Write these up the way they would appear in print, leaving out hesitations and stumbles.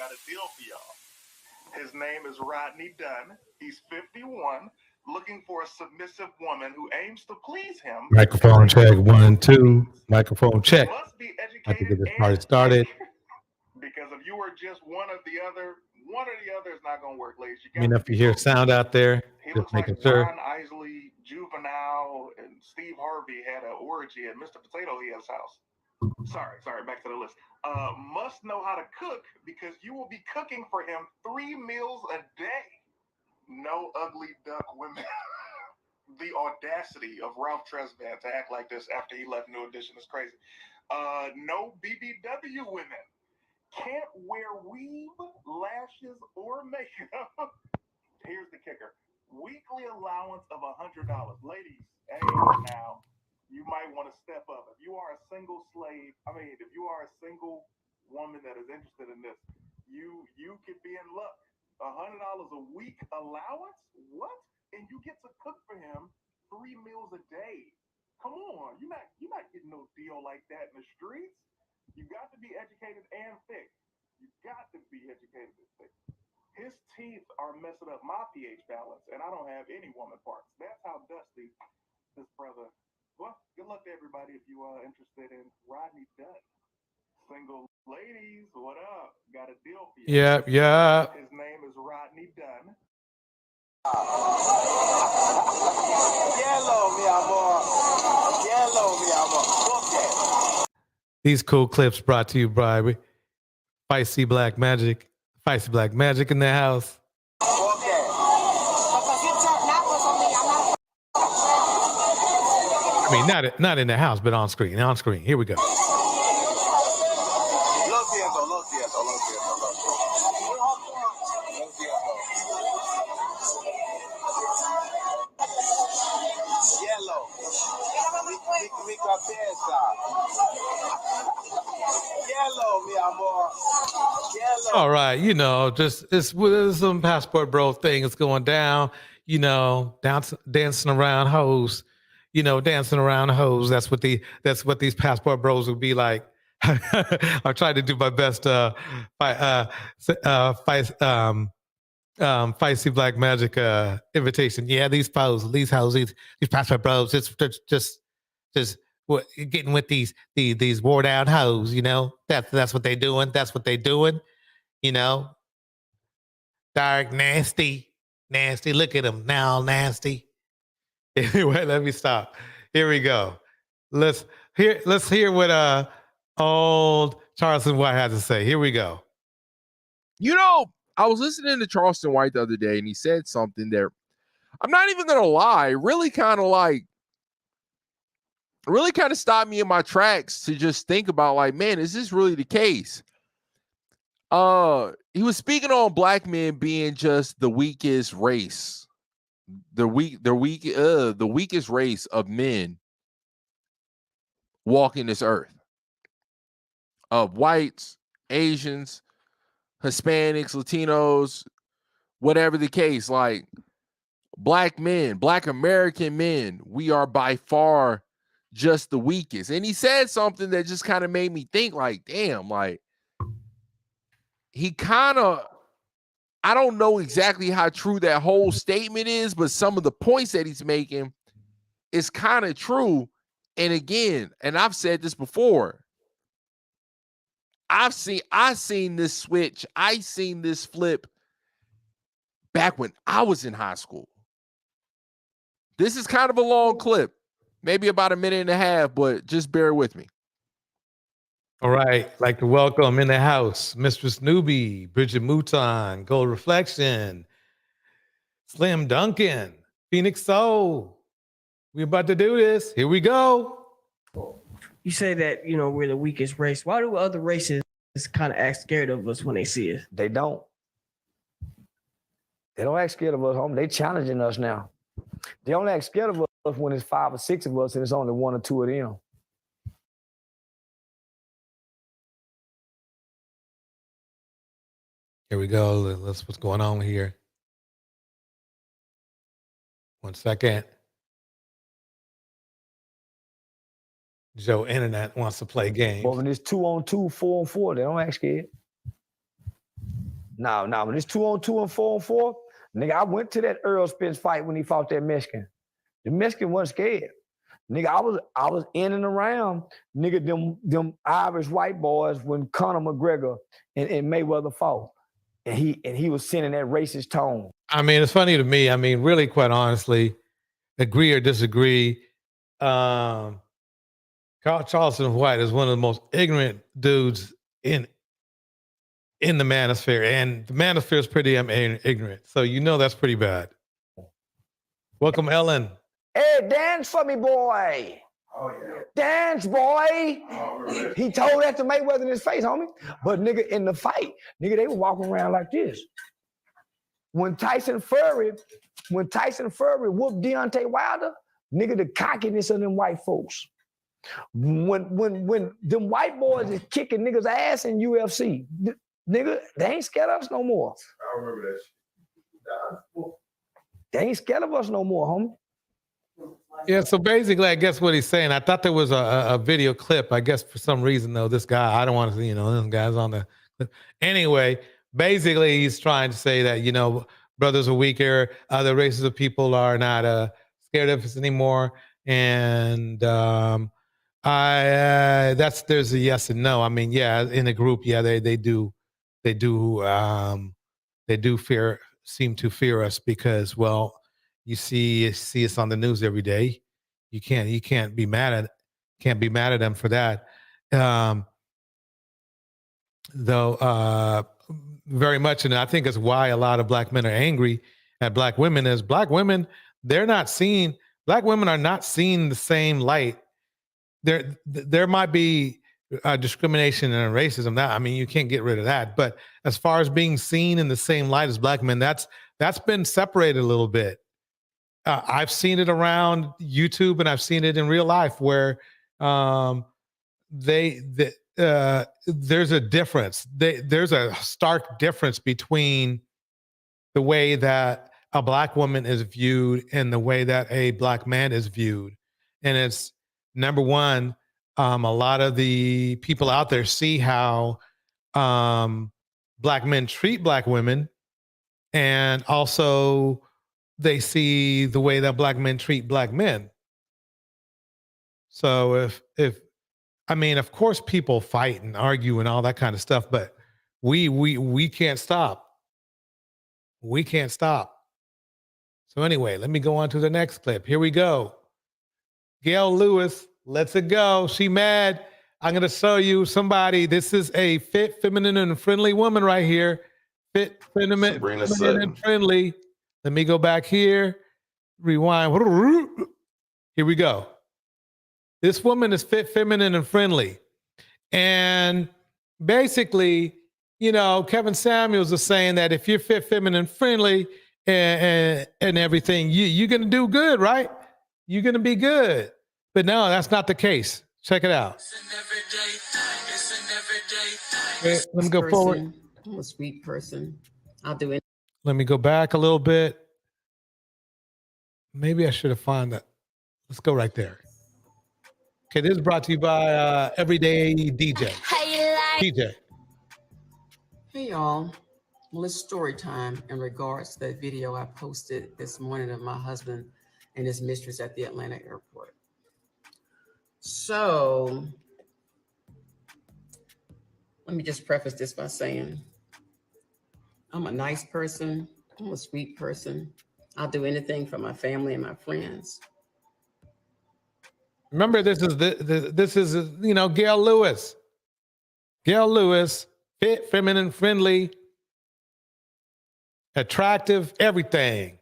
got a deal for y'all. His name is Rodney Dunn. He's 51, looking for a submissive woman who aims to please him. Microphone check, 1, 2. Microphone check. Must be educated. I can get this party started. Because if you were just one or the other is not going to work, ladies. I mean, if you hear sound out there, he just looks making like sure. Ron Isley, Juvenile, and Steve Harvey had an orgy at Mr. Potato Head's house. Sorry, back to the list. Must know how to cook because you will be cooking for him 3 meals a day. No ugly duck women. The audacity of Ralph Tresvant to act like this after he left New Edition is crazy. No BBW women. Can't wear weave, lashes, or makeup. Here's the kicker. Weekly allowance of $100. Ladies, hey, now, you might want to step up. If you are a single slave, if you are a single woman that is interested in this, you could be in luck. $100 a week allowance? What? And you get to cook for him 3 meals a day. Come on, you're not getting no deal like that in the streets. You got to be educated and thick. You got to be educated and thick. His teeth are messing up my pH balance, and I don't have any woman parts. That's how dusty this brother. Well, good luck to everybody if you are interested in Rodney Dunn. Single ladies, what up? Got a deal for you. Yeah. His name is Rodney Dunn. Yellow, mi amor. Yellow. These cool clips brought to you by Feisty Black Magic. Feisty Black Magic in the house. I mean, not in the house, but on screen. On screen. Here we go. All right, you know, just it's some passport bro thing is going down. You know, dancing around hoes. You know, dancing around hoes. That's what these passport bros would be like. I tried to do my best. Feisty Black Magic invitation. Yeah, these hoes, these passport bros, just what getting with these wore down hoes. You know, that's what they doing. That's what they doing. You know, dark, nasty. Look at them now, nasty. Anyway, let me stop. Here we go. Let's hear what old Charleston White has to say. Here we go. You know, I was listening to Charleston White the other day, and he said something there. I'm not even gonna lie, really kind of stopped me in my tracks to just think about, like, man, is this really the case? He was speaking on black men being just the weakest race, the weakest race of men walking this earth, of whites, Asians, Hispanics, Latinos, whatever the case. Like, black men, black American men, we are by far just the weakest. And he said something that just kind of made me think, like, damn, like, he kind of, I don't know exactly how true that whole statement is, but some of the points that he's making is kind of true. And again, and I've said this before, I've seen this switch, I seen this flip back when I was in high school. This is kind of a long clip, maybe about a minute and a half, but just bear with me. All right, like to welcome in the house, Mistress Newbie, Bridget Mouton, Gold Reflection, Slim Duncan, Phoenix Soul. We're about to do this. Here we go. You say that, you know, we're the weakest race. Why do other races kind of act scared of us when they see us? They don't. They don't act scared of us, homie. They challenging us now. They only act scared of us when it's 5 or 6 of us and it's only 1 or 2 of them. Here we go. That's what's going on here. 1 second. Joe Internet wants to play games. But when it's 2-on-2, 4-on-4, they don't act scared. No, when it's 2-on-2 and 4-on-4, nigga, I went to that Earl Spence fight when he fought that Mexican. The Mexican wasn't scared. Nigga, I was in and around, nigga, them Irish white boys when Conor McGregor and Mayweather fought. And he was sending that racist tone. I mean, it's funny to me. I mean, really, quite honestly, agree or disagree, Charleston White is one of the most ignorant dudes in the manosphere, and the manosphere is pretty ignorant. So you know that's pretty bad. Welcome, Ellen. Hey, dance for me, boy. Oh, yeah. Dance, boy. Oh, really? He told that to Mayweather in his face, homie. But nigga, in the fight, nigga, they were walking around like this. When Tyson Fury whooped Deontay Wilder, nigga, the cockiness of them white folks. When them white boys is kicking niggas' ass in UFC, nigga, they ain't scared of us no more. I remember that shit. They ain't scared of us no more, homie. Yeah, so basically, I guess what he's saying, I thought there was a video clip. I guess for some reason, though, this guy, I don't want to, this guy's on the clip. Anyway, basically, he's trying to say that, brothers are weaker, other races of people are not scared of us anymore. And there's a yes and no. I mean, yeah, in a group, yeah, they do seem to fear us because, well, you see us on the news every day. You can't be mad at them for that. though very much, and I think it's why a lot of black men are angry at black women is black women, they're not seen, black women are not seen the same light. There might be discrimination and racism. That, I mean, you can't get rid of that. But as far as being seen in the same light as black men, that's been separated a little bit. I've seen it around YouTube and I've seen it in real life where there's a difference. There's a stark difference between the way that a black woman is viewed and the way that a black man is viewed. And it's, number one, a lot of the people out there see how black men treat black women, and also they see the way that black men treat black men. So if I mean, of course, people fight and argue and all that kind of stuff, but we can't stop. We can't stop. So anyway, let me go on to the next clip. Here we go. Gail Lewis, let's it go. She mad. I'm going to show you somebody. This is a fit, feminine, and friendly woman right here. Fit, feminine, and friendly. Let me go back here. Rewind. Here we go. This woman is fit, feminine, and friendly. And basically, you know, Kevin Samuels is saying that if you're fit, feminine, friendly, and everything, you're going to do good, right? You're going to be good. But no, that's not the case. Check it out. Okay, let me go forward. I'm a sweet person. I'll do it. Let me go back a little bit. Maybe I should have found that. Let's go right there. Okay, this is brought to you by Everyday DJ. DJ. Hey, y'all. Well, it's story time in regards to that video I posted this morning of my husband and his mistress at the Atlanta airport. So let me just preface this by saying I'm a nice person. I'm a sweet person. I'll do anything for my family and my friends. Remember, this is you know, Gail Lewis. Gail Lewis, fit, feminine, friendly, attractive, everything.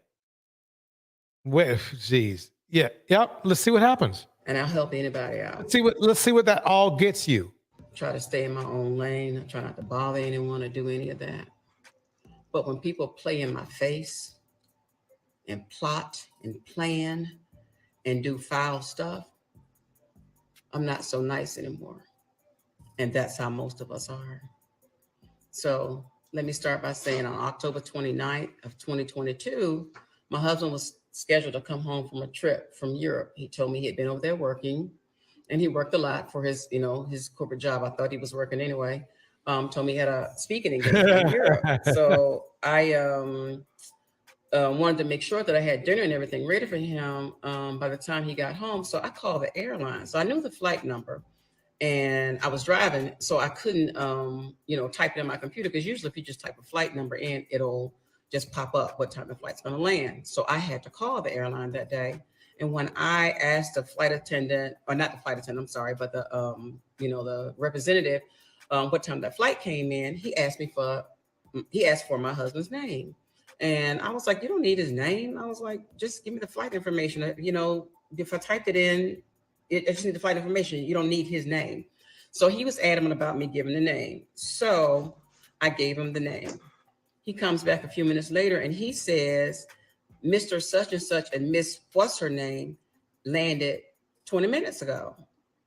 Well, geez. Yeah. Yep. Let's see what happens. And I'll help anybody out. Let's see what that all gets you. Try to stay in my own lane. I try not to bother anyone or do any of that. But when people play in my face and plot and plan and do foul stuff, I'm not so nice anymore. And that's how most of us are. So let me start by saying on October 29th of 2022, my husband was scheduled to come home from a trip from Europe. He told me he had been over there working, and he worked a lot for his, you know, his corporate job. I thought he was working anyway. Told me he had a speaking engagement in Europe. So I wanted to make sure that I had dinner and everything ready for him by the time he got home. So I called the airline. So I knew the flight number, and I was driving, so I couldn't, type it in my computer, because usually if you just type a flight number in, it'll just pop up what time the flight's going to land. So I had to call the airline that day. And when I asked the flight attendant, or not the flight attendant, I'm sorry, but the representative, what time that flight came in, he asked for my husband's name. And I was like, you don't need his name. I was like, just give me the flight information. You know, if I typed it in, I just need the flight information. You don't need his name. So he was adamant about me giving the name. So I gave him the name. He comes back a few minutes later and he says, Mr. Such and Such and Miss what's her name landed 20 minutes ago.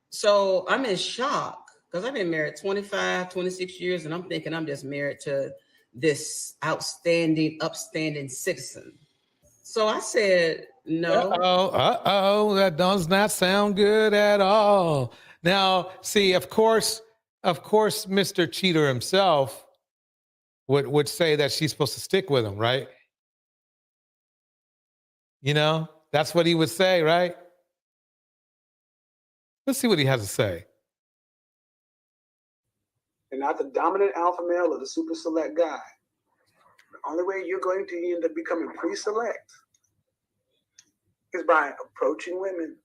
So I'm in shock, because I've been married 25, 26 years, and I'm thinking I'm just married to this outstanding, upstanding citizen. So I said, no. That does not sound good at all. Now, see, of course, Mr. Cheater himself would say that she's supposed to stick with him, right? You know, that's what he would say, right? Let's see what he has to say. And not the dominant alpha male or the super select guy. The only way you're going to end up becoming pre-select is by approaching women.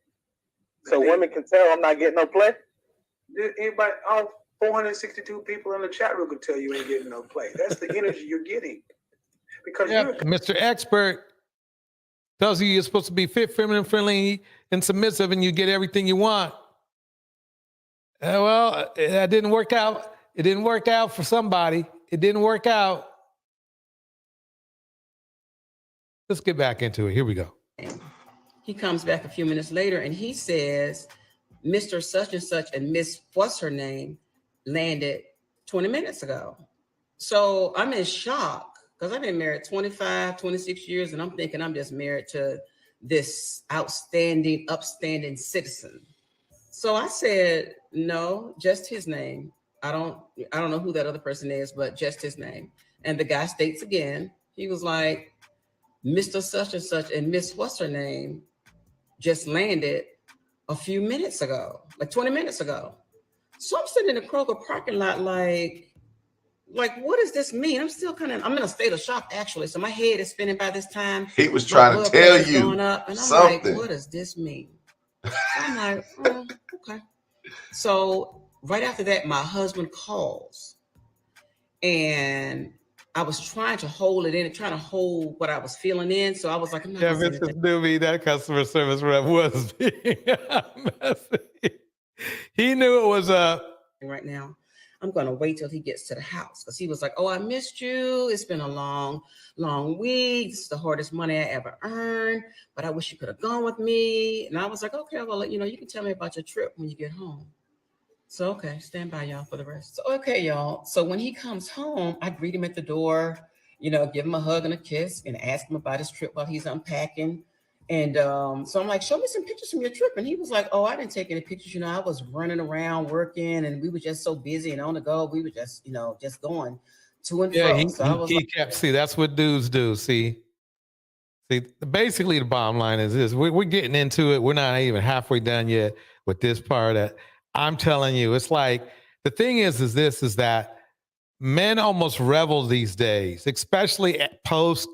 So women can tell I'm not getting no play? Anybody, all 462 people in the chat room could tell you ain't getting no play. That's the energy you're getting. Because Yeah, you're Mr. Expert tells you you're supposed to be fit, feminine, friendly, and submissive, and you get everything you want. Well, that didn't work out. It didn't work out for somebody. It didn't work out. Let's get back into it. Here we go. He comes back a few minutes later and he says, Mr. Such and Such and Miss what's her name landed 20 minutes ago. So I'm in shock because I've been married 25, 26 years, and I'm thinking I'm just married to this outstanding, upstanding citizen. So I said, no, just his name. I don't know who that other person is, but just his name. And the guy states again, he was like, Mr. Such and Such and Miss what's her name just landed a few minutes ago, like 20 minutes ago. So I'm sitting in the Kroger parking lot like what does this mean? I'm still I'm in a state of shock actually. So my head is spinning by this time. He was trying to tell you going up, and I'm something. like, what does this mean? So I'm like, oh, okay. So right after that, my husband calls, and I was trying to hold it in, trying to hold what I was feeling in. So I was like, I'm not Yeah, gonna say Mrs. anything. Newby, that customer service rep was being messy. He knew it was right now. I'm going to wait till he gets to the house because he was like, oh, I missed you. It's been a long, long week. This is the hardest money I ever earned, but I wish you could have gone with me. And I was like, okay, well, you can tell me about your trip when you get home. So, okay, stand by y'all for the rest. So, okay, y'all. So when he comes home, I greet him at the door, give him a hug and a kiss and ask him about his trip while he's unpacking. And so I'm like, show me some pictures from your trip. And he was like, oh, I didn't take any pictures. I was running around working and we were just so busy and on the go. We were just, just going to and fro. He kept, see, that's what dudes do. See, basically the bottom line is this. We're getting into it. We're not even halfway done yet with this part. I'm telling you, it's like, the thing is that men almost revel these days, especially at post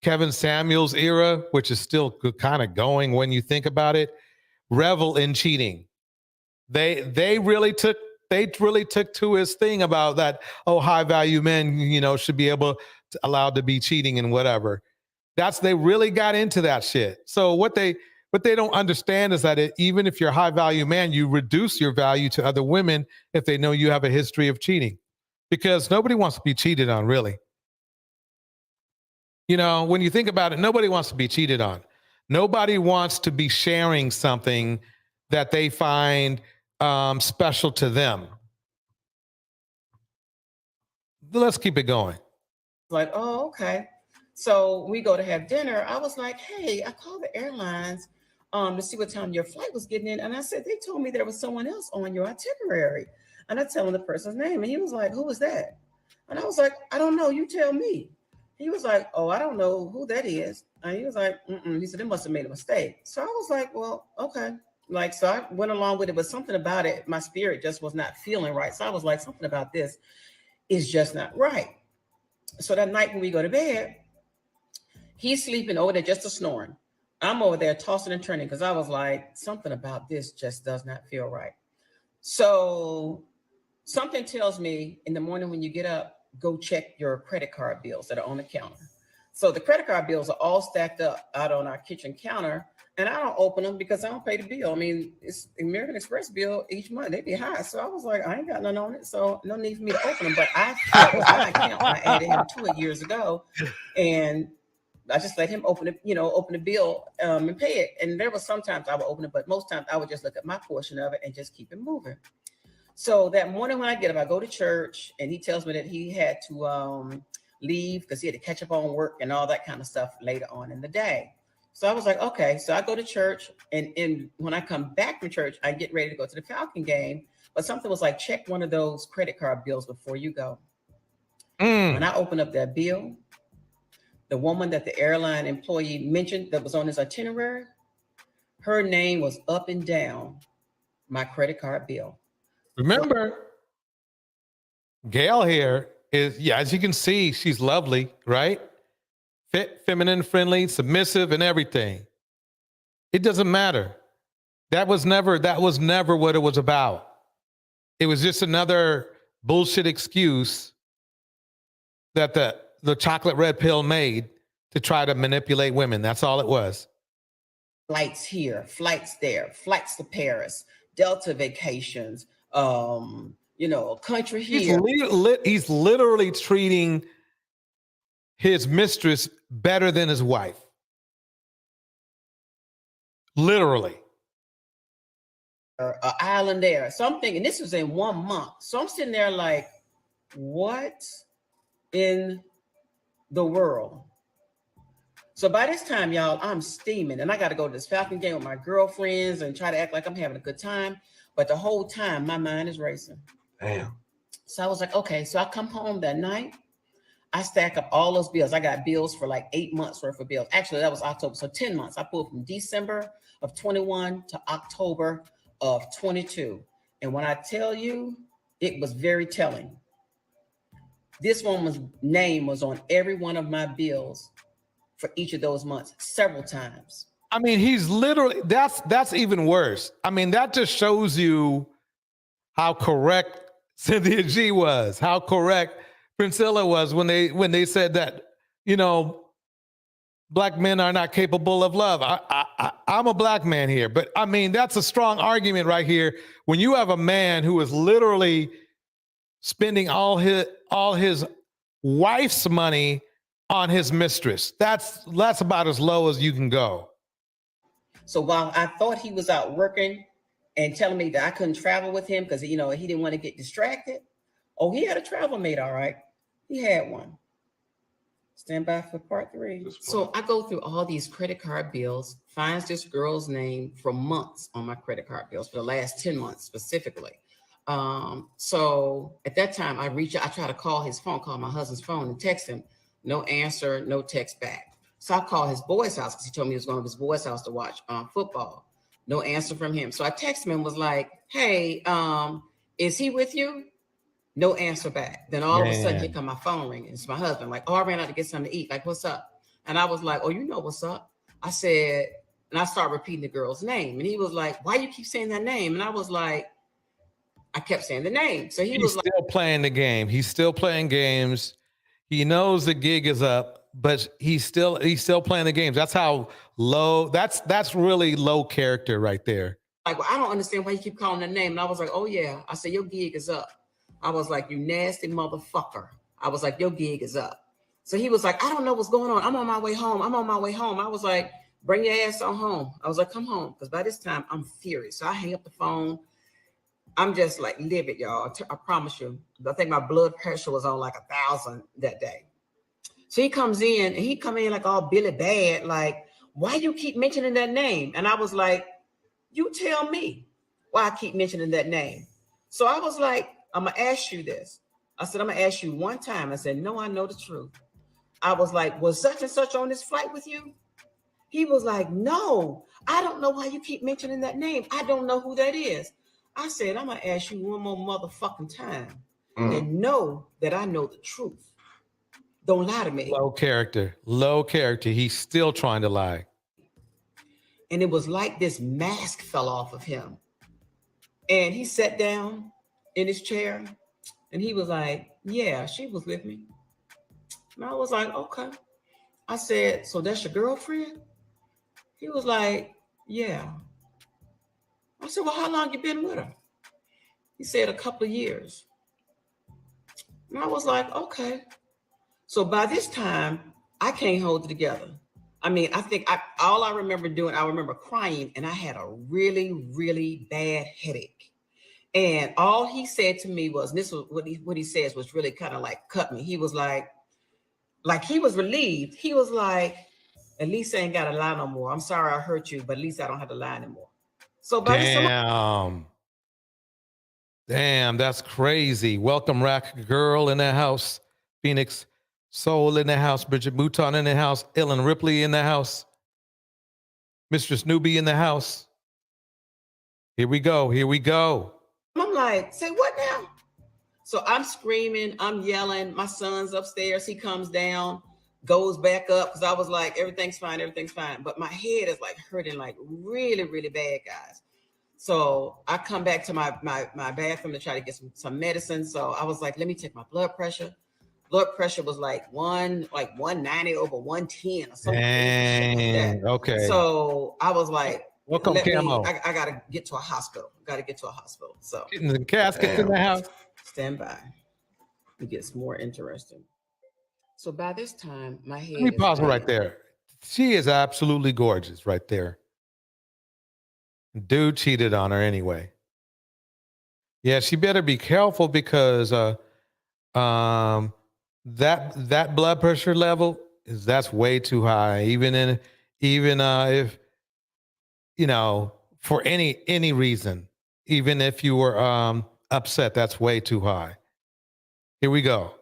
Kevin Samuels era, which is still kind of going when you think about it, revel in cheating. They really took to his thing about that. Oh, high value men, should be allowed to be cheating and whatever. They really got into that shit. So what they don't understand is that even if you're a high value man, you reduce your value to other women if they know you have a history of cheating, because nobody wants to be cheated on, really. When you think about it, nobody wants to be cheated on. Nobody wants to be sharing something that they find special to them. Let's keep it going. Like, oh, okay. So we go to have dinner. I was like, hey, I called the airlines to see what time your flight was getting in. And I said, they told me there was someone else on your itinerary. And I tell him the person's name. And he was like, who was that? And I was like, I don't know. You tell me. He was like, oh, I don't know who that is. And he was like, he said, they must have made a mistake. So I was like, well, okay. So I went along with it, but something about it, my spirit just was not feeling right. So I was like, something about this is just not right. So that night when we go to bed, he's sleeping over there, just a snoring. I'm over there tossing and turning because I was like, something about this just does not feel right. So something tells me in the morning when you get up, go check your credit card bills that are on the counter. So the credit card bills are all stacked up out on our kitchen counter, and I don't open them because I don't pay the bill. I mean, it's American Express bill each month. They be high. So I was like, I ain't got none on it, so no need for me to open them. But I feel it was my account. I added him to it years ago, and I just let him open it, open the bill and pay it. And there was sometimes I would open it, but most times I would just look at my portion of it and just keep it moving. So that morning when I get up, I go to church, and he tells me that he had to leave because he had to catch up on work and all that kind of stuff later on in the day. So I was like, okay. So I go to church, and when I come back from church, I get ready to go to the Falcon game. But something was like, check one of those credit card bills before you go. When I opened up that bill, the woman that the airline employee mentioned that was on his itinerary, her name was up and down my credit card bill. Remember, Gail here is, as you can see, she's lovely, right? Fit, feminine, friendly, submissive, and everything. It doesn't matter. That was never what it was about. It was just another bullshit excuse that the chocolate red pill made to try to manipulate women. That's all it was. Flights here, flights there, flights to Paris, Delta vacations, country here. He's literally treating his mistress better than his wife. Literally. An island there. So I'm thinking this was in 1 month. So I'm sitting there like, what in the world? So by this time, y'all, I'm steaming and I got to go to this Falcon game with my girlfriends and try to act like I'm having a good time. But the whole time, my mind is racing. Damn. So I was like, okay. So I come home that night. I stack up all those bills. I got bills for like 8 months worth of bills. Actually, that was October. So 10 months. I pulled from December of 21 to October of 22. And when I tell you, it was very telling. This woman's name was on every one of my bills for each of those months, several times. I mean, he's literally, that's even worse. I mean, that just shows you how correct Cynthia G was, how correct Priscilla was when they said that, Black men are not capable of love. I'm a Black man here, but I mean, that's a strong argument right here. When you have a man who is literally spending all his wife's money on his mistress, that's about as low as you can go. So while I thought he was out working and telling me that I couldn't travel with him because he didn't want to get distracted. Oh, he had a travel mate, all right. He had one. Stand by for part 3. So I go through all these credit card bills, finds this girl's name for months on my credit card bills for the last 10 months specifically. So at that time I try to call his phone, call my husband's phone and text him. No answer, no text back. So I called his boy's house because he told me he was going to his boy's house to watch football. No answer from him. So I texted him and was like, hey, is he with you? No answer back. Then all of a sudden, here come my phone ringing. It's my husband. Like, oh, I ran out to get something to eat. Like, what's up? And I was like, oh, you know what's up. I said, and I started repeating the girl's name. And he was like, why you keep saying that name? And I was like, I kept saying the name. So he's still playing the game. He's still playing games. He knows the gig is up, but he's still playing the games. That's how low. That's really low character right there. Like, well, I don't understand why you keep calling the name. And I was like, oh yeah. I said, your gig is up. I was like, you nasty motherfucker. I was like, your gig is up. So he was like, I don't know what's going on. I'm on my way home. I was like, bring your ass on home. I was like, come home. Because by this time, I'm furious. So I hang up the phone. I'm just like livid, y'all. I promise you. I think my blood pressure was on like 1,000 that day. So he comes in, and he come in like all Billy Bad, like, why you keep mentioning that name? And I was like, you tell me why I keep mentioning that name. So I was like, I'm going to ask you this. I said, I'm going to ask you one time. I said, no, I know the truth. I was like, was such and such on this flight with you? He was like, no, I don't know why you keep mentioning that name. I don't know who that is. I said, I'm going to ask you one more motherfucking time and know that I know the truth. Don't lie to me. Low character. He's still trying to lie. And it was like this mask fell off of him. And he sat down in his chair and he was like, yeah, she was with me. And I was like, okay. I said, so that's your girlfriend? He was like, yeah. I said, well, how long you been with her? He said, a couple of years. And I was like, okay. So by this time, I can't hold it together. I mean, I think all I remember doing, I remember crying and I had a really, really bad headache. And all he said to me was, and this was what he says was really kind of like cut me. He was like he was relieved. He was like, at least I ain't got to lie no more. I'm sorry I hurt you, but at least I don't have to lie anymore. So by Damn, that's crazy. Welcome, Rack Girl in the house. Phoenix Soul in the house. Bridget Mouton in the house. Ellen Ripley in the house. Mistress Newbie in the house. Here we go. I'm like, say what now? So I'm screaming, I'm yelling. My son's upstairs. He comes down, goes back up because I was like, everything's fine. But my head is like hurting like really, really bad, guys. So I come back to my bathroom to try to get some medicine. So I was like, let me check my blood pressure. Blood pressure was like 190 over 110 or something crazy like that. Okay. So I was like, welcome, Camo. I gotta get to a hospital. So getting the caskets in the house. Stand by. It gets more interesting. So by this time, my head. Let me pause right there. She is absolutely gorgeous right there. Dude cheated on her anyway. Yeah, she better be careful because that blood pressure level that's way too high. Even if you know, for any reason, even if you were upset, that's way too high. Here we go.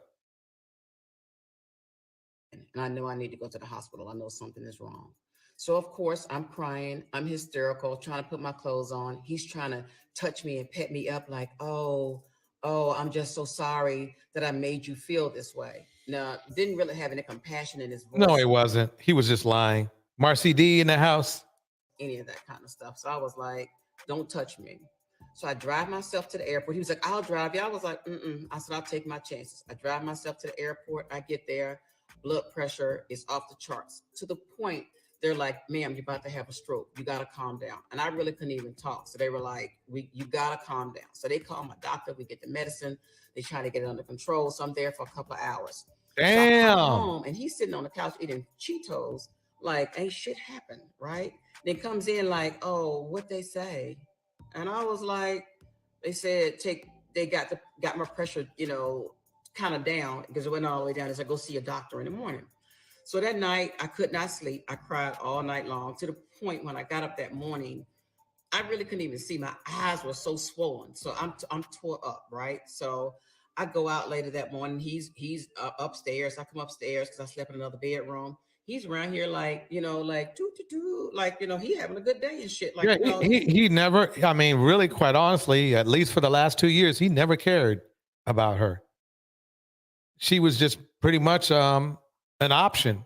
And I know I need to go to the hospital. I know something is wrong. So of course I'm crying. I'm hysterical, trying to put my clothes on. He's trying to touch me and pet me up like, oh, I'm just so sorry that I made you feel this way. Now, didn't really have any compassion in his voice. No, he wasn't. He was just lying. Marcy D in the house. Any of that kind of stuff. So I was like, don't touch me. So I drive myself to the airport. He was like, I'll drive you. I was like, I said, I'll take my chances. I drive myself to the airport. I get there. Blood pressure is off the charts to the point they're like, ma'am, you're about to have a stroke. You got to calm down. And I really couldn't even talk. So they were like, you got to calm down. So they call my doctor. We get the medicine. They try to get it under control. So I'm there for a couple of hours. Damn. So I come home and he's sitting on the couch eating Cheetos. Like, ain't shit happened, right? Then comes in like, oh, what they say? And I was like, they said, they got my pressure, kind of down because it went all the way down. They said, go see a doctor in the morning. So that night I could not sleep. I cried all night long to the point when I got up that morning, I really couldn't even see. My eyes were so swollen. So I'm tore up, right? So I go out later that morning. He's upstairs. I come upstairs because I slept in another bedroom. He's around here like, he having a good day and shit. Like, yeah, he never, I mean, really, quite honestly, at least for the last 2 years, he never cared about her. She was just pretty much an option.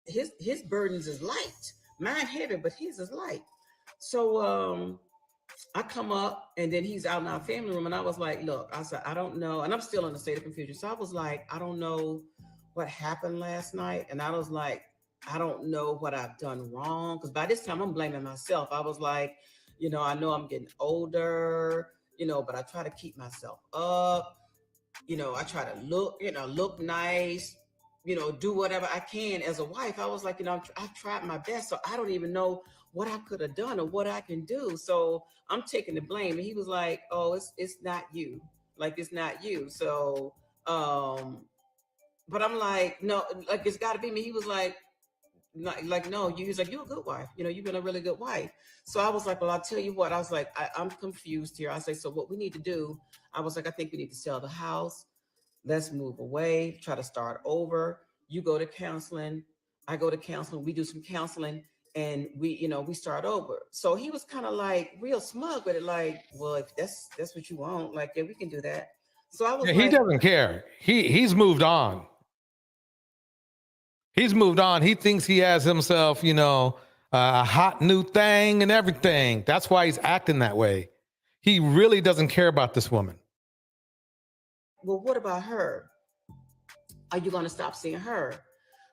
His burdens is light. Mine heavy, but his is light. So I come up and then he's out in our family room and I was like, look, I said, I don't know. And I'm still in a state of confusion. So I was like, I don't know what happened last night. And I was like, I don't know what I've done wrong. Because by this time I'm blaming myself. I was like, I know I'm getting older, but I try to keep myself up. I try to look nice, do whatever I can as a wife. I was like, I've tried my best. So I don't even know what I could have done or what I can do. So I'm taking the blame. And he was like, oh, it's not you. Like, it's not you. So, but I'm like, no, like, it's got to be me. He was like, no, he's like, you're a good wife. You've been a really good wife. So I was like, well, I'll tell you what. I was like, I'm confused here. I say, so what we need to do, I was like, I think we need to sell the house. Let's move away, try to start over. You go to counseling. I go to counseling. We do some counseling and we start over. So he was kind of like real smug with it. Like, well, if that's what you want, like, yeah, we can do that. So I was he doesn't care. He's moved on. He's moved on. He thinks he has himself, a hot new thing and everything. That's why he's acting that way. He really doesn't care about this woman. Well, what about her? Are you going to stop seeing her?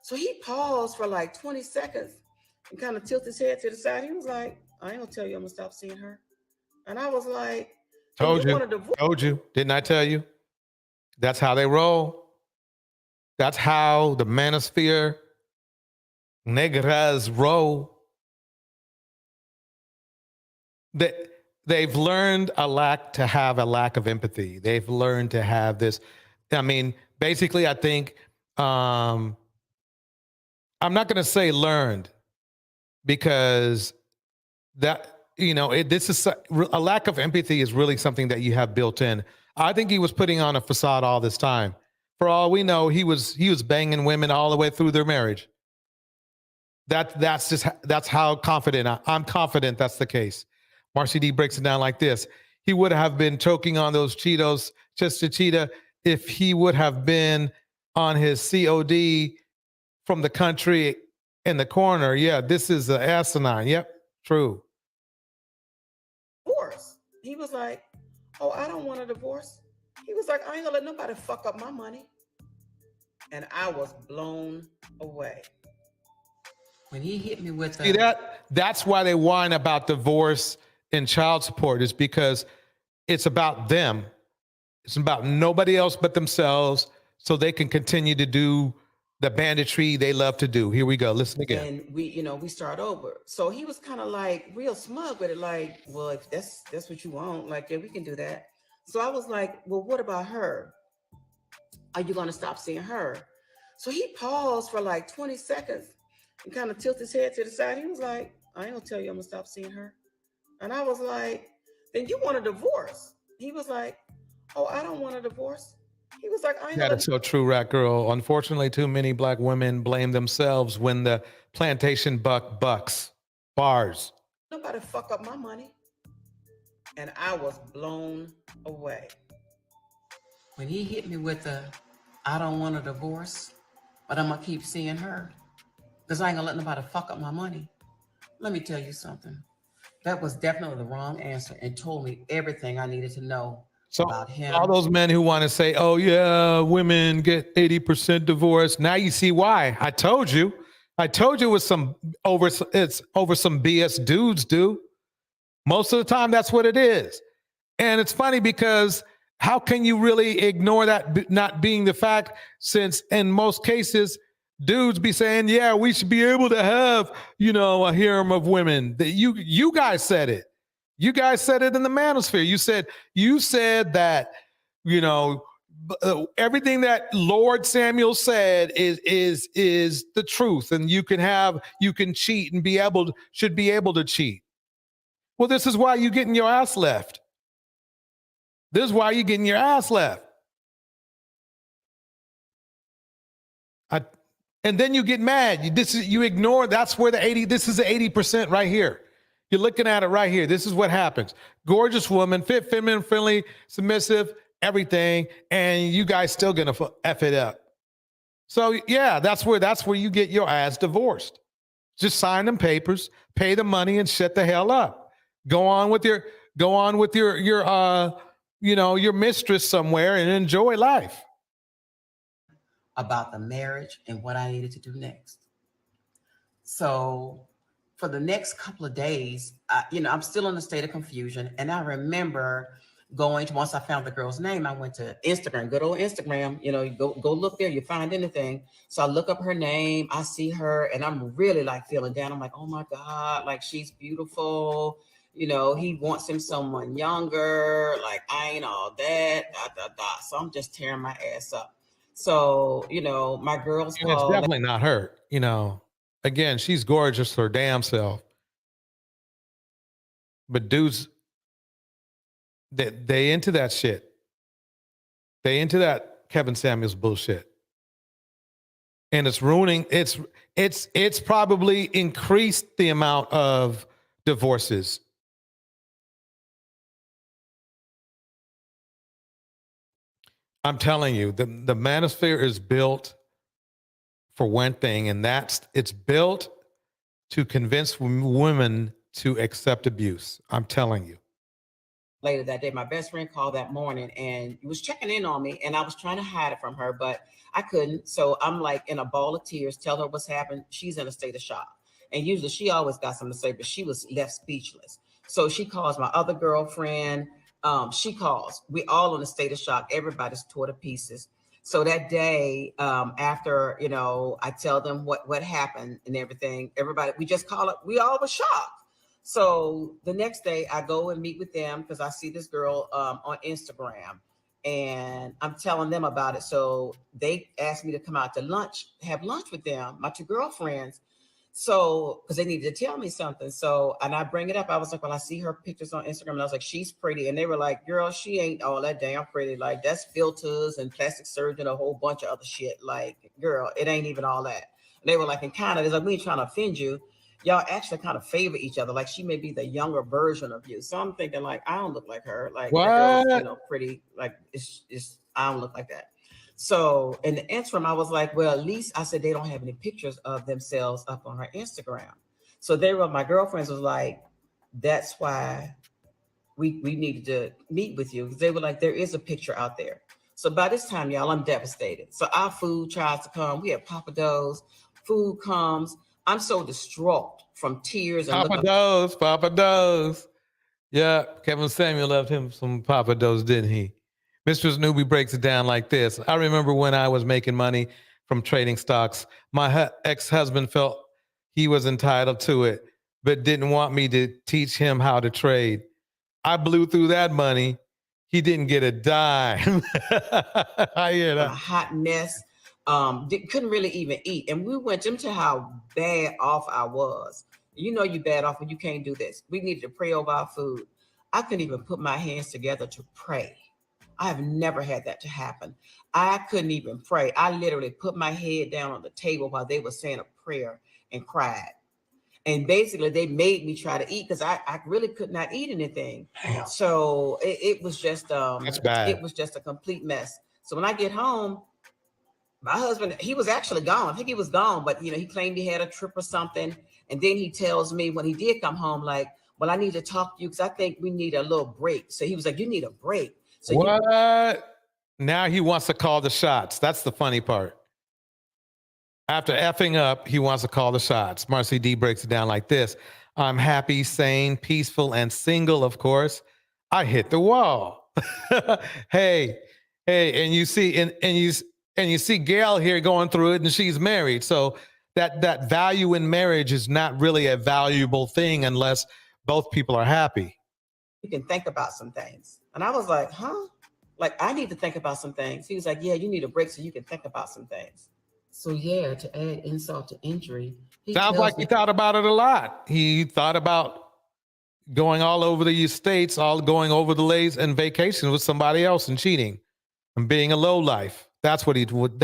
So he paused for like 20 seconds and kind of tilted his head to the side. He was like, I ain't going to tell you I'm going to stop seeing her. And I was like, told you. Didn't I tell you? That's how they roll. That's how the manosphere negras roll. They've learned to have a lack of empathy. They've learned to have this. I mean, basically, I think I'm not going to say learned because this is a lack of empathy is really something that you have built in. I think he was putting on a facade all this time. For all we know, he was banging women all the way through their marriage. That's how confident I'm confident that's the case. Marcy D breaks it down like this. He would have been choking on those Cheetos just to cheetah if he would have been on his COD from the country in the corner. Yeah, this is asinine. Yep, true. Of course. He was like, oh, I don't want a divorce. He was like, I ain't gonna let nobody fuck up my money. And I was blown away. When he hit me with See that's why they whine about divorce and child support, is because it's about them. It's about nobody else but themselves, so they can continue to do the banditry they love to do. Here we go. Listen again. And we start over. So he was kind of like real smug with it, like, well, if that's what you want, like, yeah, we can do that. So I was like, well, what about her? Are you gonna stop seeing her? So he paused for like 20 seconds and kind of tilted his head to the side. He was like, I ain't gonna tell you I'm gonna stop seeing her. And I was like, then you want a divorce? He was like, oh, I don't want a divorce. He was like, I ain't That is so true, Rat Girl. Unfortunately, too many Black women blame themselves when the plantation buck bucks. Bars. Nobody fuck up my money. And I was blown away. When he hit me with the, I don't want a divorce, but I'm gonna keep seeing her because I ain't gonna let nobody fuck up my money. Let me tell you something. That was definitely the wrong answer and told me everything I needed to know about him. All those men who want to say, oh yeah, women get 80% divorce. Now you see why. I told you it was it's over some BS dudes do. Most of the time that's what it is. And it's funny because how can you really ignore that not being the fact, since in most cases, dudes be saying, yeah, we should be able to have, a harem of women. That you guys said it. You guys said it in the manosphere. You said that, everything that Lord Samuel said is the truth, and you can cheat and should be able to cheat. Well, this is why you're getting your ass left. This is why you're getting your ass left. And then you get mad. You ignore. That's where this is the 80% right here. You're looking at it right here. This is what happens. Gorgeous woman, fit, feminine, friendly, submissive, everything. And you guys still gonna F it up. So yeah, that's where you get your ass divorced. Just sign them papers, pay the money, and shut the hell up. Go on with your your mistress somewhere and enjoy life. About the marriage and what I needed to do next. So for the next couple of days, I'm still in a state of confusion. And I remember once I found the girl's name, I went to Instagram, good old Instagram, you go look there, you find anything. So I look up her name, I see her, and I'm really like feeling down. I'm like, oh my God, like she's beautiful. He wants someone younger, like I ain't all that, So I'm just tearing my ass up. So, my girls and it's definitely not her. Again, she's gorgeous her damn self. But dudes, they into that shit. They into that Kevin Samuels bullshit. And it's ruining, it's probably increased the amount of divorces. I'm telling you, the manosphere is built for one thing, and it's built to convince women to accept abuse. I'm telling you. Later that day, my best friend called that morning and was checking in on me, and I was trying to hide it from her, but I couldn't. So I'm like in a ball of tears, tell her what's happened. She's in a state of shock. And usually she always got something to say, but she was left speechless. So she calls my other girlfriend. She calls. We all in a state of shock. Everybody's tore to pieces. So that day, after, I tell them what happened and everything, everybody, we just call it, we all were shocked. So the next day I go and meet with them because I see this girl on Instagram and I'm telling them about it. So they asked me to come out to lunch, have lunch with them, my two girlfriends. So, because they needed to tell me something. So, and I bring it up. I was like, well, I see her pictures on Instagram. And I was like, she's pretty. And they were like, girl, she ain't all that damn pretty. Like, that's filters and plastic surgery and a whole bunch of other shit. Like, girl, it ain't even all that. And they were like, and kind of, it's like, we ain't trying to offend you. Y'all actually kind of favor each other. Like, she may be the younger version of you. So I'm thinking, like, I don't look like her. Like, what? Girl's, pretty. Like, it's I don't look like that. So in the interim, I was like, well, at least I said they don't have any pictures of themselves up on her Instagram. So my girlfriends was like, that's why we needed to meet with you, because they were like, there is a picture out there. So by this time, y'all, I'm devastated. So our food tries to come. We have Papa Do's. Food comes. I'm so distraught from tears. And Papa Do's. Yeah, Kevin Samuel loved him some Papa Do's, didn't he? Mistress Newbie breaks it down like this. I remember when I was making money from trading stocks, my ex-husband felt he was entitled to it, but didn't want me to teach him how to trade. I blew through that money. He didn't get a dime. I hear that. A hot mess. Couldn't really even eat. And we went into how bad off I was. You know, you bad off when you can't do this. We needed to pray over our food. I couldn't even put my hands together to pray. I have never had that to happen. I couldn't even pray. I literally put my head down on the table while they were saying a prayer and cried. And basically they made me try to eat because I really could not eat anything. Damn. So it was just that's bad. It was just a complete mess. So when I get home, my husband, he was actually gone. I think he was gone, but you know, he claimed he had a trip or something. And then he tells me when he did come home, like, well, I need to talk to you because I think we need a little break. So he was like, you need a break. So what? Now he wants to call the shots. That's the funny part. After effing up, he wants to call the shots. Marcy D breaks it down like this. I'm happy, sane, peaceful, and single, of course. I hit the wall. hey, and you see, and you see Gail here going through it, and she's married. So that value in marriage is not really a valuable thing unless both people are happy. You can think about some things. And I was like, huh? Like, I need to think about some things. He was like, yeah, you need a break so you can think about some things. So yeah, to add insult to injury. Sounds like he thought about it a lot. He thought about going all over the States, going over the lays and vacation with somebody else and cheating and being a lowlife. That's what he went.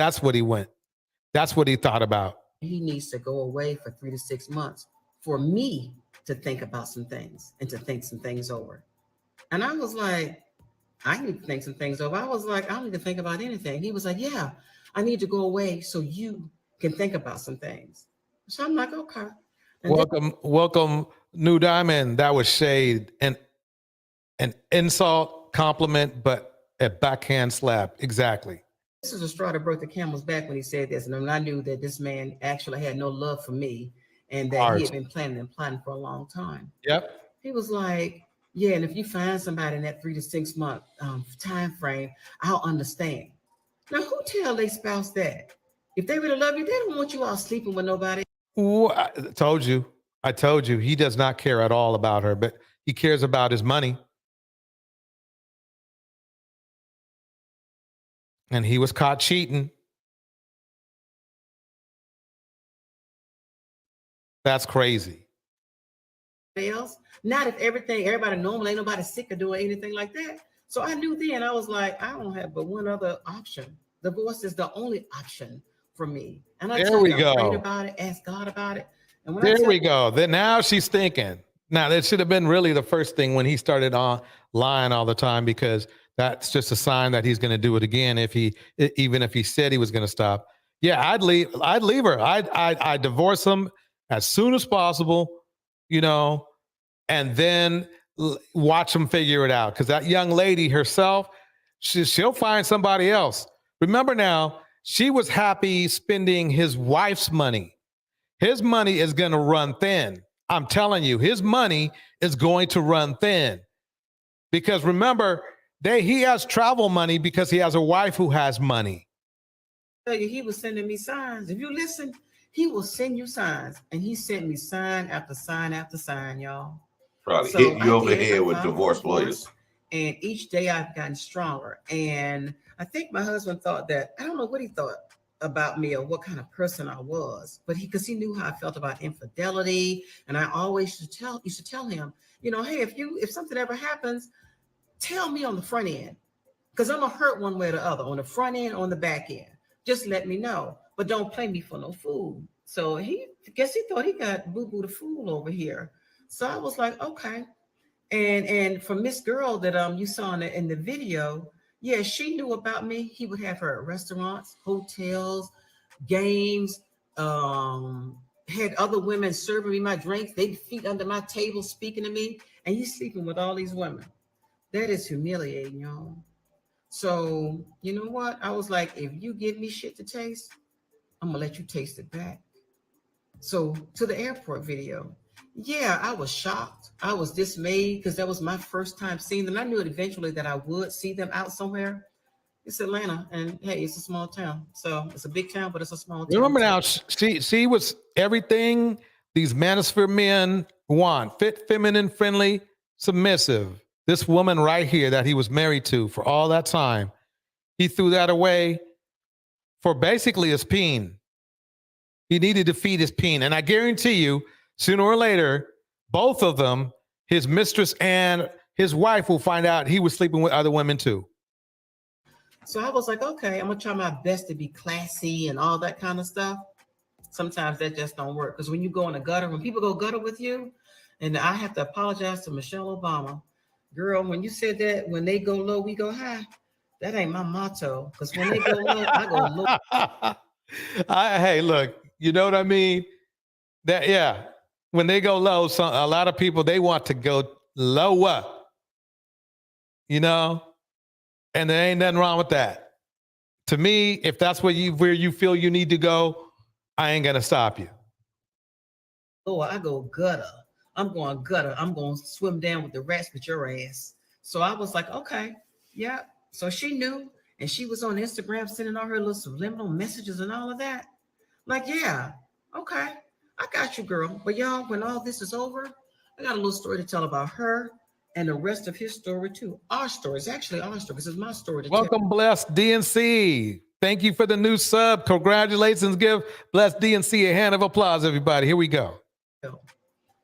That's what he thought about. He needs to go away for 3 to 6 months for me to think about some things and to think some things over. And I was like, I need to think some things over. I was like, I don't need to think about anything. He was like, yeah, I need to go away so you can think about some things. So I'm like, okay. And welcome, New Diamond. That was shade and an insult, compliment, but a backhand slap. Exactly. This is a straw that broke the camel's back when he said this. And I knew that this man actually had no love for me and that he had been planning and plotting for a long time. Yep. He was like, yeah, and if you find somebody in that 3 to 6 month time frame, I'll understand. Now, who tell their spouse that? If they really love you, they don't want you all sleeping with nobody. Ooh, I told you. He does not care at all about her, but he cares about his money. And he was caught cheating. That's crazy. Else, not if everybody normal, ain't nobody sick or doing anything like that. So I knew then, I was like, I don't have but one other option. Divorce is the only option for me. And I prayed about it, asked God about it. And when there we go. Then now she's thinking. Now that should have been really the first thing when he started on lying all the time, because that's just a sign that he's going to do it again. Even if he said he was going to stop. Yeah, I'd leave her. I'd divorce him as soon as possible, you know, and then watch him figure it out. Because that young lady herself, she'll find somebody else. Remember now, she was happy spending his wife's money. His money is going to run thin. I'm telling you, his money is going to run thin. Because remember, he has travel money because he has a wife who has money. He was sending me signs. If you listen, he will send you signs. And he sent me sign after sign after sign, y'all. Probably hit you over the head with divorce lawyers. And each day I've gotten stronger. And I think my husband thought that, I don't know what he thought about me or what kind of person I was, but because he knew how I felt about infidelity. And I always used to tell him, you know, hey, if something ever happens, tell me on the front end, because I'm gonna hurt one way or the other, on the front end, on the back end. Just let me know, but don't play me for no fool. So he thought he got boo-boo the fool over here. So I was like, okay. And for Miss Girl that you saw in the video, yeah, she knew about me. He would have her at restaurants, hotels, games, had other women serving me my drinks. They'd feet under my table speaking to me, and he's sleeping with all these women. That is humiliating, y'all. So, you know what? I was like, if you give me shit to taste, I'm gonna let you taste it back. So to the airport video. Yeah, I was shocked. I was dismayed because that was my first time seeing them. I knew eventually that I would see them out somewhere. It's Atlanta, and hey, it's a small town. So it's a big town, but it's a small town. Remember now, she was everything these manosphere men want: fit, feminine, friendly, submissive. This woman right here that he was married to for all that time, he threw that away for basically his peen. He needed to feed his peen. And I guarantee you, sooner or later, both of them, his mistress and his wife, will find out he was sleeping with other women too. So I was like, okay, I'm gonna try my best to be classy and all that kind of stuff. Sometimes that just don't work. Because when you go in the gutter, when people go gutter with you, and I have to apologize to Michelle Obama, girl, when you said that, when they go low, we go high, that ain't my motto. Because when they go low, I go low. Hey, look, you know what I mean? That, yeah, when they go low, a lot of people, they want to go lower, you know, and there ain't nothing wrong with that. To me, if that's where you feel you need to go, I ain't gonna stop you. Oh, I go gutter. I'm going gutter. I'm going to swim down with the rats with your ass. So I was like, okay, yeah. So she knew, and she was on Instagram sending all her little subliminal messages and all of that. Like, yeah, okay, I got you, girl. But y'all, when all this is over, I got a little story to tell about her and the rest of his story too. Our story. It's actually our story. This is my story to Welcome, tell. Blessed DNC. Thank you for the new sub. Congratulations. Give Blessed DNC a hand of applause, everybody. Here we go.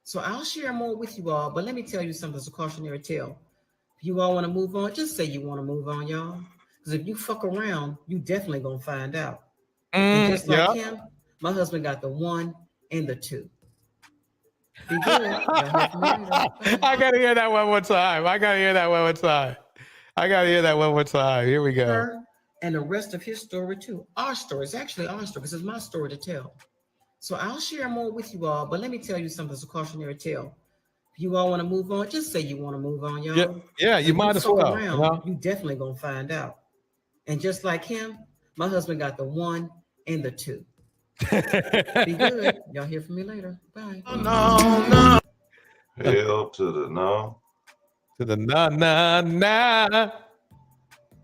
So I'll share more with you all, but let me tell you something that's a cautionary tale. If you all want to move on, just say you want to move on, y'all. Because if you fuck around, you definitely gonna find out. And just like him, my husband got the 1 and the 2. Be good. I gotta hear that one more time. Here we go. Her and the rest of his story too. Our story. It's actually our story. This is my story to tell. So I'll share more with you all, but let me tell you something that's a cautionary tale. If you all want to move on, just say you want to move on, y'all. Yeah, you might as well. Around, you definitely gonna find out. And just like him, my husband got the 1 and the 2. Be good. Y'all hear from me later. Bye. No. Hell to the no. To the na.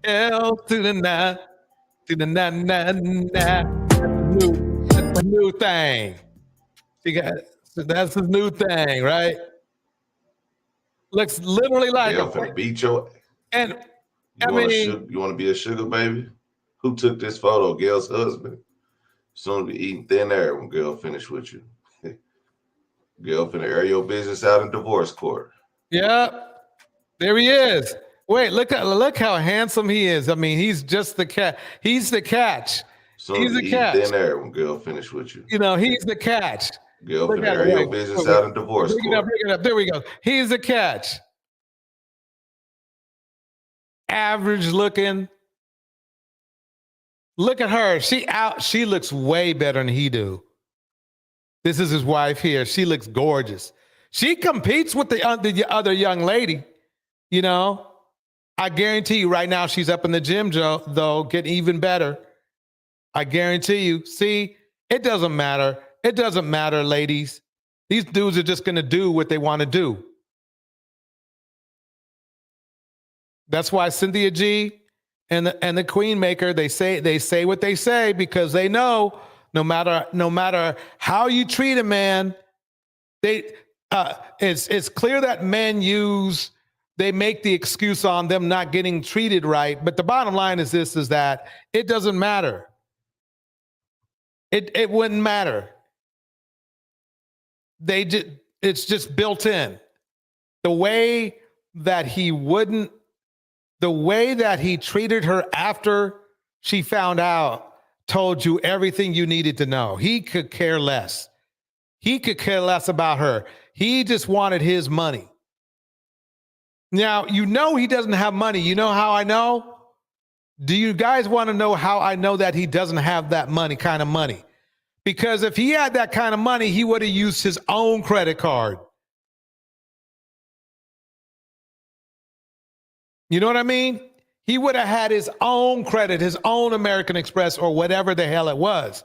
Hell to the na. To the na. That's a new thing. That's his new thing, right? Looks literally like I'm finna beat your. And you want to be a sugar baby? Who took this photo? Gail's husband. Soon be eating thin air when Gail finish with you. Gail finna air your business out in divorce court. Yeah, there he is. Wait, look how handsome he is. I mean, he's just the cat. He's the catch. He's the catch. Thin air when Gail finish with you. You know, he's the catch. Gail finna air your business out in divorce court. Bring it up. There we go. He's the catch. Average looking. Look at her. She looks way better than he do. This is his wife here. She looks gorgeous. She competes with the other young lady. You know, I guarantee you right now she's up in the gym, though, getting even better. I guarantee you. See, it doesn't matter. It doesn't matter, ladies. These dudes are just going to do what they want to do. That's why Cynthia G and the Queen Maker, they say what they say because they know no matter how you treat a man, it's clear that men they make the excuse on them not getting treated right. But the bottom line is that it doesn't matter. It wouldn't matter. It's just built in. The way that he treated her after she found out told you everything you needed to know. He could care less. He could care less about her. He just wanted his money. Now, you know he doesn't have money. You know how I know? Do you guys want to know how I know that he doesn't have that kind of money? Because if he had that kind of money, he would have used his own credit card. You know what I mean? He would have had his own credit, his own American Express or whatever the hell it was.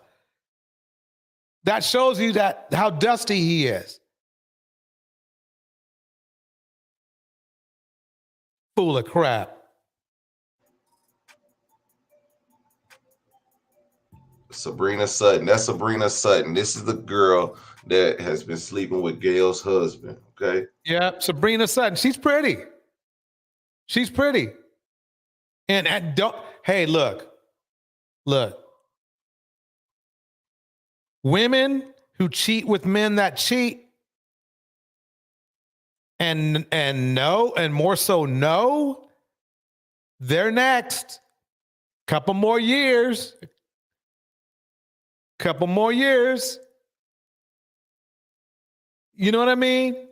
That shows you that how dusty he is. Fool of crap. Sabrina Sutton. That's Sabrina Sutton. This is the girl that has been sleeping with Gail's husband. Okay. Yeah, Sabrina Sutton. She's pretty. She's pretty. And don't, hey, look. Women who cheat with men that cheat and more so no, they're next. Couple more years. You know what I mean?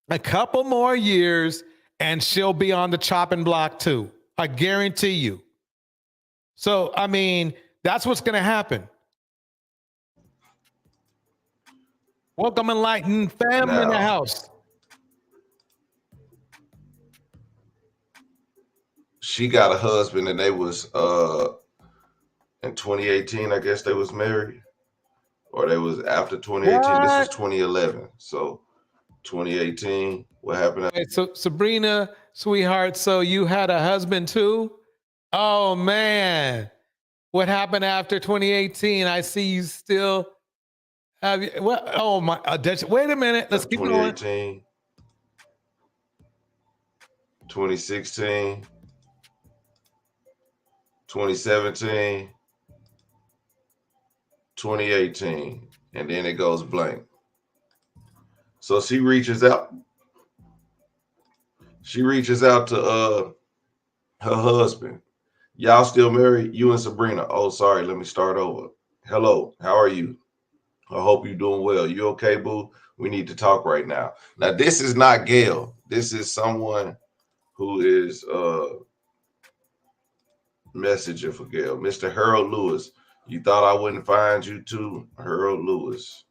A couple more years and she'll be on the chopping block too. I guarantee you. So, I mean, that's what's going to happen. Welcome, enlightened fam in the house. She got a husband and they was in 2018, I guess they was married. Or they was after 2018. What? This was 2011. So 2018, what happened? Wait, so Sabrina, sweetheart, so you had a husband too? Oh man. What happened after 2018? I see you still have you. What? Oh my! Wait a minute. Let's keep 2018, 2016, 2017, 2018, and then it goes blank. So she reaches out. She reaches out to her husband. Y'all still married? You and Sabrina. Oh, sorry. Let me start over. Hello. How are you? I hope you're doing well. You okay, boo? We need to talk right now. Now, this is not Gail. This is someone who is messaging for Gail. Mr. Harold Lewis. You thought I wouldn't find you too? Harold Lewis.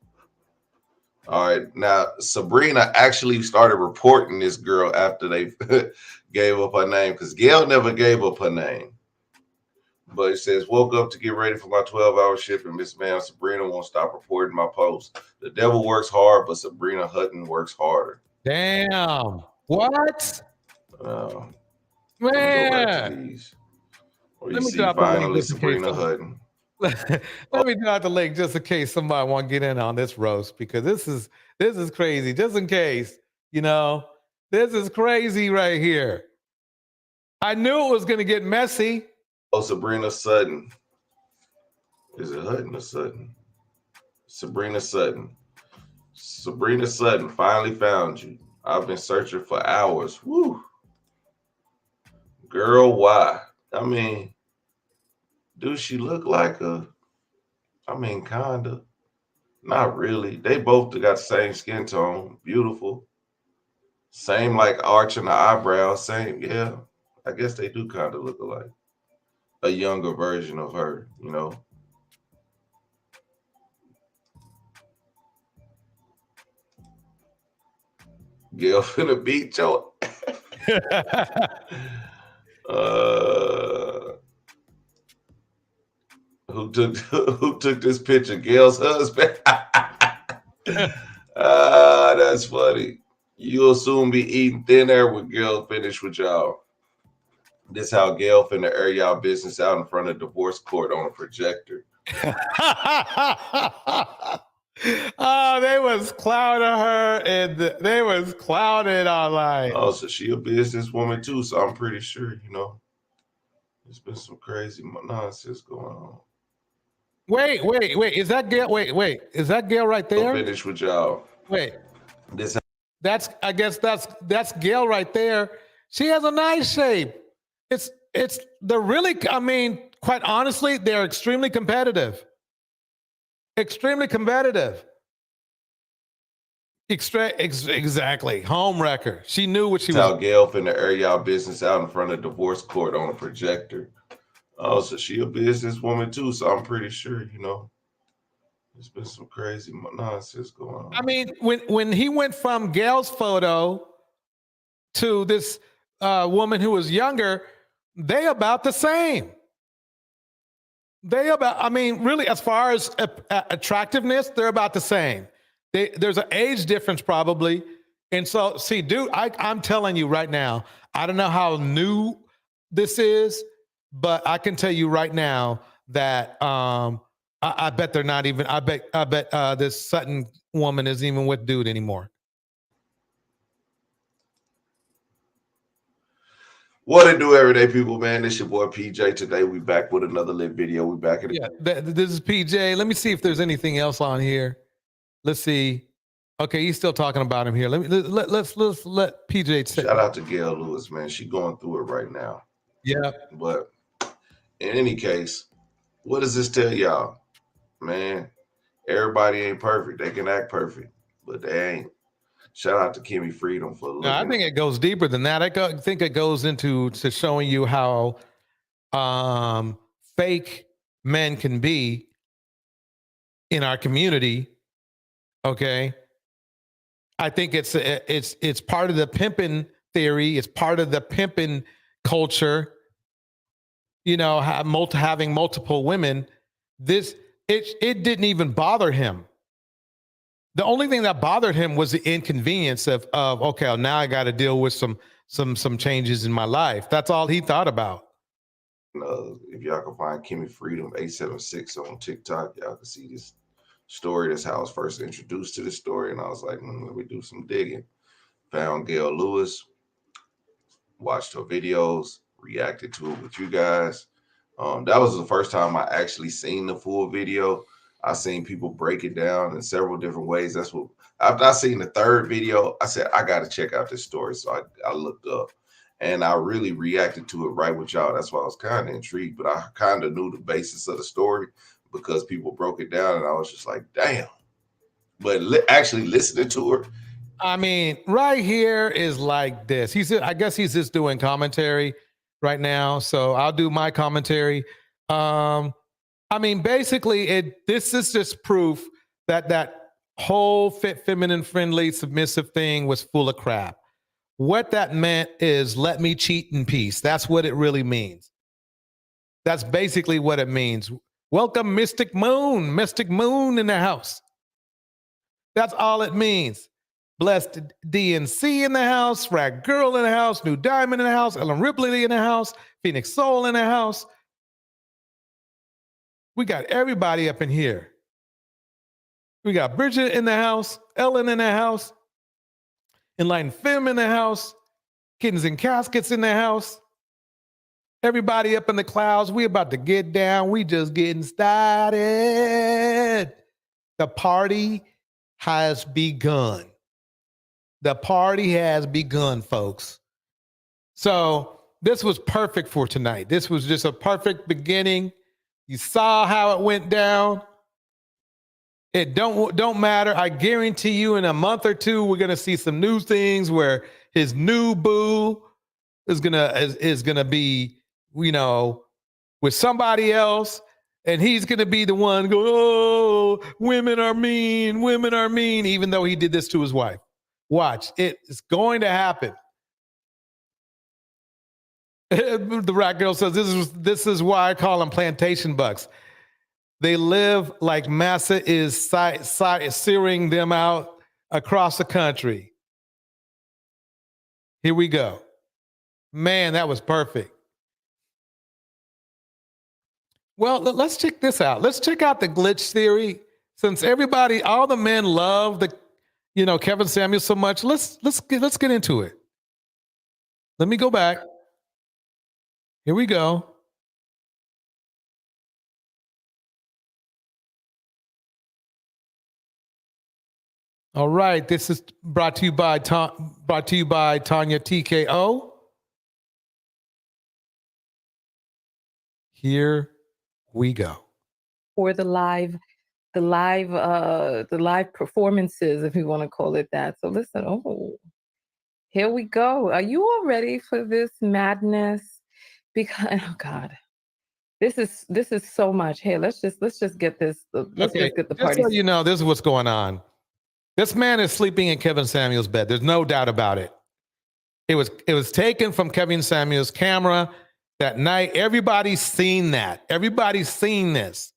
All right. Now, Sabrina actually started reporting this girl after they gave up her name because Gail never gave up her name. But it says, woke up to get ready for my 12-hour shift, and Miss Ma'am Sabrina won't stop reporting my posts. The devil works hard, but Sabrina Hutton works harder. Damn. What? Man. Let me drop finally Sabrina Hutton. Let me drop the link just in case somebody want to get in on this roast, because this is crazy. Just in case, you know, this is crazy right here. I knew it was going to get messy. Oh, Sabrina Sutton. Is it Hutton or Sutton? Sabrina Sutton. Sabrina Sutton, finally found you. I've been searching for hours. Woo. Girl, why? I mean, does she look like a? I mean, kinda. Not really. They both got the same skin tone. Beautiful. Same like arch in the eyebrows. Same, yeah. I guess they do kind of look alike. A younger version of her, you know. Gail finna beat your who took this picture? Gail's husband. That's funny. You'll soon be eating thin air when Gail finish with y'all. This how Gail finna air y'all business out in front of divorce court on a projector. Oh, they was clouding her, and they was clouded online. Oh, so she a businesswoman too, so I'm pretty sure, you know, there's been some crazy nonsense going on. Wait, is that Gail? Wait, is that Gail right there? I'll finish with y'all. Wait, I guess that's Gail right there. She has a nice shape. They're really, I mean, quite honestly, they're extremely competitive. Extremely competitive. Exactly. Home wrecker. She knew what she was. How Gail finna air y'all business out in front of divorce court on a projector. Oh, so she a businesswoman too, so I'm pretty sure, you know, there's been some crazy nonsense going on. I mean, when he went from Gail's photo to this woman who was younger, they about the same. I mean, really, as far as attractiveness, they're about the same. There's an age difference probably. And so, see, dude, I'm telling you right now, I don't know how new this is, but I can tell you right now that I bet they're not even. I bet this Sutton woman isn't even with dude anymore. What it do, everyday people, man? This your boy PJ. Today we back with another lit video. We back at it. Yeah, this is PJ. Let me see if there's anything else on here. Let's see. Okay, he's still talking about him here. Let's let PJ say. Shout out to Gail Lewis, man. She going through it right now. Yeah. But in any case, what does this tell y'all? Man, everybody ain't perfect. They can act perfect, but they ain't. Shout out to Kimmy Freedom for looking. No, I think it goes deeper than that. I think it goes into showing you how fake men can be in our community. Okay. I think it's part of the pimping theory. It's part of the pimping culture. You know, having multiple women. It didn't even bother him. The only thing that bothered him was the inconvenience of okay, now I got to deal with some changes in my life. That's all he thought about. If y'all can find Kimmy Freedom 876 on TikTok, y'all can see this story. That's how I was first introduced to this story, and I was like, let me do some digging. Found Gail Lewis, watched her videos, reacted to it with you guys. That was the first time I actually seen the full video. I seen people break it down in several different ways. That's what, after I seen the third video, I said, I got to check out this story. So I looked up and I really reacted to it right with y'all. That's why I was kind of intrigued, but I kind of knew the basis of the story because people broke it down and I was just like, damn. But actually listening to her. I mean, right here is like this. I guess he's just doing commentary right now. So I'll do my commentary. I mean, basically, this is just proof that whole fit, feminine, friendly, submissive thing was full of crap. What that meant is let me cheat in peace. That's what it really means. That's basically what it means. Welcome, Mystic Moon in the house. That's all it means. Blessed DNC in the house, Rag Girl in the house, New Diamond in the house, Ellen Ripley in the house, Phoenix Soul in the house. We got everybody up in here. We got Bridget in the house, Ellen in the house, Enlightened Femme in the house, Kittens and Caskets in the house. Everybody up in the clouds. We about to get down. We just getting started. The party has begun. The party has begun, folks. So this was perfect for tonight. This was just a perfect beginning. You saw how it went down. It don't matter. I guarantee you in a month or two, we're going to see some new things where his new boo is gonna be, you know, with somebody else. And he's going to be the one go, oh, women are mean, even though he did this to his wife. Watch, it's going to happen. The Rat Girl says, this is why I call them plantation bucks. They live like Massa is searing them out across the country. Here we go. Man, that was perfect. Well, let's check this out. Let's check out the glitch theory. Since all the men love Kevin Samuels so much, let's get into it. Let me go back. Here we go. All right, this is brought to you by Tanya TKO. Here we go. For the live performances, if you want to call it that. So listen, here we go. Are you all ready for this madness? Because oh God, this is so much. Hey, let's just get this. Let's just get the party. Just so you know, this is what's going on. This man is sleeping in Kevin Samuels' bed. There's no doubt about it. It was taken from Kevin Samuel's camera that night. Everybody's seen that. Everybody's seen this.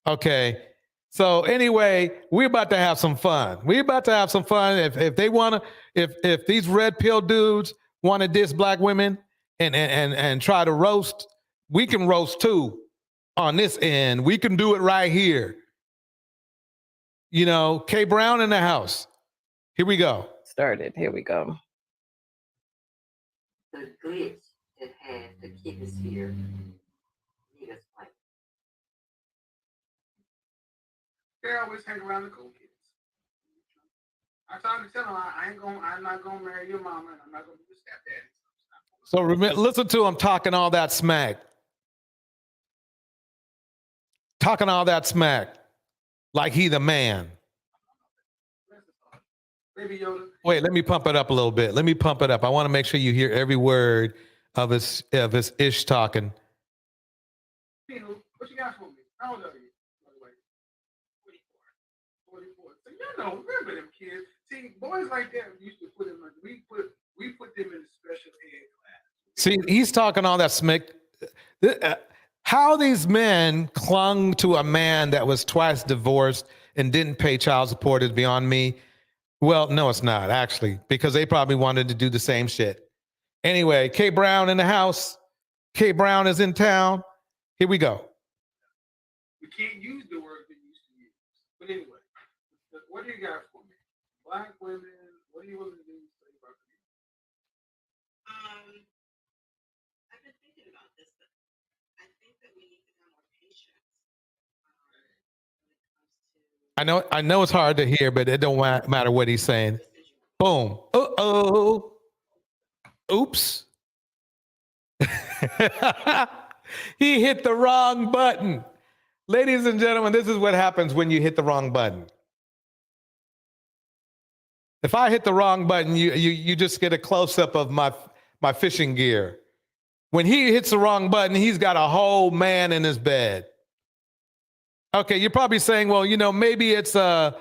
Okay. So anyway, we're about to have some fun. We're about to have some fun. If they want to, if these red pill dudes want to diss black women and try to roast, we can roast too on this end. We can do it right here. You know, K Brown in the house. Here we go. Started. Here we go. The glitch that had the kids here. Need us like. They always hang around the cool kids. I tried to tell them I'm not gonna marry your mama, and I'm not gonna be your stepdaddy. So listen to him talking all that smack. Talking all that smack. Like he the man. Baby Yoda. Wait, let me pump it up a little bit. Let me pump it up. I want to make sure you hear every word of his ish talking. What you got for me? How old are you, by the way? 44. So y'all don't remember them kids. See, boys like that used to put them we put them in a special ed class. See, he's talking all that smack. How these men clung to a man that was twice divorced and didn't pay child support is beyond me. Well, no, it's not actually, because they probably wanted to do the same shit. Anyway, K Brown in the house. K Brown is in town. Here we go. We can't use the word we used to use. But anyway, what do you got for me? Black women, what are you willing to do? I've been thinking about this, but I think that we need to have more patience when it comes to. I know it's hard to hear, but it don't matter what he's saying. Boom. Uh-oh. Oops. He hit the wrong button. Ladies and gentlemen, this is what happens when you hit the wrong button. If I hit the wrong button, you just get a close-up of my fishing gear. When he hits the wrong button, he's got a whole man in his bed. Okay, you're probably saying, well, maybe it's a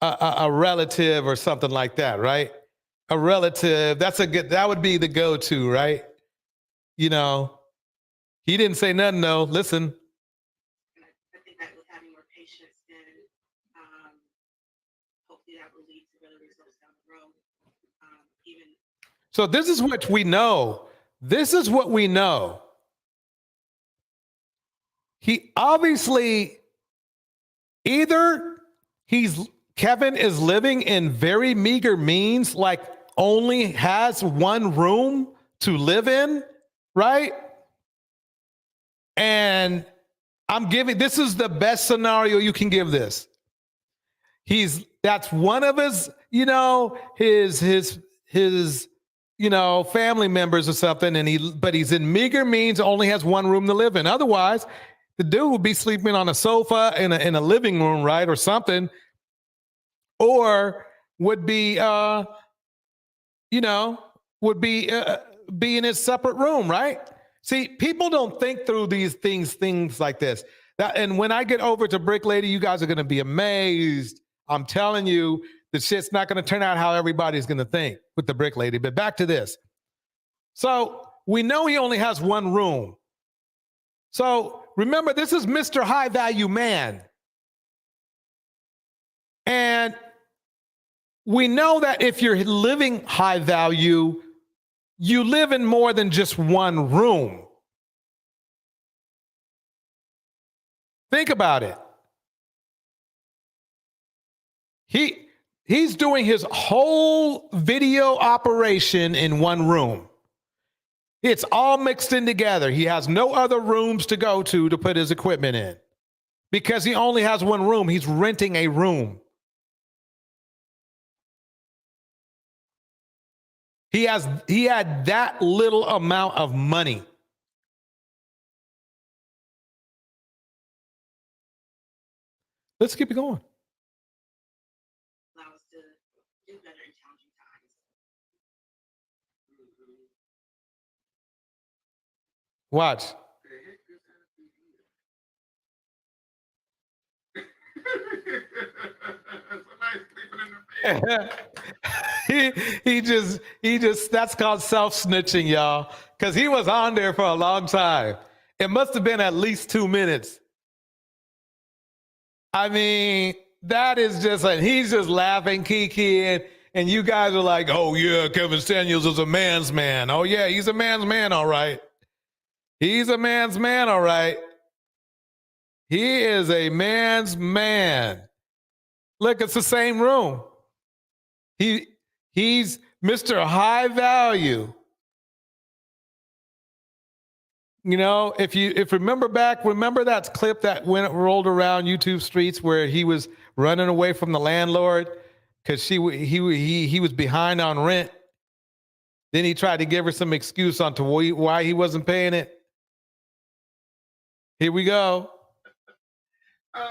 relative or something like that, right? A relative, that would be the go-to, right? He didn't say nothing though. Listen. I think that with having more patience, and hopefully that will lead to better results down the road. So this is what we know. This is what we know. He obviously Kevin is living in very meager means, like only has one room to live in, right? And this is the best scenario you can give this. That's one of his, his family members or something, but he's in meager means, only has one room to live in. Otherwise, the dude would be sleeping on a sofa in a living room, right, or something, or would be, be in his separate room, right? See, people don't think through these things like this. And when I get over to Brick Lady, you guys are going to be amazed. I'm telling you, the shit's not going to turn out how everybody's going to think with the Brick Lady. But back to this. So we know he only has one room. So remember, this is Mr. High Value Man. And we know that if you're living high value, you live in more than just one room. Think about it. He's doing his whole video operation in one room. It's all mixed in together. He has no other rooms to go to put his equipment in because he only has one room. He's renting a room. He had that little amount of money. Let's keep it going. Allow us to do better in challenging times. Watch. he just that's called self-snitching, y'all. Because he was on there for a long time. It must have been at least 2 minutes. I mean, that is just like he's just laughing, kikiing, and you guys are like, oh yeah, Kevin Samuels is a man's man. Oh yeah, he's a man's man, all right. He's a man's man, all right. He is a man's man. Look, it's the same room. He's Mr. High Value. You know, if remember that clip that rolled around YouTube streets where he was running away from the landlord because he was behind on rent. Then he tried to give her some excuse on to why he wasn't paying it. Here we go. Yeah,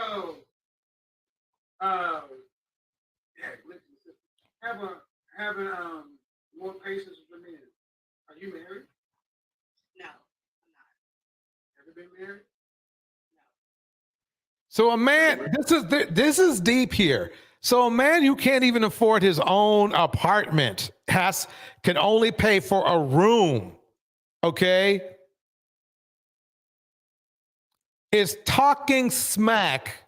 having more patience with men. Are you married? No, I'm not. Ever been married? So a man, this is deep here. So a man who can't even afford his own apartment can only pay for a room. Okay, is talking smack.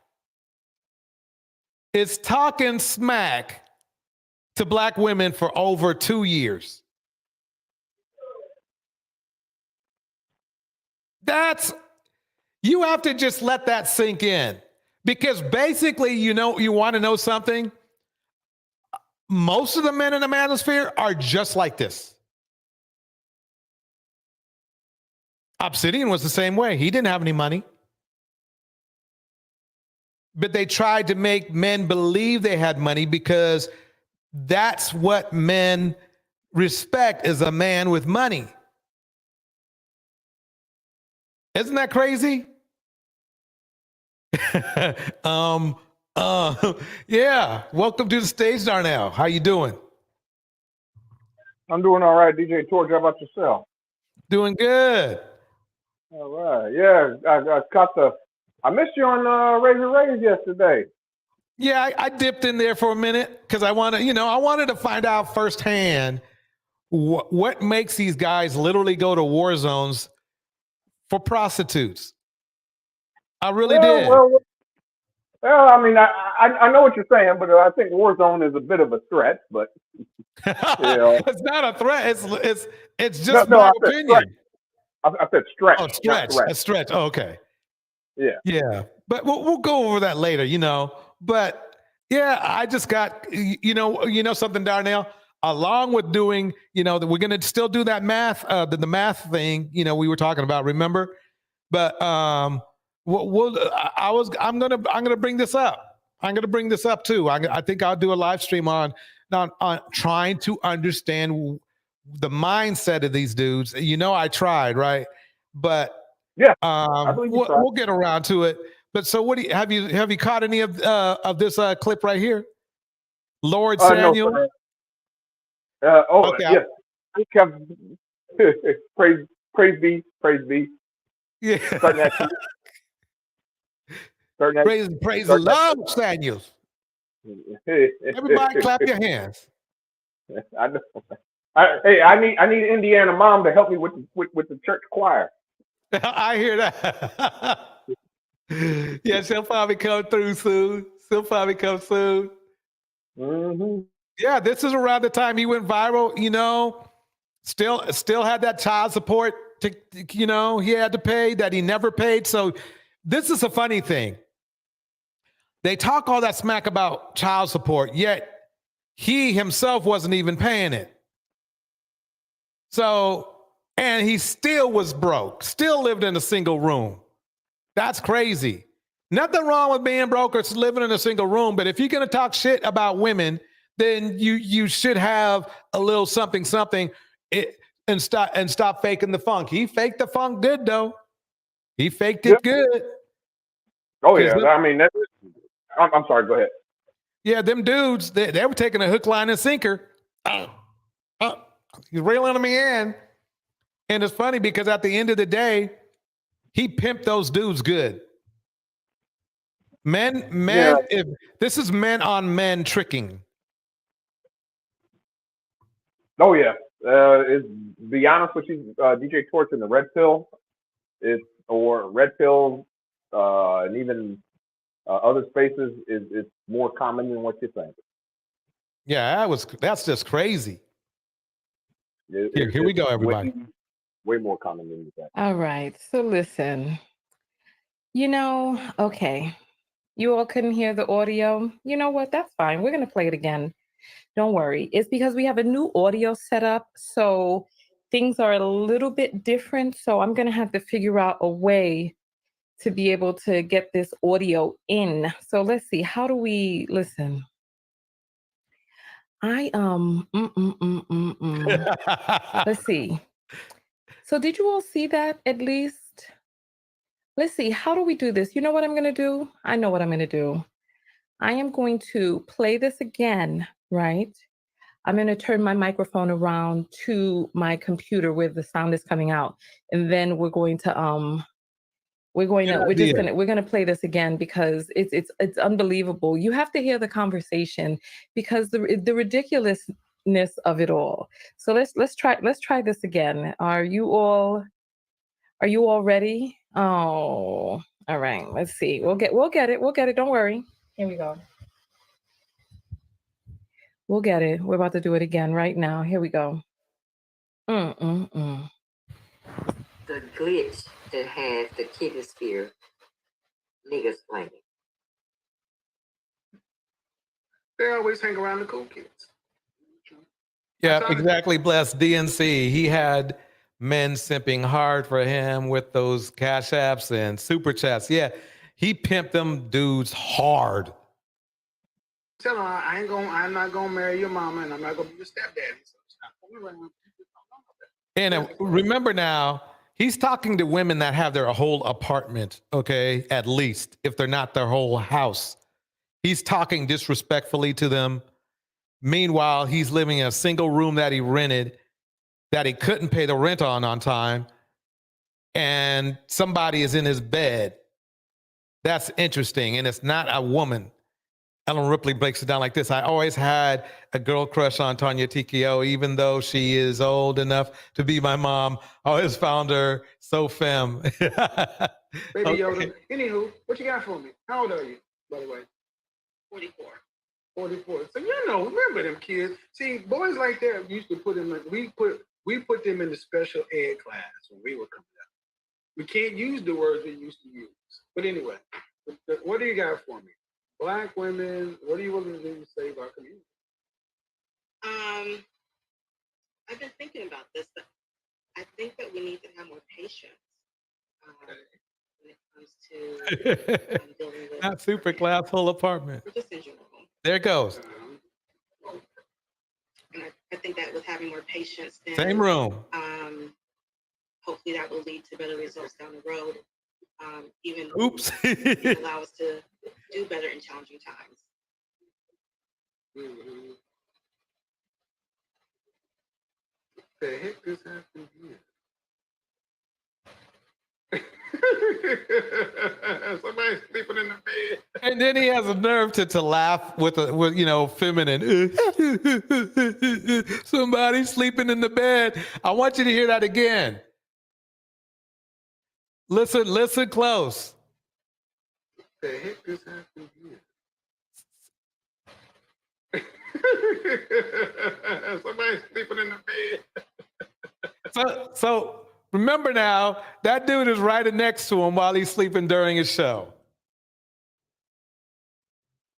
It's talking smack to black women for over 2 years. You have to just let that sink in. Because basically, you want to know something? Most of the men in the manosphere are just like this. Obsidian was the same way. He didn't have any money. But they tried to make men believe they had money because that's what men respect, is a man with money. Isn't that crazy? Yeah. Welcome to the stage, Darnell. How you doing? I'm doing all right, DJ Torch. How about yourself? Doing good. All right. Yeah, I missed you on Razor Rays yesterday. Yeah, I dipped in there for a minute because I wanted to find out firsthand what makes these guys literally go to war zones for prostitutes. I really did. Well, I mean, I know what you're saying, but I think Warzone is a bit of a threat. But it's not a threat. It's just my opinion. I said stretch. Oh, stretch. A stretch. Oh, okay. Yeah. Yeah. But we'll go over that later, But yeah, I just got, something, Darnell, along with doing, we're going to still do that math, the math thing, we were talking about, remember? But I'm going to bring this up. I'm going to bring this up too. I think I'll do a live stream on trying to understand the mindset of these dudes. I tried, right? But yeah, we'll get around to it. But so, what do you have you caught any of this clip right here, Lord Samuel? No, okay, yes. Praise be. Yeah. Praise the Lord, Samuel. Everybody, clap your hands. I know. I need Indiana mom to help me with the church choir. I hear that. Yeah, she'll probably come through soon. Mm-hmm. Yeah, this is around the time he went viral. Still had that child support he had to pay that he never paid. So this is a funny thing. They talk all that smack about child support, yet he himself wasn't even paying it. So, and he still was broke, still lived in a single room. That's crazy. Nothing wrong with being broke or living in a single room, but if you're going to talk shit about women, then you should have a little something and stop faking the funk. He faked the funk good though. He faked it good. Oh yeah, I mean I'm sorry. Go ahead. Yeah, them dudes they were taking a hook, line, and sinker. He's reeling them in, and it's funny because at the end of the day, he pimped those dudes good. Men. Yeah. If this is men on men tricking. Oh yeah. Is be honest with you, DJ Torch in the Red Pill, or Red Pill, and even other spaces is more common than what you think. Yeah, that's just crazy. Here we go, It's everybody. way more common than you think. All right. So listen, okay. You all couldn't hear the audio. You know what? That's fine. We're going to play it again. Don't worry. It's because we have a new audio setup. So things are a little bit different. So I'm going to have to figure out a way to be able to get this audio in. So let's see. How do we listen? Let's see. So did you all see that at least? Let's see. How do we do this? You know what I'm going to do? I know what I'm going to do. I am going to play this again, right? I'm going to turn my microphone around to my computer where the sound is coming out. And then we're going to we're going to play this again because it's unbelievable. You have to hear the conversation because the ridiculousness of it all. So let's try this again. Are you all ready? Oh, all right. Let's see. We'll get it. Don't worry. Here we go. We'll get it. We're about to do it again right now. Here we go. The glitch that has the kidney sphere niggas playing. They always hang around the cool kids. Yeah, exactly. Bless DNC. He had men simping hard for him with those cash apps and super chats. Yeah, he pimped them dudes hard. Tell her I'm not gonna marry your mama, and I'm not gonna be your stepdaddy. So stop coming around. And remember now, he's talking to women that have their whole apartment, okay, at least, if they're not their whole house. He's talking disrespectfully to them. Meanwhile, he's living in a single room that he rented, that he couldn't pay the rent on time, and somebody is in his bed. That's interesting, and it's not a woman. Ellen Ripley breaks it down like this. I always had a girl crush on Tanya Tikio, even though she is old enough to be my mom. I always found her so femme. Baby Yoda. Anywho, what you got for me? How old are you, by the way? 44. 44. So remember them kids. See, boys like that used to put them. We put them in the special ed class when we were coming up. We can't use the words we used to use. But anyway, what do you got for me? Black women, what are you willing to do to save our community? I've been thinking about this, but I think that we need to have more patience when it comes to dealing with not super class whole apartment. just in general. There it goes. And I think that with having more patience, then, Same room. Hopefully that will lead to better results down the road. Even Oops. allow us to do better in challenging times. Mm-hmm. The heck just happened here? Somebody's sleeping in the bed. And then he has a nerve to laugh with feminine. Somebody sleeping in the bed. I want you to hear that again. Listen close. The heck just happened here? Somebody's sleeping in the bed. So remember now, that dude is right next to him while he's sleeping during his show.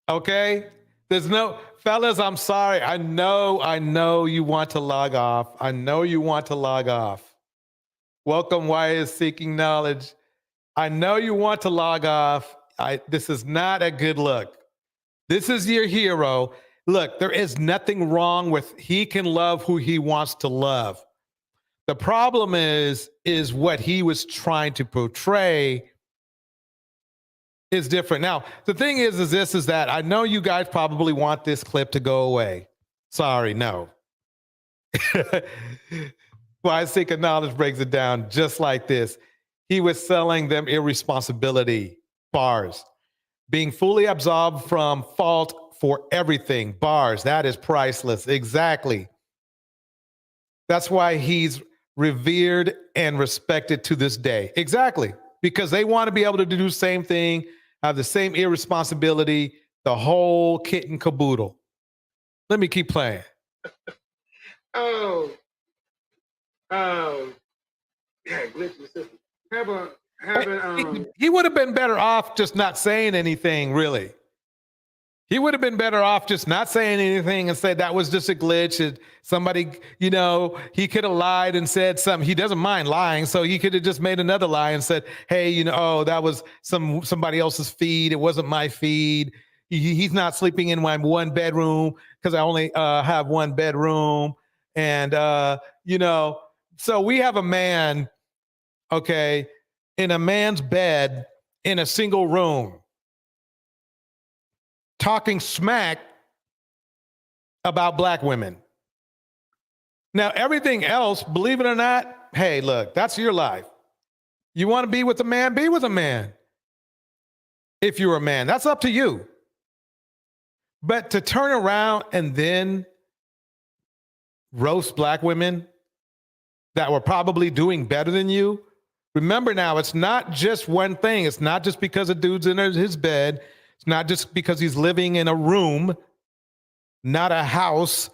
Okay? There's no, fellas, I'm sorry. I know you want to log off. Welcome, Why is Seeking Knowledge. I know you want to log off. This is not a good look. This is your hero. Look, there is nothing wrong with he can love who he wants to love. The problem is what he was trying to portray is different. Now, the thing is that I know you guys probably want this clip to go away. Sorry, no. Why I Seek Knowledge breaks it down just like this. He was selling them irresponsibility, bars. Being fully absolved from fault for everything, bars. That is priceless. Exactly. That's why he's revered and respected to this day. Exactly. Because they want to be able to do the same thing, have the same irresponsibility, the whole kit and caboodle. Let me keep playing. Oh, yeah, glitch the system. He would have been better off just not saying anything, really. He would have been better off just not saying anything and said that was just a glitch. And somebody, you know, he could have lied and said something. He doesn't mind lying, so he could have just made another lie and said, "Hey, you know, oh, that was somebody else's feed. It wasn't my feed. He's not sleeping in my one bedroom because I only have one bedroom." And you know, so we have a man, okay, in a man's bed in a single room, talking smack about black women. Now, everything else, believe it or not, hey, look, that's your life. You want to be with a man, be with a man. If you're a man, that's up to you. But to turn around and then roast black women that were probably doing better than you, remember now, it's not just one thing. It's not just because a dude's in his bed. It's not just because he's living in a room, not a house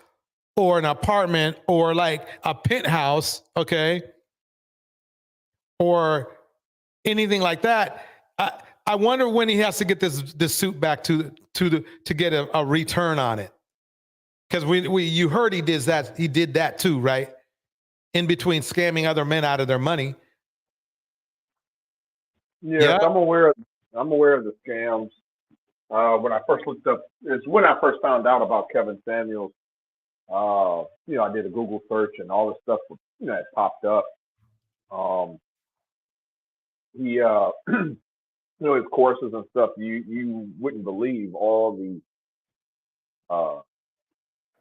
or an apartment or like a penthouse, okay? Or anything like that. I wonder when he has to get this suit back to get a return on it. Because you heard he did that too, right? In between scamming other men out of their money. Yeah, I'm aware of the scams. When I first looked up, it's when I first found out about Kevin Samuels. You know, I did a Google search and all this stuff, you know, it popped up. He, you know, his courses and stuff. You wouldn't believe all the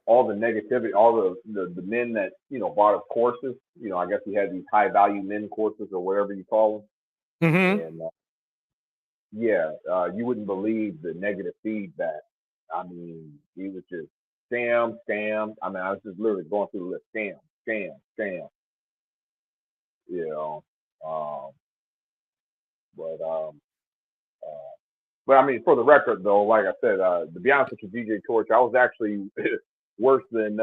negativity, all the men that, you know, bought his courses. You know, I guess he had these high value men courses or whatever you call them. Mm-hmm. And you wouldn't believe the negative feedback. I mean, he was just scam. I mean, I was just literally going through the list. Scam. You know, but I mean, for the record though, like I said, to be honest with you, DJ Torch, I was actually worse in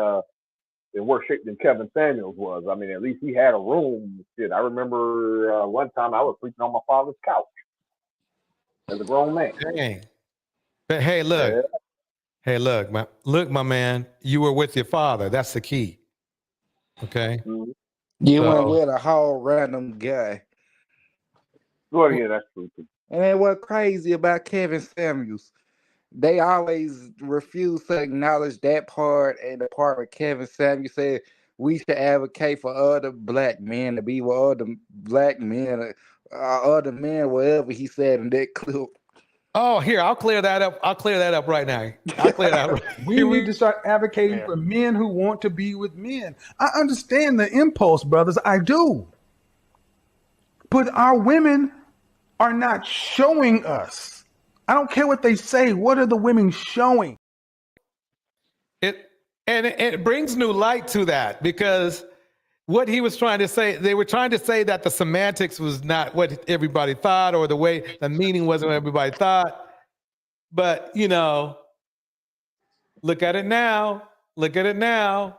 worse shape than Kevin Samuels was. I mean, at least he had a room. Shit, I remember one time I was sleeping on my father's couch as a grown man. Dang. But hey, look. Yeah. Hey, look, my man, you were with your father. That's the key. Okay? Mm-hmm. You went with a whole random guy. Well, yeah, that's true too. And then what's crazy about Kevin Samuels, they always refuse to acknowledge that part, and the part where Kevin Samuels said we should advocate for other black men to be with other black men, other men, whatever he said in that clip. Oh, here, I'll clear that up. I'll clear that up right now. I'll clear that up. We need to start advocating for men who want to be with men. I understand the impulse, brothers. I do. But our women are not showing us. I don't care what they say. What are the women showing? It brings new light to that, because what he was trying to say, they were trying to say that the semantics was not what everybody thought, or the way the meaning wasn't what everybody thought. But, you know, look at it now. Look at it now.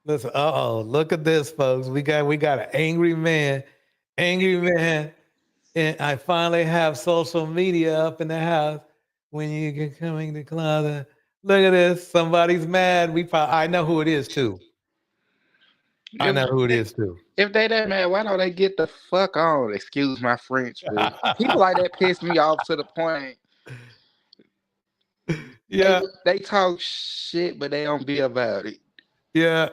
Listen, look at this, folks. We got an angry man. And I finally have social media up in the house. When you get coming to closet, look at this. Somebody's mad. I know who it is too. I know who it is too. If they that mad, why don't they get the fuck on? Excuse my French, but people like that piss me off to the point. Yeah, they talk shit, but they don't be about it. Yeah,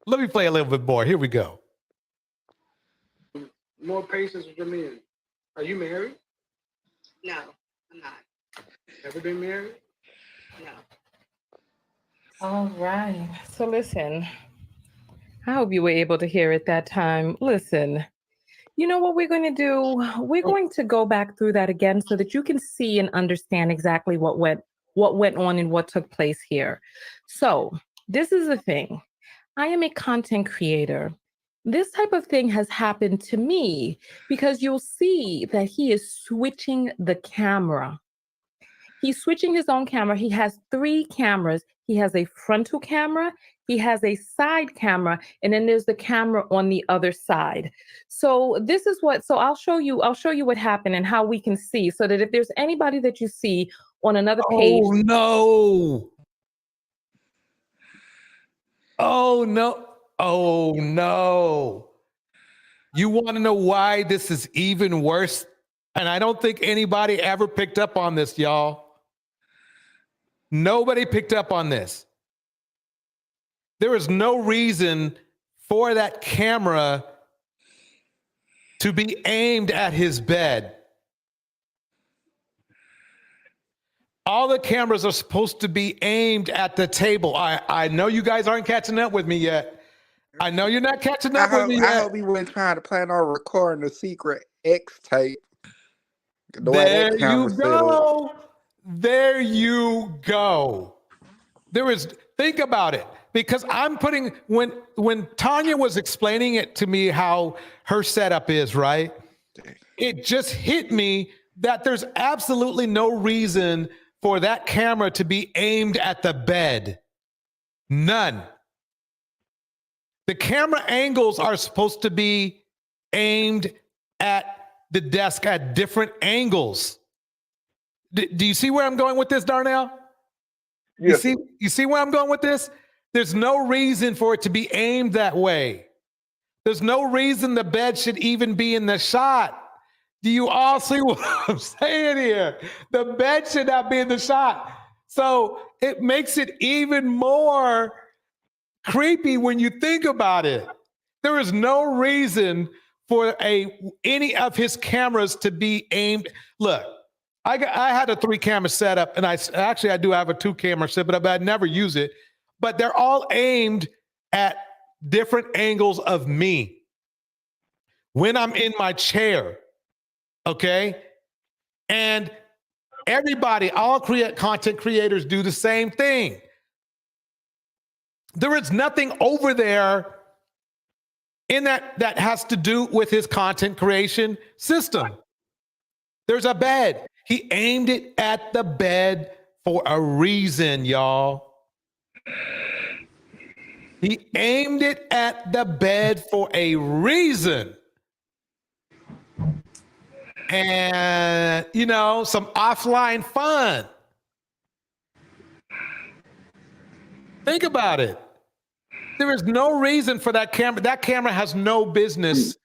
let me play a little bit more. Here we go. More patience with your men. Are you married? No, I'm not. Ever been married? No. All right. So listen, I hope you were able to hear it that time. Listen, You know what we're going to do? We're going to go back through that again so that you can see and understand exactly what went on and what took place here. So, this is the thing. I am a content creator. This type of thing has happened to me because you'll see that he is switching the camera. He's switching his own camera. He has 3 cameras. He has a frontal camera, he has a side camera, and then there's the camera on the other side. So this is what, so I'll show you what happened and how we can see so that if there's anybody that you see on another page. Oh no. Oh no. Oh no. You want to know why this is even worse? And I don't think anybody ever picked up on this, y'all. Nobody picked up on this. There is no reason for that camera to be aimed at his bed. All the cameras are supposed to be aimed at the table. I know you guys aren't catching up with me yet. I know you're not catching up with me yet. I hope he wasn't trying to plan on recording a secret X tape. There you go. There you go. Think about it. Because I'm putting, when Tanya was explaining it to me how her setup is, right? It just hit me that there's absolutely no reason for that camera to be aimed at the bed. None. The camera angles are supposed to be aimed at the desk at different angles. Do you see where I'm going with this, Darnell? Yes. You see where I'm going with this? There's no reason for it to be aimed that way. There's no reason the bed should even be in the shot. Do you all see what I'm saying here? The bed should not be in the shot. So it makes it even more creepy when you think about it. There is no reason for any of his cameras to be aimed. Look, I had a 3-camera setup, and I do have a 2-camera setup, but I never use it. But they're all aimed at different angles of me. When I'm in my chair, okay? And everybody, all content creators do the same thing. There is nothing over there in that has to do with his content creation system. There's a bed. He aimed it at the bed for a reason, y'all. He aimed it at the bed for a reason. And, some offline fun. Think about it. There is no reason for that camera. That camera has no business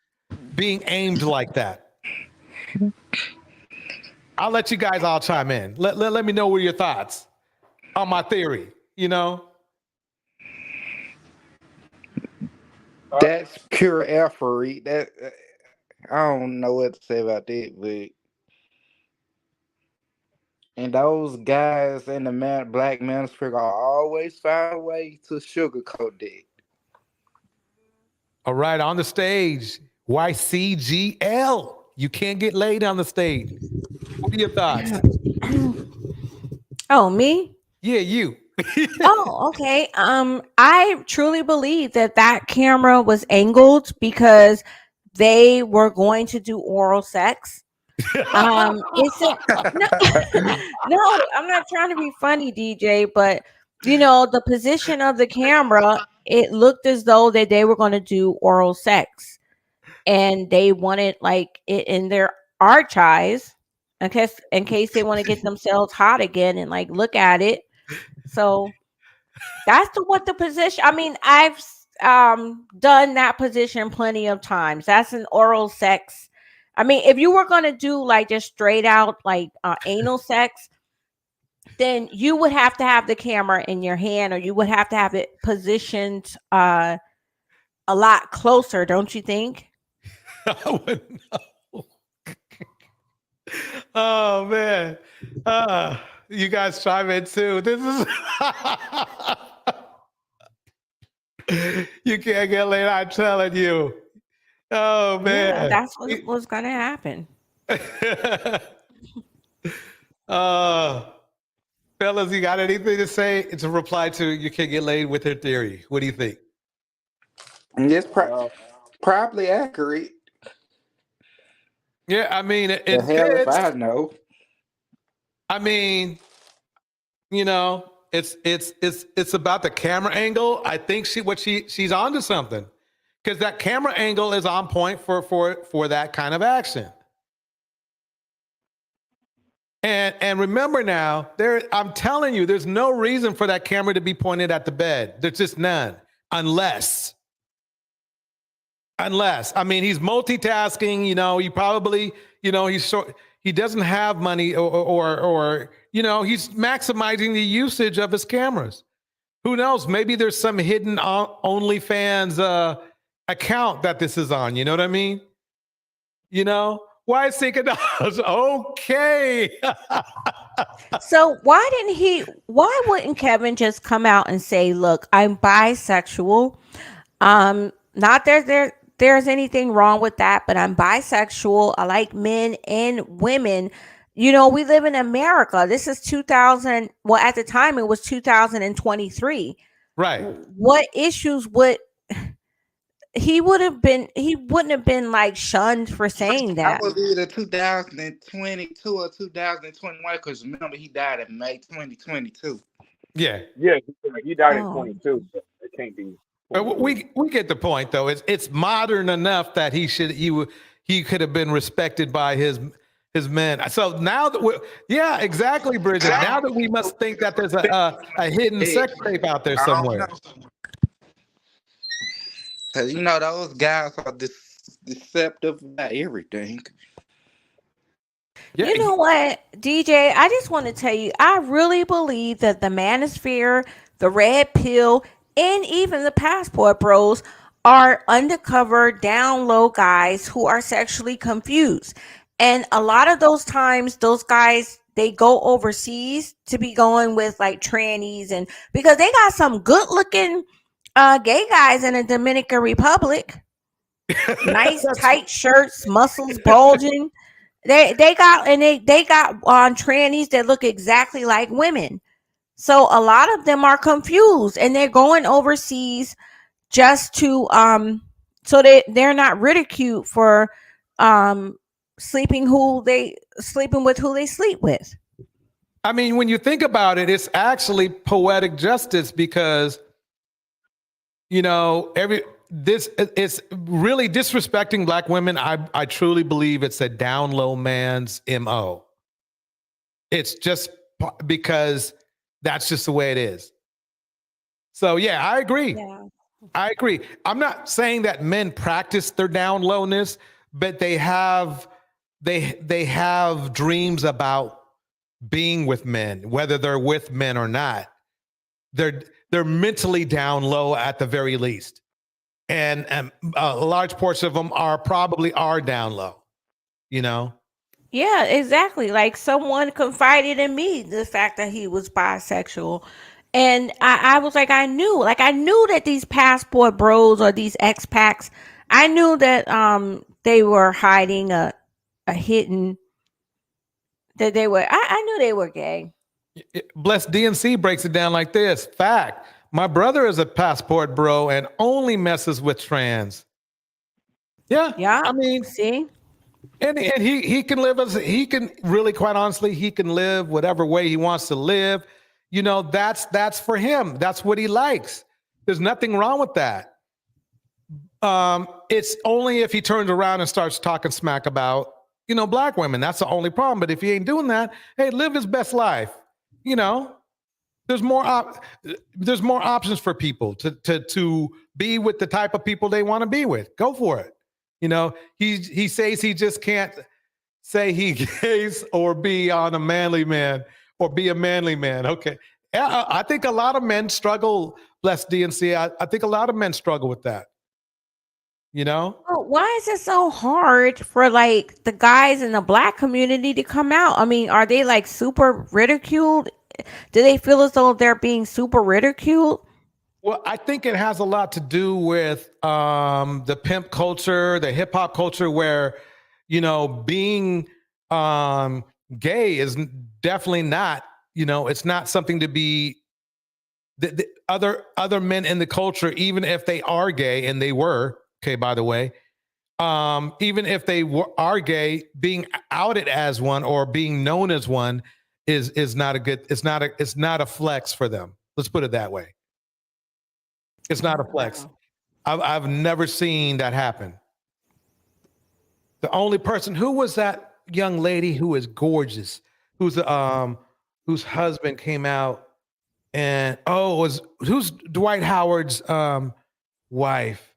being aimed like that. I'll let you guys all chime in. Let me know what your thoughts on my theory, That's pure effery. That I don't know what to say about that, but and those guys in the black manosphere are always find a way to sugarcoat that. All right, on the stage, YCGL. You can't get laid on the stage. What are your thoughts? Oh, me? Yeah, you. Oh, okay. I truly believe that camera was angled because they were going to do oral sex. No, I'm not trying to be funny, DJ, but the position of the camera, it looked as though that they were going to do oral sex, and they wanted like it in their archives, in case they want to get themselves hot again and like look at it. So that's what the position. I mean, I've done that position plenty of times. That's an oral sex. I mean, if you were gonna do like just straight out like anal sex, then you would have to have the camera in your hand, or you would have to have it positioned a lot closer, don't you think? I wouldn't know. Oh man. You guys chime in too. This is you can't get laid, I'm telling you. Oh Yeah, man. that's what's gonna happen. Fellas, you got anything to say? It's a reply to you can get laid with her theory. What do you think? It's probably accurate. Yeah, I mean it The hell if fits. I know. I mean, you know, it's about the camera angle. I think she's onto something. Because that camera angle is on point for that kind of action. And remember now, I'm telling you, there's no reason for that camera to be pointed at the bed. There's just none. Unless. I mean, he's multitasking, you know, he probably, you know, he doesn't have money or you know, he's maximizing the usage of his cameras. Who knows? Maybe there's some hidden OnlyFans account that this is on. You know what I mean? You know, why $6? Okay. So why wouldn't Kevin just come out and say, look, I'm bisexual. Not there's anything wrong with that, but I'm bisexual. I like men and women. You know, we live in America. This is 2000. Well, at the time it was 2023. Right. What issues would he wouldn't have been like shunned for saying I that. was either 2022 or 2021 because remember he died in May 2022. Yeah. Yeah, he died in 22. So it can't be. We get the point though. It's modern enough that he could have been respected by his men. So now that yeah, exactly, Bridget. Now that we must think that there's a hidden sex tape out there somewhere. Because you know those guys are deceptive about everything. Yeah. You know what, DJ? I just want to tell you, I really believe that the manosphere, the red pill, and even the passport bros are undercover, down low guys who are sexually confused. And a lot of those times, those guys, they go overseas to be going with like trannies, and because they got some good looking gay guys in the Dominican Republic. Nice tight shirts, muscles bulging. They got trannies that look exactly like women. So a lot of them are confused and they're going overseas just to so they're not ridiculed for sleeping with who they sleep with. I mean, when you think about it, it's actually poetic justice because you know, it's really disrespecting Black women. I truly believe it's a down low man's MO. It's just because that's just the way it is. So yeah, I agree. Yeah. I agree. I'm not saying that men practice their down lowness, but they have dreams about being with men, whether they're with men or not. They're mentally down low at the very least. And a large portion of them are down low, you know? Yeah, exactly. Like someone confided in me the fact that he was bisexual. And I was like, I knew that these passport bros or these expats, I knew that they were hiding a hidden, that they were, I knew they were gay. Blessed DNC breaks it down like this. Fact. My brother is a passport bro and only messes with trans. Yeah. Yeah. I mean, see? And he can live he can really, quite honestly, he can live whatever way he wants to live. You know, that's for him. That's what he likes. There's nothing wrong with that. It's only if he turns around and starts talking smack about, you know, Black women. That's the only problem. But if he ain't doing that, hey, live his best life. You know, there's more options for people to be with the type of people they want to be with. Go for it. You know, he says he just can't say he gays or be on a manly man or be a manly man. Okay. I think a lot of men struggle, bless DNC. I think a lot of men struggle with that. You know? Well, why is it so hard for like the guys in the Black community to come out? I mean, are they like super ridiculed? Do they feel as though they're being super ridiculed? Well, I think it has a lot to do with the pimp culture, the hip hop culture, where, you know, being gay is definitely not, you know, it's not something to be. The other men in the culture, even if they are gay, and they were, okay, by the way, even if they are gay, being outed as one or being known as one is not a good. It's not a flex for them. Let's put it that way. It's not a flex. I've never seen that happen. The only person who was that young lady who is gorgeous, whose husband came out and who's Dwight Howard's wife.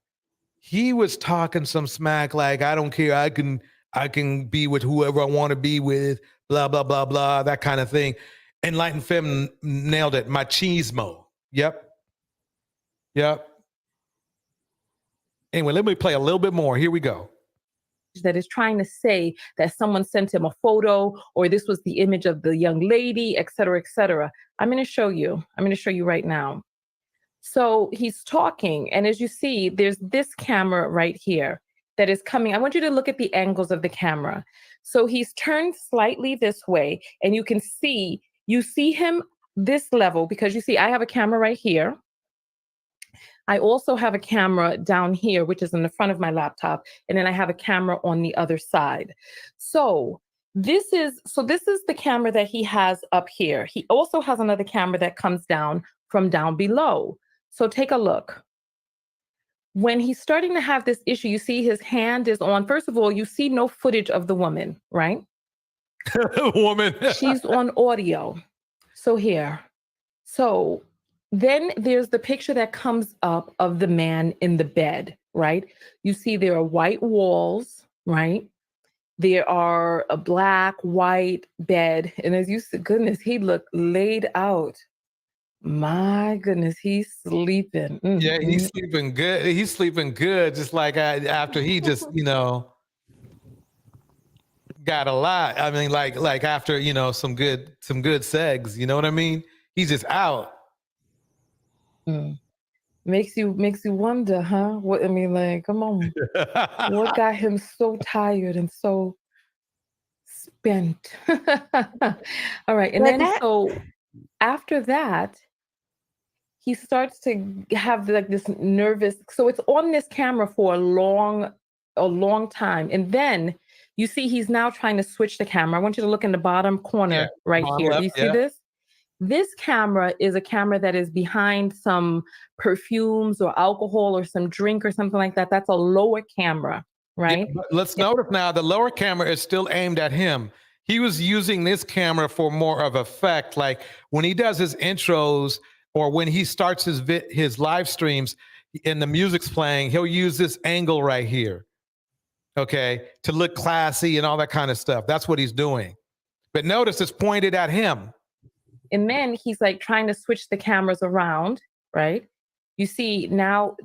He was talking some smack like, I don't care, I can be with whoever I want to be with, blah blah blah blah, that kind of thing. Enlightened Femme nailed it. Machismo. Yep. Anyway, let me play a little bit more. Here we go. That is trying to say that someone sent him a photo or this was the image of the young lady, et cetera, et cetera. I'm going to show you right now. So he's talking, and as you see, there's this camera right here that is coming. I want you to look at the angles of the camera. So he's turned slightly this way, and you see him this level, because you see I have a camera right here. I also have a camera down here, which is in the front of my laptop. And then I have a camera on the other side. So this is the camera that he has up here. He also has another camera that comes down from down below. So take a look. When he's starting to have this issue, you see his hand is on. First of all, you see no footage of the woman, right? Woman. She's on audio. So here. So then there's the picture that comes up of the man in the bed, right? You see there are white walls, right? There are a black, white bed. And as you said, goodness, he looked laid out. My goodness, he's sleeping. Yeah, he's sleeping good. He's sleeping good, just like after he just, you know, got a lot. I mean, like after, you know, some good segs, you know what I mean? He's just out. Makes you wonder, huh? What I mean, like, come on. What got him so tired and so spent? All right. And then so after that, he starts to have like this nervous, so it's on this camera for a long time. And then you see he's now trying to switch the camera. I want you to look in the bottom corner right here. Left, Do you see this? This camera is a camera that is behind some perfumes or alcohol or some drink or something like that. That's a lower camera, right? Yeah, let's notice now the lower camera is still aimed at him. He was using this camera for more of effect. Like when he does his intros or when he starts his live streams and the music's playing, he'll use this angle right here, okay, to look classy and all that kind of stuff. That's what he's doing. But notice it's pointed at him. And then he's like trying to switch the cameras around, right? You see now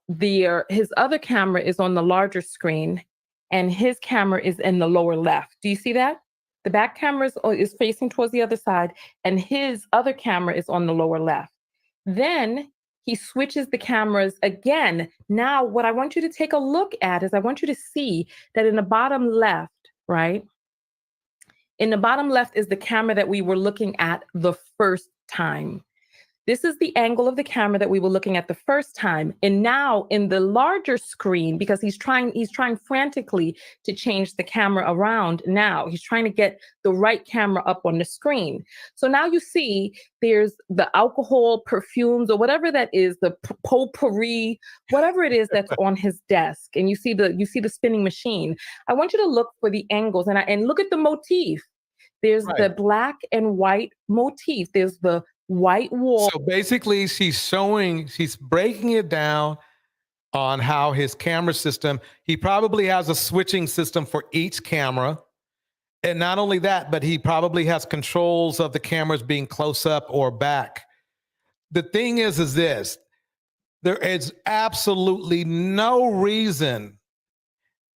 his other camera is on the larger screen and his camera is in the lower left. Do you see that? The back camera is facing towards the other side and his other camera is on the lower left. Then he switches the cameras again. Now, what I want you to take a look at is I want you to see that in the bottom left, right? In the bottom left is the camera that we were looking at the first time. This is the angle of the camera that we were looking at the first time. And now in the larger screen, because he's trying frantically to change the camera around now. He's trying to get the right camera up on the screen. So now you see there's the alcohol, perfumes, or whatever that is, the potpourri, whatever it is that's on his desk. And you see the spinning machine. I want you to look for the angles and look at the motif. There's the black and white motif. There's the white wall. So basically she's breaking it down on how his camera system, he probably has a switching system for each camera. And not only that, but he probably has controls of the cameras being close up or back. The thing is this, there is absolutely no reason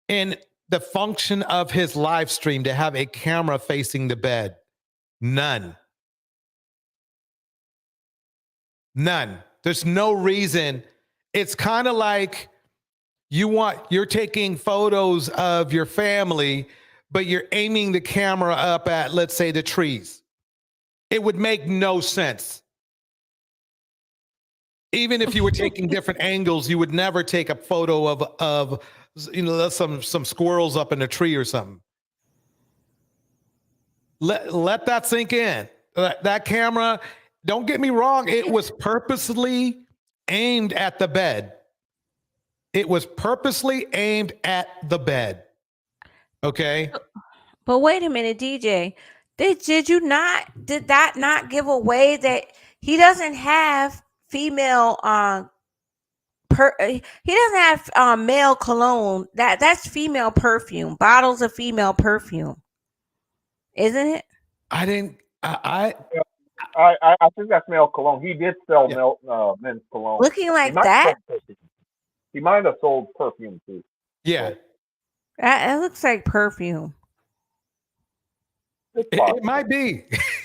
in the function of his live stream to have a camera facing the bed. None. There's no reason. It's kind of like you're taking photos of your family, but you're aiming the camera up at, let's say, the trees. It would make no sense. Even if you were taking different angles, you would never take a photo of some squirrels up in a tree or something. Let that sink in. That camera, don't get me wrong, it was purposely aimed at the bed. It was purposely aimed at the bed. Okay. But wait a minute, DJ. Did that not give away that he doesn't have female he doesn't have male cologne. That's female perfume. Bottles of female perfume. Isn't it? I think that's male cologne. He did sell men's cologne. Looking like that? He might have sold perfume too. Yeah. That looks like perfume. It might be.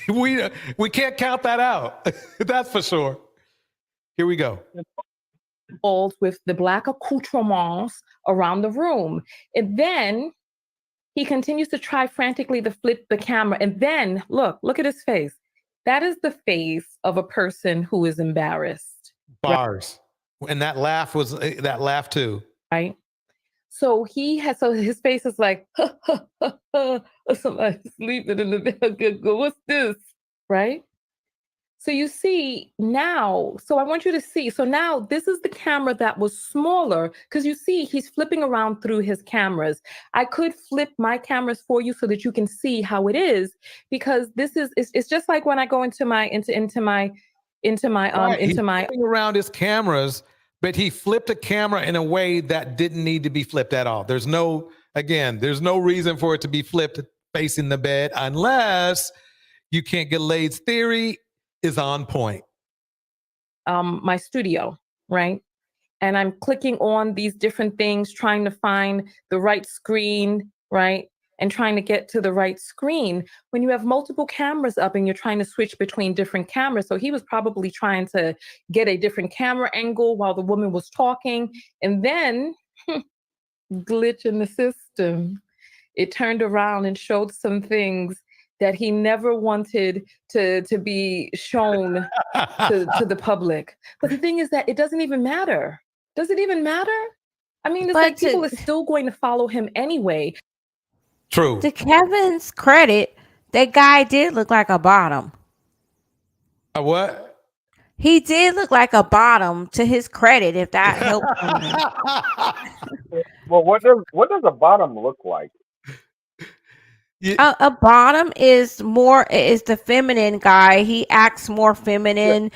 We can't count that out. That's for sure. Here we go. With the black accoutrements around the room. And then he continues to try frantically to flip the camera. And then look at his face. That is the face of a person who is embarrassed. Bars. And that laugh too. Right. So his face is like, somebody sleeping in the bed. What's this? Right. So you see now, so I want you to see. So now this is the camera that was smaller because you see he's flipping around through his cameras. I could flip my cameras for you so that you can see how it is, because it's just like when I go into my flipping around his cameras, but he flipped a camera in a way that didn't need to be flipped at all. There's no reason for it to be flipped facing the bed unless you can't get laid's theory is on point. My studio, right? And I'm clicking on these different things, trying to find the right screen, right? And trying to get to the right screen. When you have multiple cameras up and you're trying to switch between different cameras. So he was probably trying to get a different camera angle while the woman was talking. And then glitch in the system. It turned around and showed some things that he never wanted to be shown to the public. But the thing is that it doesn't even matter. Does it even matter? I mean, it's like people are still going to follow him anyway. True. To Kevin's credit, that guy did look like a bottom. A what? He did look like a bottom, to his credit, if that helps him. Well, what does a bottom look like? A bottom is the feminine guy. He acts more feminine. Yeah.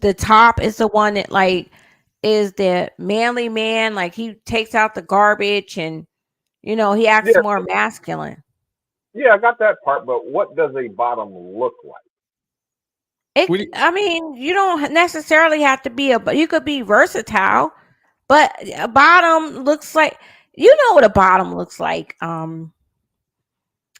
The top is the one that is the manly man. Like he takes out the garbage and he acts more masculine. Yeah, I got that part, but what does a bottom look like? I mean, you don't necessarily have to be you could be versatile, but a bottom looks like, what a bottom looks like.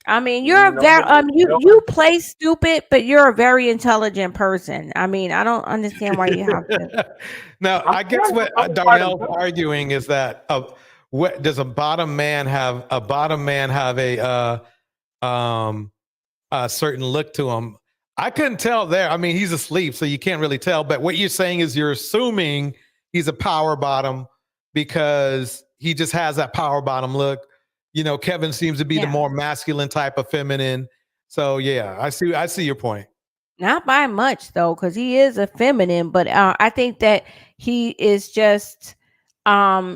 I mean, you're you play stupid, but you're a very intelligent person. I mean, I don't understand why you have to. Now, I guess what Darnell's arguing is that what does a bottom man have? A bottom man have a certain look to him? I couldn't tell there. I mean, he's asleep, so you can't really tell. But what you're saying is you're assuming he's a power bottom because he just has that power bottom look. Kevin seems to be the more masculine type of feminine. So yeah, I see your point. Not by much though, because he is a feminine, but I think that he is just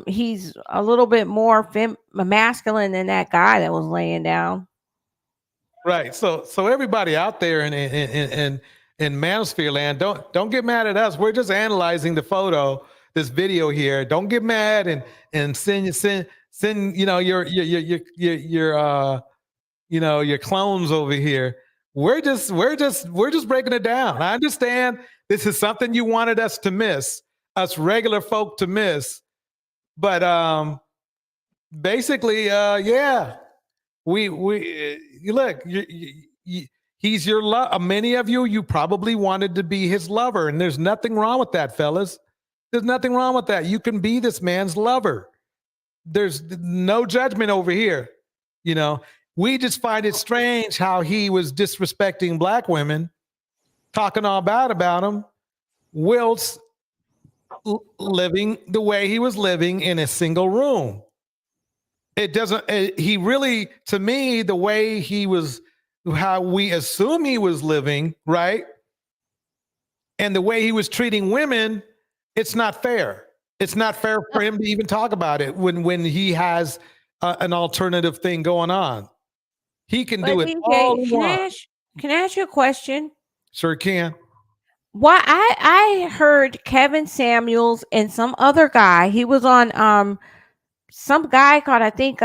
he's a little bit more masculine than that guy that was laying down. Right. So everybody out there in Manosphere land, don't get mad at us. We're just analyzing the photo, this video here. Don't get mad and send your clones over here. We're just breaking it down. I understand this is something you wanted us to miss, us regular folk to miss, but basically, we look, He's your love. Many of you probably wanted to be his lover, and there's nothing wrong with that, fellas. There's nothing wrong with that. You can be this man's lover. There's no judgment over here. You know, we just find it strange how he was disrespecting black women, talking all bad about them, whilst living the way he was living in a single room. It doesn't, he really, to me, the way he was, how we assume he was living, right? And the way he was treating women, it's not fair. It's not fair for him to even talk about it when he has an alternative thing going on. He can do it all he wants. Can I ask you a question? Sure can. Why I heard Kevin Samuels and some other guy. He was on some guy called, I think,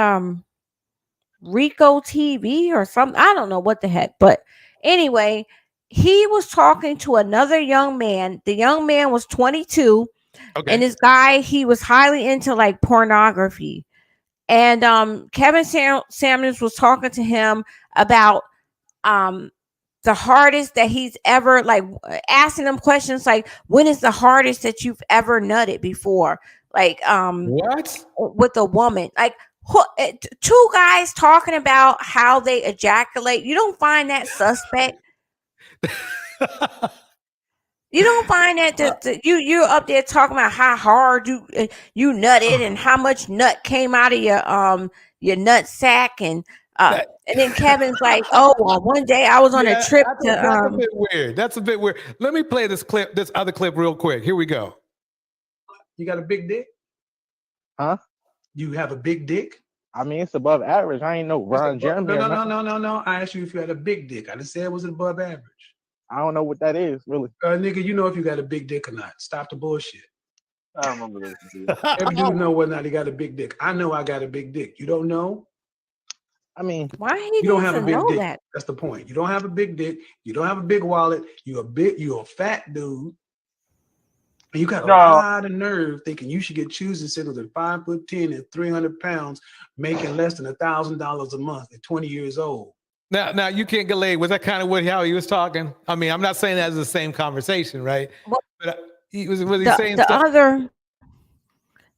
Rico TV or something. I don't know what the heck, but anyway, he was talking to another young man. The young man was 22, and this guy, he was highly into like pornography. And Kevin Samuels was talking to him about the hardest that he's ever, like, asking him questions like, when is the hardest that you've ever nutted before? Like, what? With a woman? Like, two guys talking about how they ejaculate. You don't find that suspect? You don't find that you're up there talking about how hard you nutted and how much nut came out of your nut sack, and then Kevin's like, oh, well, one day I was on a trip that's a bit weird. That's a bit weird. Let me play this other clip real quick. Here we go. You got a big dick? Huh? You have a big dick? I mean, it's above average. I ain't no Ron Jeremy. No. I asked you if you had a big dick. I didn't say it was above average. I don't know what that is, really. Nigga, you know if you got a big dick or not. Stop the bullshit. I remember this. Every dude know whether or not he got a big dick. I know I got a big dick. You don't know? I mean, why you don't have a big dick? That? That's the point. You don't have a big dick. You don't have a big wallet. You're a fat dude. And you got a lot of nerve thinking you should get choosing singles at 5'10" and 300 pounds, making less than $1,000 a month at 20 years old. Now you can't get laid. Was that kind of how he was talking? I mean, I'm not saying that's the same conversation, right? But was he saying the stuff?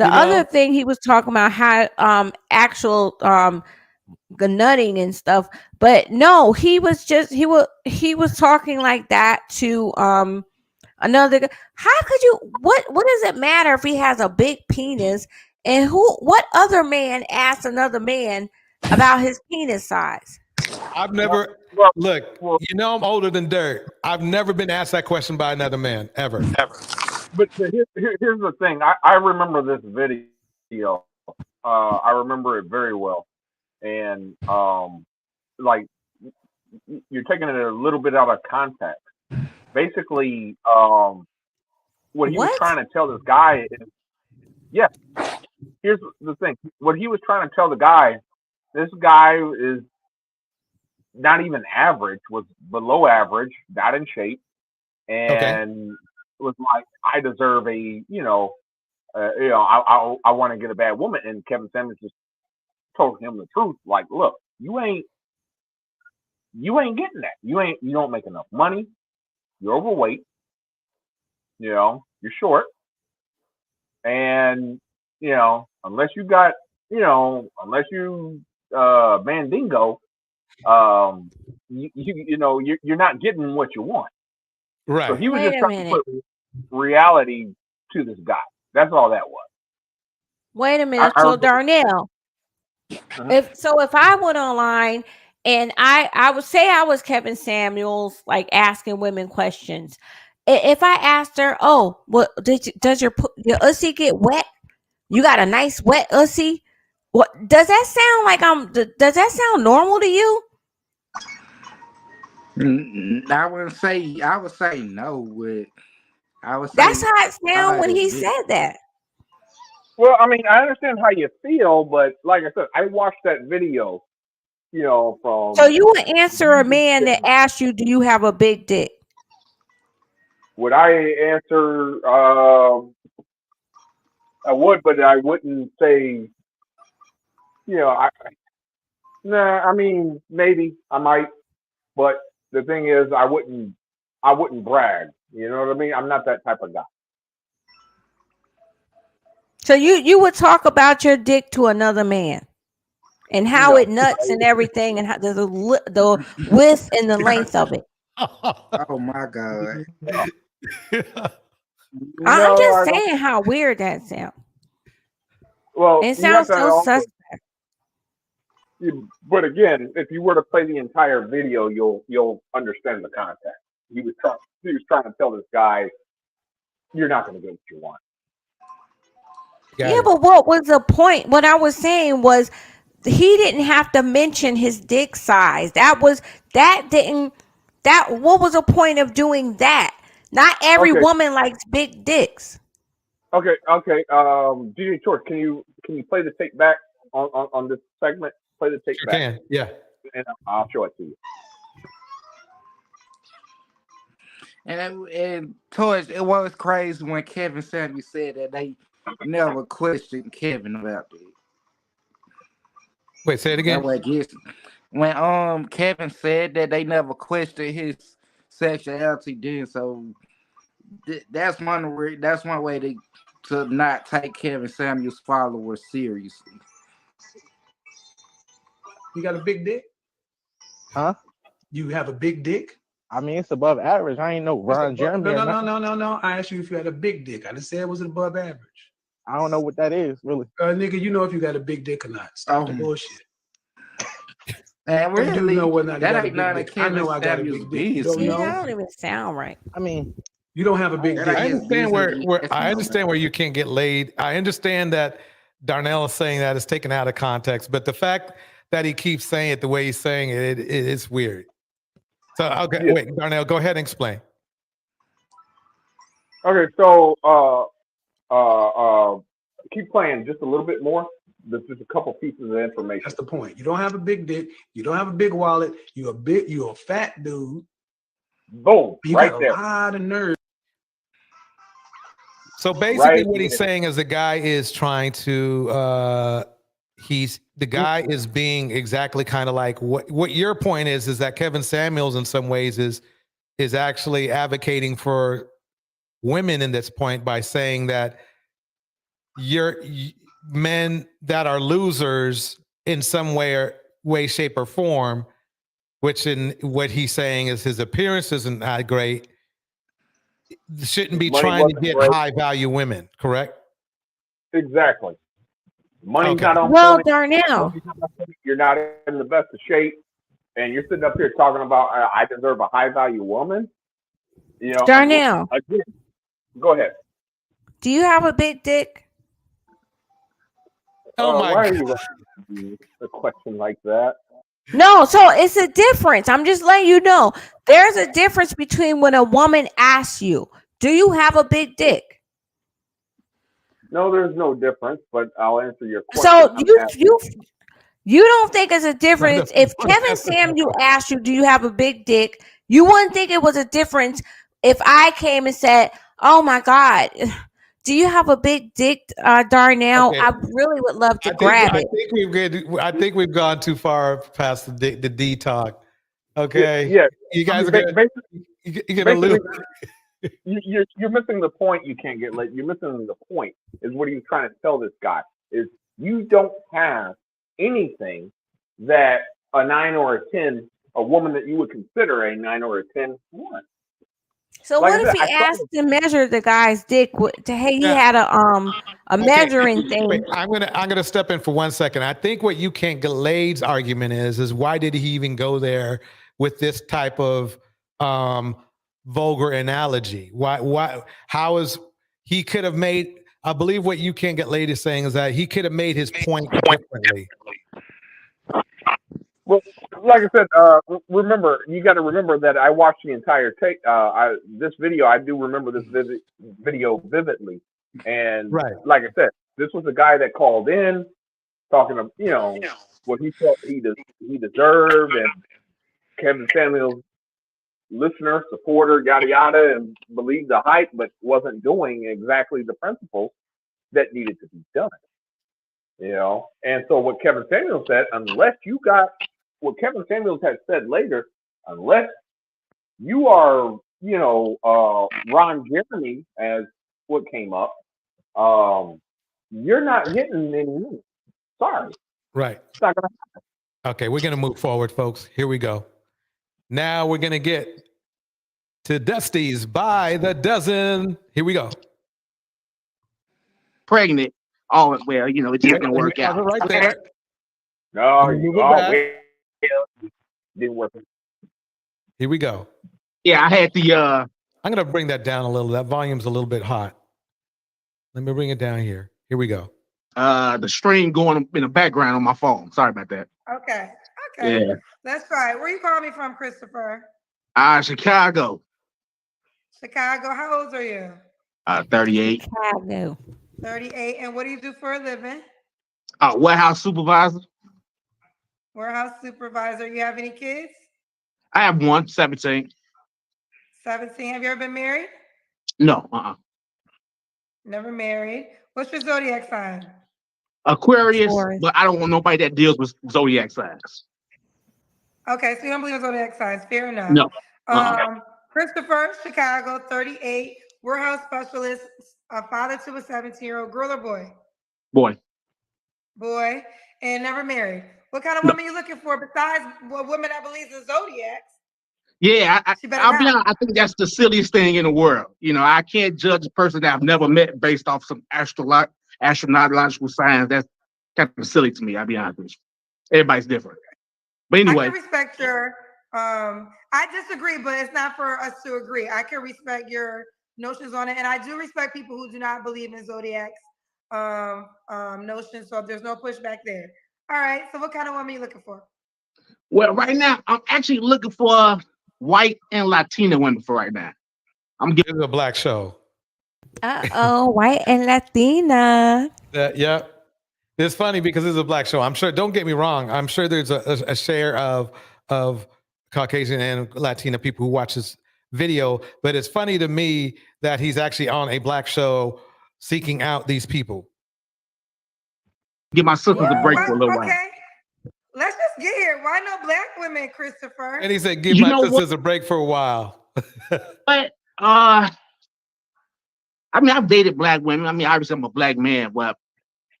other thing he was talking about how actual nutting and stuff, but no, he was talking like that to another guy. How could you? What does it matter if he has a big penis? And what other man asked another man about his penis size? I've never look. You know, I'm older than dirt. I've never been asked that question by another man ever. But here's the thing. I remember this video. I remember it very well, and like you're taking it a little bit out of context. Basically, what he was trying to tell this guy is, here's the thing. What he was trying to tell the guy, this guy is not even average, was below average, not in shape, and was like, I deserve I want to get a bad woman. And Kevin Samuels just told him the truth. Like, look, you ain't getting that. You don't make enough money. You're overweight. You're short. And, unless you Mandingo, you're not getting what you want. Right. So he was just trying to put reality to this guy. That's all that was. Wait a minute. So Darnell, if I went online and I would say I was Kevin Samuels, like asking women questions. If I asked her, oh, what does your ussy get wet? You got a nice wet ussy? What does that sound like? Does that sound normal to you? I would say no. That's how it sounds when he said that. Well, I mean, I understand how you feel, but like I said, I watched that video, from. So you would answer a man that asked you, "Do you have a big dick?" Would I answer? I would, but I wouldn't say. I mean, maybe I might, but the thing is, I wouldn't brag. You know what I mean? I'm not that type of guy. So you would talk about your dick to another man and how No. it nuts and everything and how the width and the length of it. Oh my God. I'm No, just I don't. saying how weird that sounds. Well, It you have sounds to so also. suspect. But again, if you were to play the entire video, you'll understand the context. He was trying to tell this guy, you're not going to get what you want. Yeah, but what was the point? What I was saying was he didn't have to mention his dick size. What was the point of doing that? Not every Okay. woman likes big dicks. Okay. DJ Torch, can you play the tape back on this segment? Play the tape Sure back. can. Yeah. And I'll show it to you. And Torch, it was crazy when Kevin Samuels said that they never questioned Kevin about that. Wait, say it again. That way, when Kevin said that they never questioned his sexuality, then so that's one way to not take Kevin Samuels' followers seriously. You got a big dick? Huh? You have a big dick? I mean, it's above average. I ain't no Ron Jeremy. No. I asked you if you had a big dick. I didn't say it was above average. I don't know what that is, really. Nigga, you know if you got a big dick or not. Stop the bullshit. And really, you do know whether or not that you got ain't a none big of dick. I know Kevin I got a Samuels' big dick. You don't business. know? That don't even sound right. I mean, you don't have a big dick. I understand I understand where you can't get laid. I understand that Darnell is saying that it's taken out of context, but the fact that he keeps saying it the way he's saying it is weird. So okay, Yeah. wait, Darnell, go ahead and explain. Okay, so keep playing just a little bit more. There's just a couple pieces of information. That's the point. You don't have a big dick. You don't have a big wallet. You're a fat dude. Boom. You Right got there. a lot of nerves. So basically, Right what he's there. saying is the guy is trying to the guy is being exactly kind of like what your point is that Kevin Samuels in some ways is actually advocating for women in this point by saying that men that are losers in some way, shape, or form, which in what he's saying is his appearance isn't that great, shouldn't be Money trying to wasn't get great. high value women, correct? Exactly. Money's Okay. not on Well, point. Darnell, You're not in the best of shape, and you're sitting up here talking about I deserve a high value woman. You know, Darnell, again, go ahead. do you have a big dick? Oh my why God. are you asking a question like that? No, so it's a difference. I'm just letting you know. There's a difference between when a woman asks you, "Do you have a big dick?" No, there's no difference, but I'll answer your question. So you don't think it's a difference if Kevin Samuel asked you, "Do you have a big dick?" You wouldn't think it was a difference if I came and said, "Oh my God, do you have a big dick, Darnell?" Okay. I really would love to grab it. I think we've gone too far past the D talk. Okay. Yeah. You guys are basically, gonna lose. You're missing the point. You can't get late. You're missing the point. Is what he's trying to tell this guy is you don't have anything that a 9 or a 10, a woman that you would consider a 9 or a 10 wants. So Like what I if said, he asked to measure the guy's dick? He had a measuring thing. Wait, I'm gonna step in for 1 second. I think what you can't get laid's argument is why did he even go there with this type of vulgar analogy? How is he could have made? I believe what you can't get laid is saying is that he could have made his point differently. Well, like I said, remember, you got to remember that I watched the entire tape. This video, I do remember this video vividly. And like I said, this was a guy that called in talking to, what he felt he deserved, and Kevin Samuels, listener, supporter, yada, yada, and believed the hype, but wasn't doing exactly the principles that needed to be done. And so what Kevin Samuels said, what Kevin Samuels had said later, unless You are, Ron Jeremy as what came up. You're not hitting any women. Sorry. Right. It's not gonna happen. Okay, we're gonna move forward, folks. Here we go. Now we're gonna get to Dusties by the dozen. Here we go. Pregnant. Oh well, it just didn't work Pause it out. right Okay. there. No, Move it back. didn't work. Here we go. Yeah, I had the I'm gonna bring that down a little. That volume's a little bit hot. Let me bring it down here. Here we go. the stream going in the background on my phone. Sorry about that. Okay. Okay. Yeah. Let's try it. Where you calling me from, Christopher? Chicago. Chicago. How old are you? 38. Chicago. 38. And what do you do for a living? Warehouse supervisor. Warehouse supervisor. You have any kids? I have one, 17. 17. Have you ever been married? No, Never married. What's your zodiac sign? Aquarius, Taurus. but I don't want nobody that deals with zodiac signs. Okay, so you don't believe in zodiac signs. Fair enough. No. Christopher, Chicago, 38, warehouse specialist, a father to a 17-year-old girl or boy? Boy. Boy, and never married. What kind of woman you looking for besides a woman that believes in zodiacs? Yeah, better I'll be not. honest, I think that's the silliest thing in the world. I can't judge a person that I've never met based off some astronautical signs. That's kind of silly to me. I'll be honest with you. Everybody's different. But anyway, I can respect your I disagree, but it's not for us to agree. I can respect your notions on it, and I do respect people who do not believe in zodiacs notions, so there's no pushback there. All right, so what kind of woman are you looking for? well, right now I'm actually looking for white and Latina women for right now. I'm This is a black show. White and Latina. Yeah. It's funny because this is a black show. I'm sure, don't get me wrong, I'm sure there's a share of Caucasian and Latina people who watch this video, but it's funny to me that he's actually on a black show seeking out these people. Give my sisters a break for a little while. Okay, let's just get here. Why no black women, Christopher? And he said, give my sisters a break for a while. But I mean, I've dated black women. I mean, obviously I'm a black man, but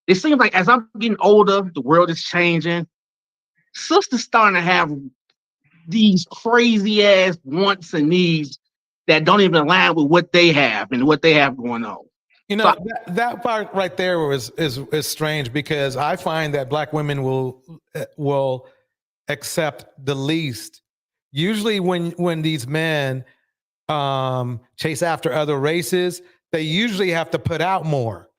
it seems like as I'm getting older, the world is changing. Sisters starting to have these crazy ass wants and needs that don't even align with what they have and what they have going on. That part right there is strange because I find that black women will accept the least. Usually when these men chase after other races, they usually have to put out more,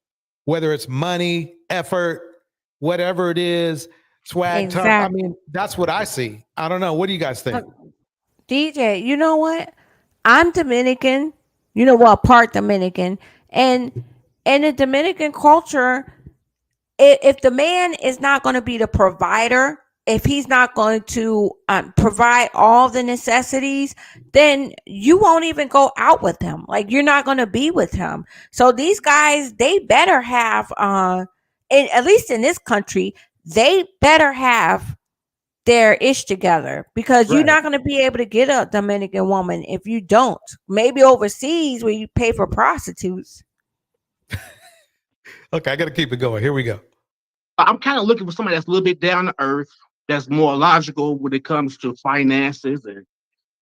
whether it's money, effort, whatever it is, swag. Exactly. I mean, that's what I see. I don't know. What do you guys think? DJ, you know what? I'm Dominican, part Dominican. And in the Dominican culture, if the man is not going to be the provider, if he's not going to provide all the necessities, then you won't even go out with him. Like, you're not going to be with him. So these guys, they better have, at least in this country, they better have their ish together, because you're not going to be able to get a Dominican woman if you don't. Maybe overseas where you pay for prostitutes. Okay, I got to keep it going. Here we go. I'm kind of looking for somebody that's a little bit down to earth, that's more logical when it comes to finances. And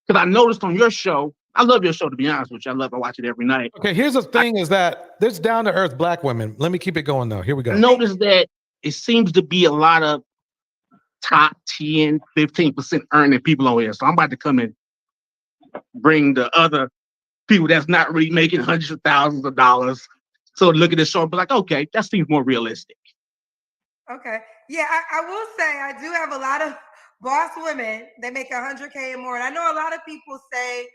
because I noticed on your show, I love your show, to be honest with you. I watch it every night. Okay, here's the thing is that there's down to earth black women. Let me keep it going though. Here we go. I noticed that it seems to be a lot of top 10, 15% earning people on here. So I'm about to come and bring the other people that's not really making hundreds of thousands of dollars. So look at this show and be like, okay, that seems more realistic. Okay. Yeah, I will say I do have a lot of boss women. They make $100K and more. And I know a lot of people say,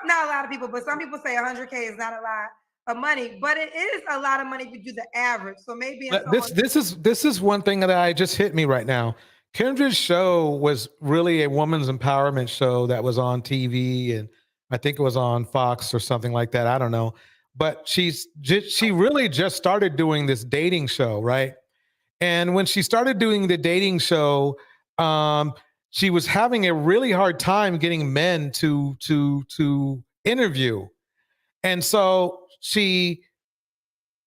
not a lot of people, but some people say $100K is not a lot of money, but it is a lot of money if you do the average. So maybe this is one thing that I just hit me right now. Kendra's show was really a woman's empowerment show that was on TV, and I think it was on Fox or something like that. I don't know. But she really just started doing this dating show, right? And when she started doing the dating show, she was having a really hard time getting men to interview. And so she,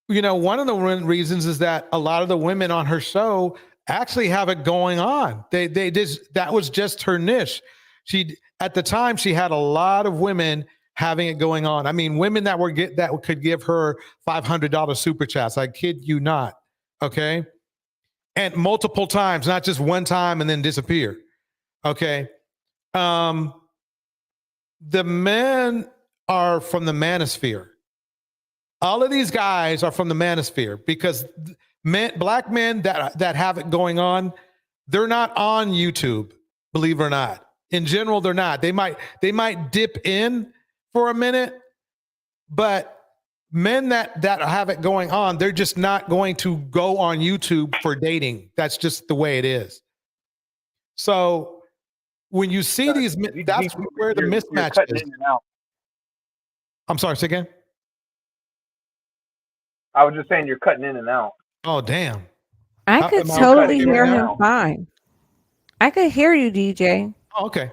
one of the reasons is that a lot of the women on her show actually have it going on. They just, that was just her niche. At the time, she had a lot of women having it going on. I mean, women that could give her $500 super chats. I kid you not. Okay. And multiple times, not just one time and then disappear. Okay. The men are from the manosphere. All of these guys are from the manosphere because black men that have it going on, they're not on YouTube, believe it or not. In general, they're not. They might dip in for a minute, but men that have it going on, they're just not going to go on YouTube for dating. That's just the way it is. So when you see these, that's where the mismatch is. I'm sorry, say again? I was just saying you're cutting in and out. Oh, damn. I could totally hear him fine. I could hear you, DJ. Oh, okay.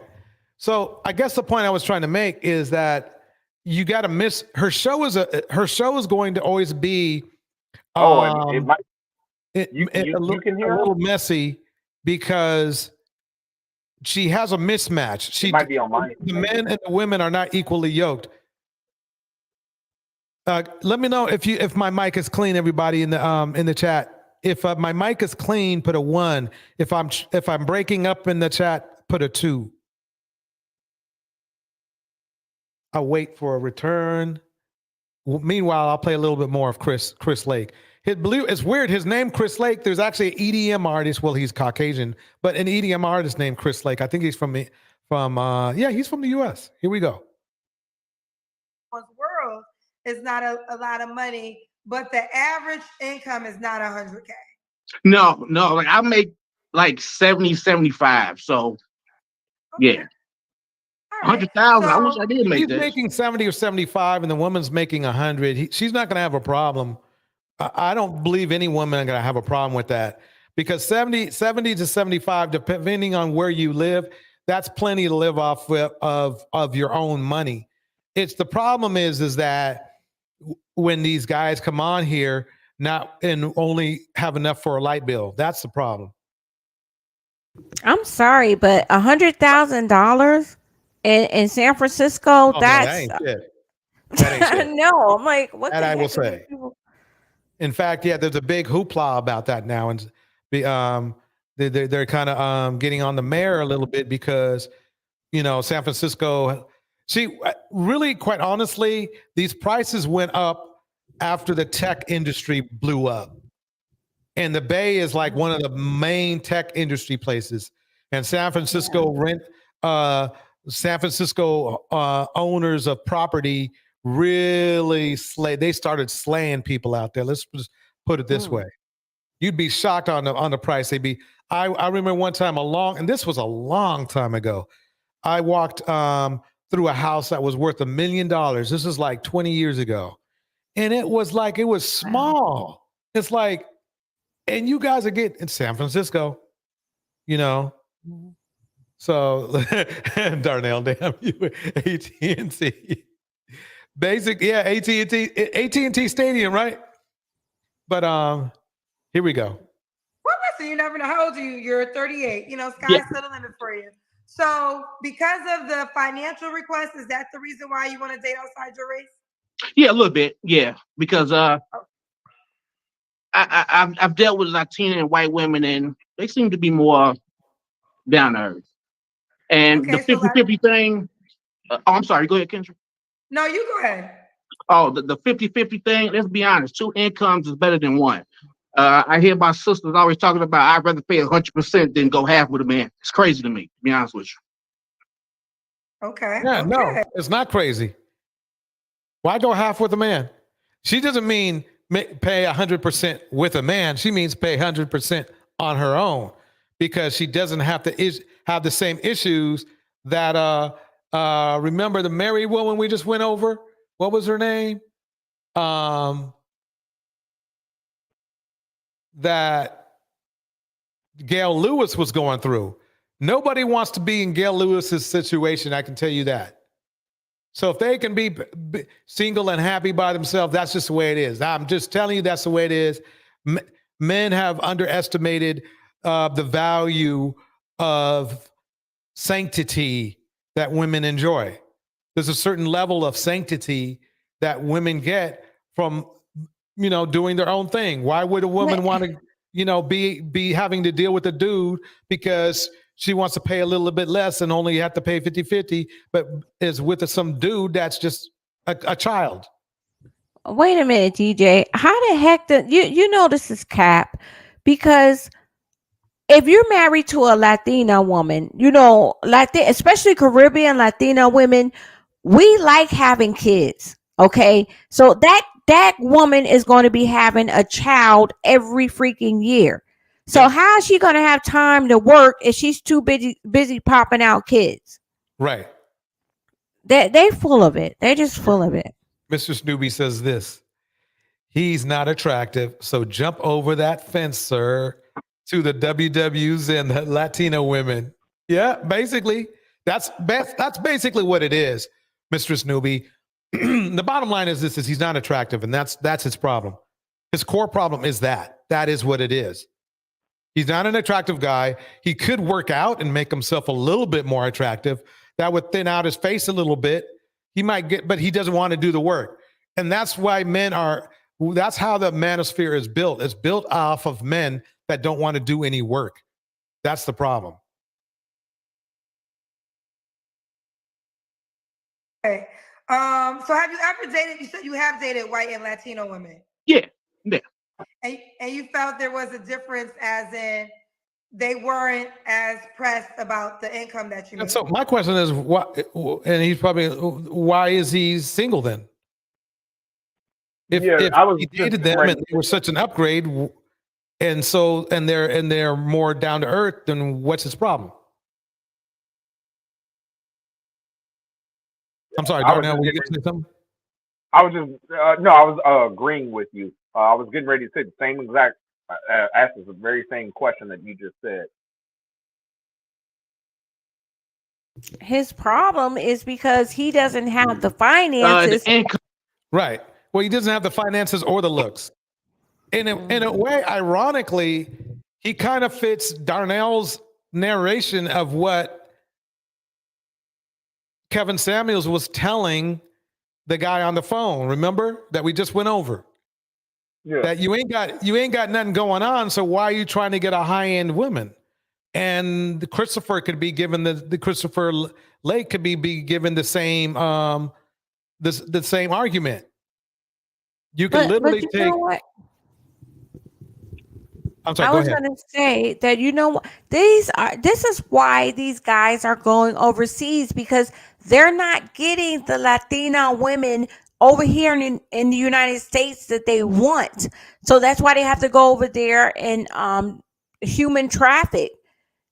So I guess the point I was trying to make is that you got to miss her show is going to always be it might you can hear a little messy because she has a mismatch. She might be on mine. The men and the women are not equally yoked. Let me know if my mic is clean, everybody in the chat. If my mic is clean, put a 1. If I'm breaking up in the chat, put a 2. I'll wait for a return. Meanwhile, I'll play a little bit more of Chris Lake. It's weird. His name, Chris Lake. There's actually an EDM artist. Well, he's Caucasian, but an EDM artist named Chris Lake. I think he's from he's from the U.S. Here we go. World is not a lot of money, but the average income is not 100K. No, like I make like 70, 75. So yeah. 100,000. I wish I did make He's this. making 70 or 75, and the woman's making 100. She's not going to have a problem. I don't believe any woman is going to have a problem with that because 70 to 75, depending on where you live, that's plenty to live off of your own money. It's the problem is that when these guys come on here and only have enough for a light bill, that's the problem. I'm sorry, but $100,000 in San Francisco, that's that ain't shit. no. I'm like, what? That the I heck will are say. these people? In fact, yeah, there's a big hoopla about that now, and they're kind of getting on the mayor a little bit because San Francisco. See, really, quite honestly, these prices went up after the tech industry blew up, and the Bay is like one of the main tech industry places, and San Francisco owners of property really they started slaying people out there. Let's just put it this way. You'd be shocked on the price. I remember one time and this was a long time ago. I walked through a house that was worth $1 million. This is like 20 years ago. And it was small. It's like, and you guys are getting in San Francisco, So Darnell, damn you, AT&T. AT&T Stadium, right? But here we go. Well, listen, you never know how old you're 38. Sky's still the limit for you. So because of the financial request, is that the reason why you want to date outside your race? Yeah, a little bit. Yeah, because I've dealt with Latina and white women, and they seem to be more down to earth. And the 50-50 thing. I'm sorry. Go ahead, Kendra. No, you go ahead. Oh, the 50-50 thing. Let's be honest. 2 incomes is better than 1. I hear my sisters always talking about I'd rather pay 100% than go half with a man. It's crazy to me, to be honest with you. Okay. Yeah, no, it's not crazy. Why go half with a man? She doesn't mean pay 100% with a man. She means pay 100% on her own because she doesn't have to have the same issues that remember the married woman we just went over? What was her name? That Gail Lewis was going through. Nobody wants to be in Gail Lewis's situation. I can tell you that. So if they can be single and happy by themselves, that's just the way it is. I'm just telling you that's the way it is. Men have underestimated the value of sanctity that women enjoy. There's a certain level of sanctity that women get from, doing their own thing. Why would a woman want to, be having to deal with a dude because she wants to pay a little bit less and only have to pay 50-50, but is with some dude that's just a child? Wait a minute, DJ. How the heck you know this is cap? Because if you're married to a Latina woman, especially Caribbean Latina women, we like having kids. Okay, so that woman is going to be having a child every freaking year. So how is she going to have time to work if she's too busy popping out kids? Right. They full of it. They're just full of it. Mr. Snoopy says this. He's not attractive, so jump over that fence, sir, to the WWs and the Latino women. Yeah, basically. That's basically what it is, Mr. Snoopy. The bottom line is this: is he's not attractive, and that's his problem. His core problem is that. That is what it is. He's not an attractive guy. He could work out and make himself a little bit more attractive. That would thin out his face a little bit. He might get, but he doesn't want to do the work. And that's why that's how the manosphere is built. It's built off of men that don't want to do any work. That's the problem. Okay. So have you ever dated? You said you have dated white and Latino women. Yeah. And you felt there was a difference, as in they weren't as pressed about the income that you made. So my question is, why is he single then? If he dated them and they were such an upgrade, and they're more down to earth, then what's his problem? I'm sorry, Darnell, were you going to say something? I was just no, I was agreeing with you. I was getting ready to say the same exact ask the very same question that you just said. His problem is because he doesn't have the finances. Right. Well, he doesn't have the finances or the looks. In a way, ironically, he kind of fits Darnell's narration of what Kevin Samuels was telling the guy on the phone. Remember that we just went over? Yeah. That you ain't got nothing going on, so why are you trying to get a high-end woman? And Christopher could be given the Christopher Lake could be given the same the same argument. You can literally but take. I'm sorry. I was going to say that this is why these guys are going overseas, because they're not getting the Latina women over here in the United States that they want. So that's why they have to go over there and human traffic,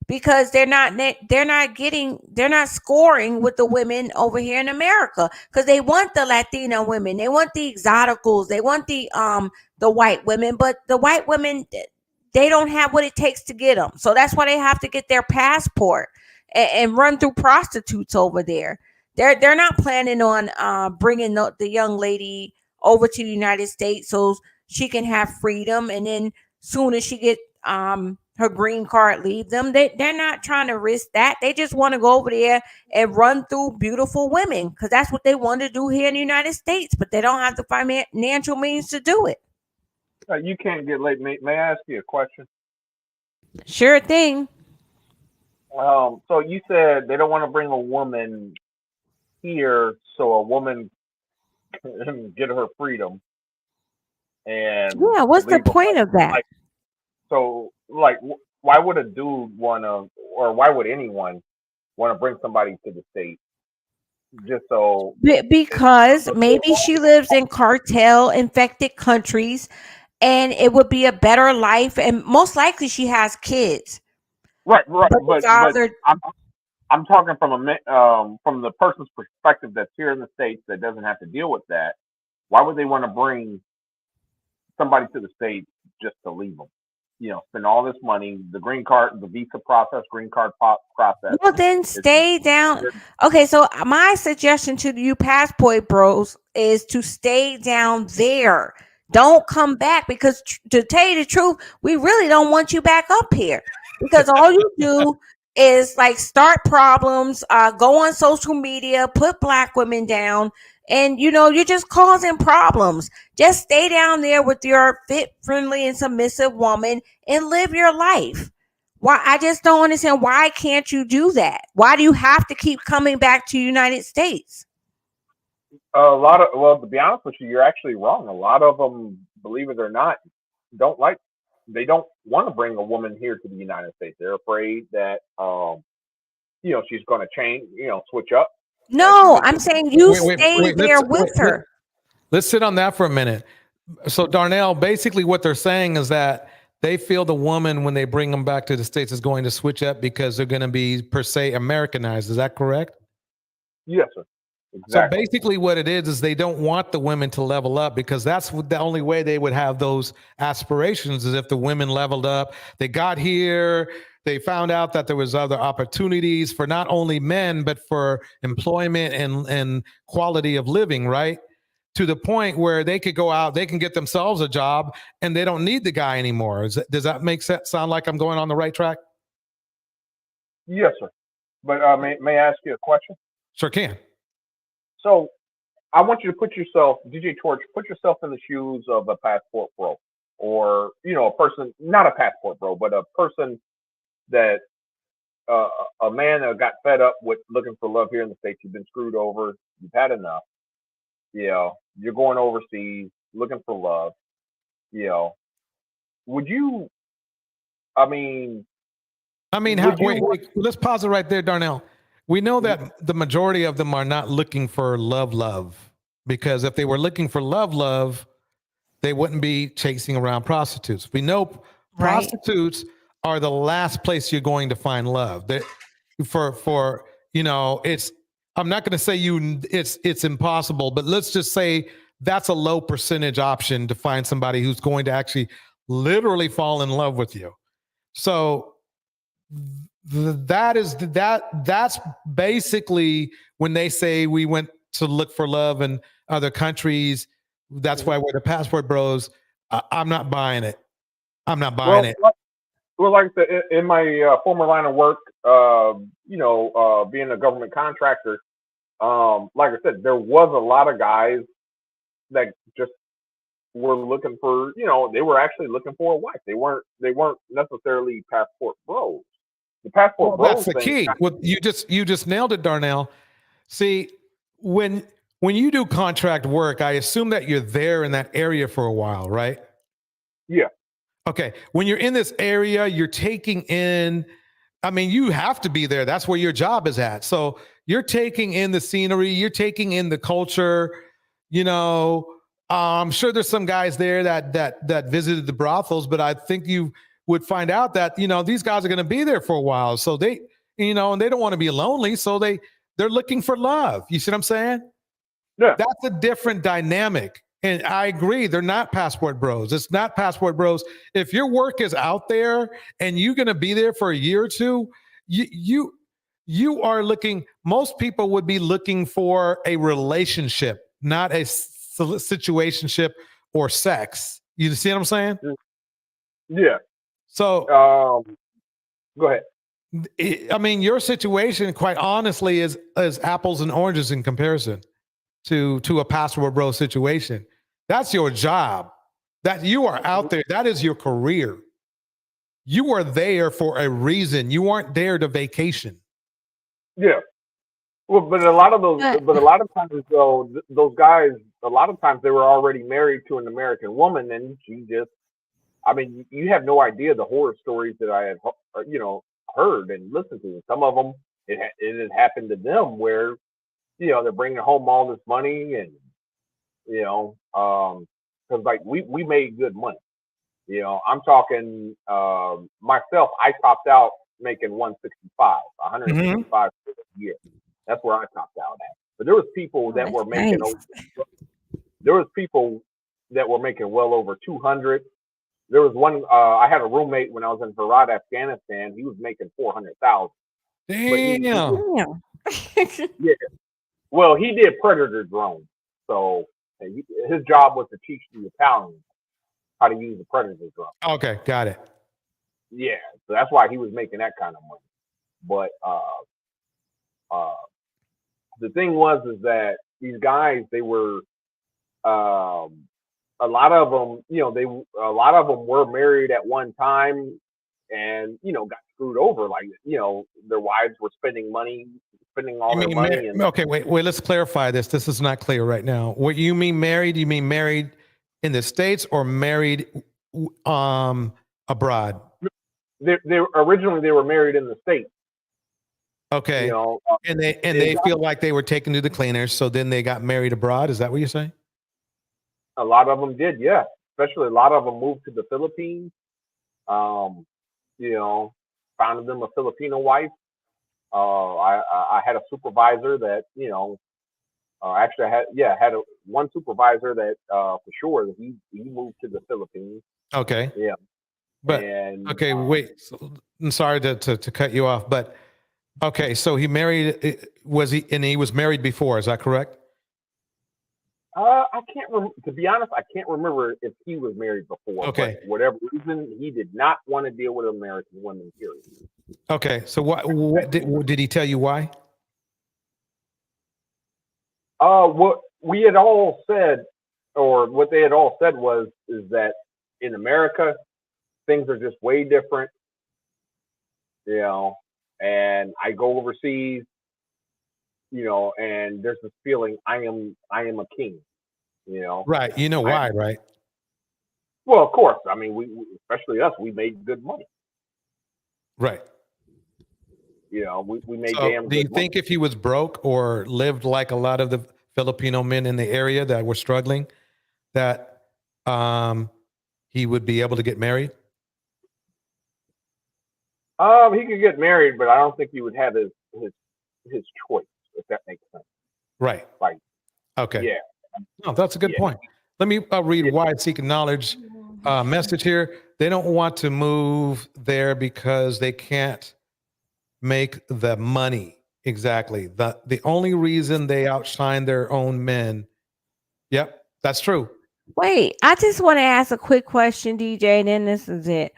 because they're not scoring with the women over here in America, because they want the Latina women, they want the exoticals, they want the white women, but the white women, they don't have what it takes to get them. So that's why they have to get their passport and run through prostitutes over there. They're not planning on bringing the young lady over to the United States so she can have freedom, and then soon as she get her green card, leave them. They're not trying to risk that. They just want to go over there and run through beautiful women, because that's what they want to do here in the United States, but they don't have the financial means to do it. You can't get late. May I ask you a question? Sure thing. So you said they don't want to bring a woman here so a woman can get her freedom. And yeah, what's the point of that? Why would a dude want to, or why would anyone want to bring somebody to the States? Just so because maybe she lives in cartel infected countries, and it would be a better life, and most likely she has kids. Right. But I'm talking from the person's perspective that's here in the States that doesn't have to deal with that. Why would they want to bring somebody to the States just to leave them? spend all this money, the green card, the visa process, green card process. Well, then stay down. Okay, so my suggestion to you passport bros is to stay down there. Don't come back, because to tell you the truth, we really don't want you back up here, because all you do is like start problems, go on social media, put black women down, and you're just causing problems. Just stay down there with your fit, friendly, and submissive woman and live your life. Why? I just don't understand. Why can't you do that? Why do you have to keep coming back to the United States? To be honest with you, you're actually wrong. A lot of them, believe it or not, they don't want to bring a woman here to the United States. They're afraid that, she's going to change, switch up. No, I'm saying you stay there with her. Let's sit on that for a minute. So Darnell, basically what they're saying is that they feel the woman, when they bring them back to the States, is going to switch up because they're going to be, per se, Americanized. Is that correct? Yes, sir. Exactly. So basically what it is they don't want the women to level up, because that's the only way they would have those aspirations, is if the women leveled up. They got here, they found out that there was other opportunities for not only men, but for employment and quality of living, right? To the point where they could go out, they can get themselves a job, and they don't need the guy anymore. Does that make sense? Sound like I'm going on the right track? Yes, sir. But may I ask you a question? Sure can. So I want you to put yourself, DJ Torch, put yourself in the shoes of a passport bro, or a person, not a passport bro, but a person that a man that got fed up with looking for love here in the States. You've been screwed over. You've had enough. You're going overseas looking for love. Would you? Wait, let's pause it right there, Darnell. We know that the majority of them are not looking for love, because if they were looking for love, they wouldn't be chasing around prostitutes. We know prostitutes are the last place you're going to find love. That it's, I'm not going to say it's impossible, but let's just say that's a low percentage option to find somebody who's going to actually literally fall in love with you. So that's basically when they say we went to look for love in other countries. That's why we're the passport bros. I'm not buying it. I'm not buying it. Well, like I said, in my former line of work, being a government contractor, like I said, there was a lot of guys that just were looking for, they were actually looking for a wife. They weren't necessarily passport bros. The passport bros. That's the key. Well, you just nailed it, Darnell. See, when you do contract work, I assume that you're there in that area for a while, right? Yeah. Okay. When you're in this area, you're taking in, you have to be there. That's where your job is at. So you're taking in the scenery, you're taking in the culture. I'm sure there's some guys there that visited the brothels, but I think you would find out that, these guys are going to be there for a while. So they, and they don't want to be lonely. So they're looking for love. You see what I'm saying? Yeah. That's a different dynamic. And I agree. They're not passport bros. It's not passport bros. If your work is out there and you're going to be there for a year or two, you are looking, most people would be looking for a relationship, not a situationship or sex. You see what I'm saying? Yeah. So, go ahead. Your situation, quite honestly, is apples and oranges in comparison to a passport bro situation. That's your job. That you are out there. That is your career. You are there for a reason. You aren't there to vacation. Yeah. Well, but a lot of times though, those guys, a lot of times they were already married to an American woman, and she just, you have no idea the horror stories that I have, heard and listened to. Some of them, it has happened to them where, they're bringing home all this money, and because like we made good money. I'm talking myself. I topped out making 165 a year. That's where I topped out at. But there was people that were making well over 200, there was one. I had a roommate when I was in Herat, Afghanistan. He was making 400,000. Damn. Yeah. Well, he did predator drones, so his job was to teach the Italians how to use the predator drone. Okay, got it. Yeah, so that's why he was making that kind of money. But the thing is that these guys, they were a lot of them, a lot of them were married at one time, and got screwed over. Like their wives were spending all their money. And Okay, wait. Let's clarify this. This is not clear right now. What you mean married? You mean married in the States or married abroad? They originally they were married in the States. Okay. And they feel like they were taken to the cleaners, so then they got married abroad. Is that what you're saying? A lot of them did, yeah. Especially a lot of them moved to the Philippines. Found them a Filipino wife. I had a supervisor that actually I had one supervisor that for sure he moved to the Philippines. Okay. Yeah. But wait. So, I'm sorry to cut you off, but okay. So he married. He was married before? Is that correct? I can't remember. To be honest, I can't remember if he was married before. Okay. But whatever reason, he did not want to deal with American women. Period. Okay. So what did he tell you why? What we had all said, or what they had all said is that in America, things are just way different. And I go overseas, and there's this feeling I am a king, Right. You know why, right? Well, of course. I mean, we especially us, we made good money. Right. We made So damn do you good money. think if he was broke or lived like a lot of the Filipino men in the area that were struggling, that he would be able to get married? He could get married, but I don't think he would have his choice, if that makes sense. Right. Like, okay. Yeah. No, that's a good point. Let me read Wide Seeking Knowledge message here. They don't want to move there because they can't make the money. Exactly. The only reason they outshine their own men. Yep, that's true. Wait, I just want to ask a quick question, DJ, and then this is it.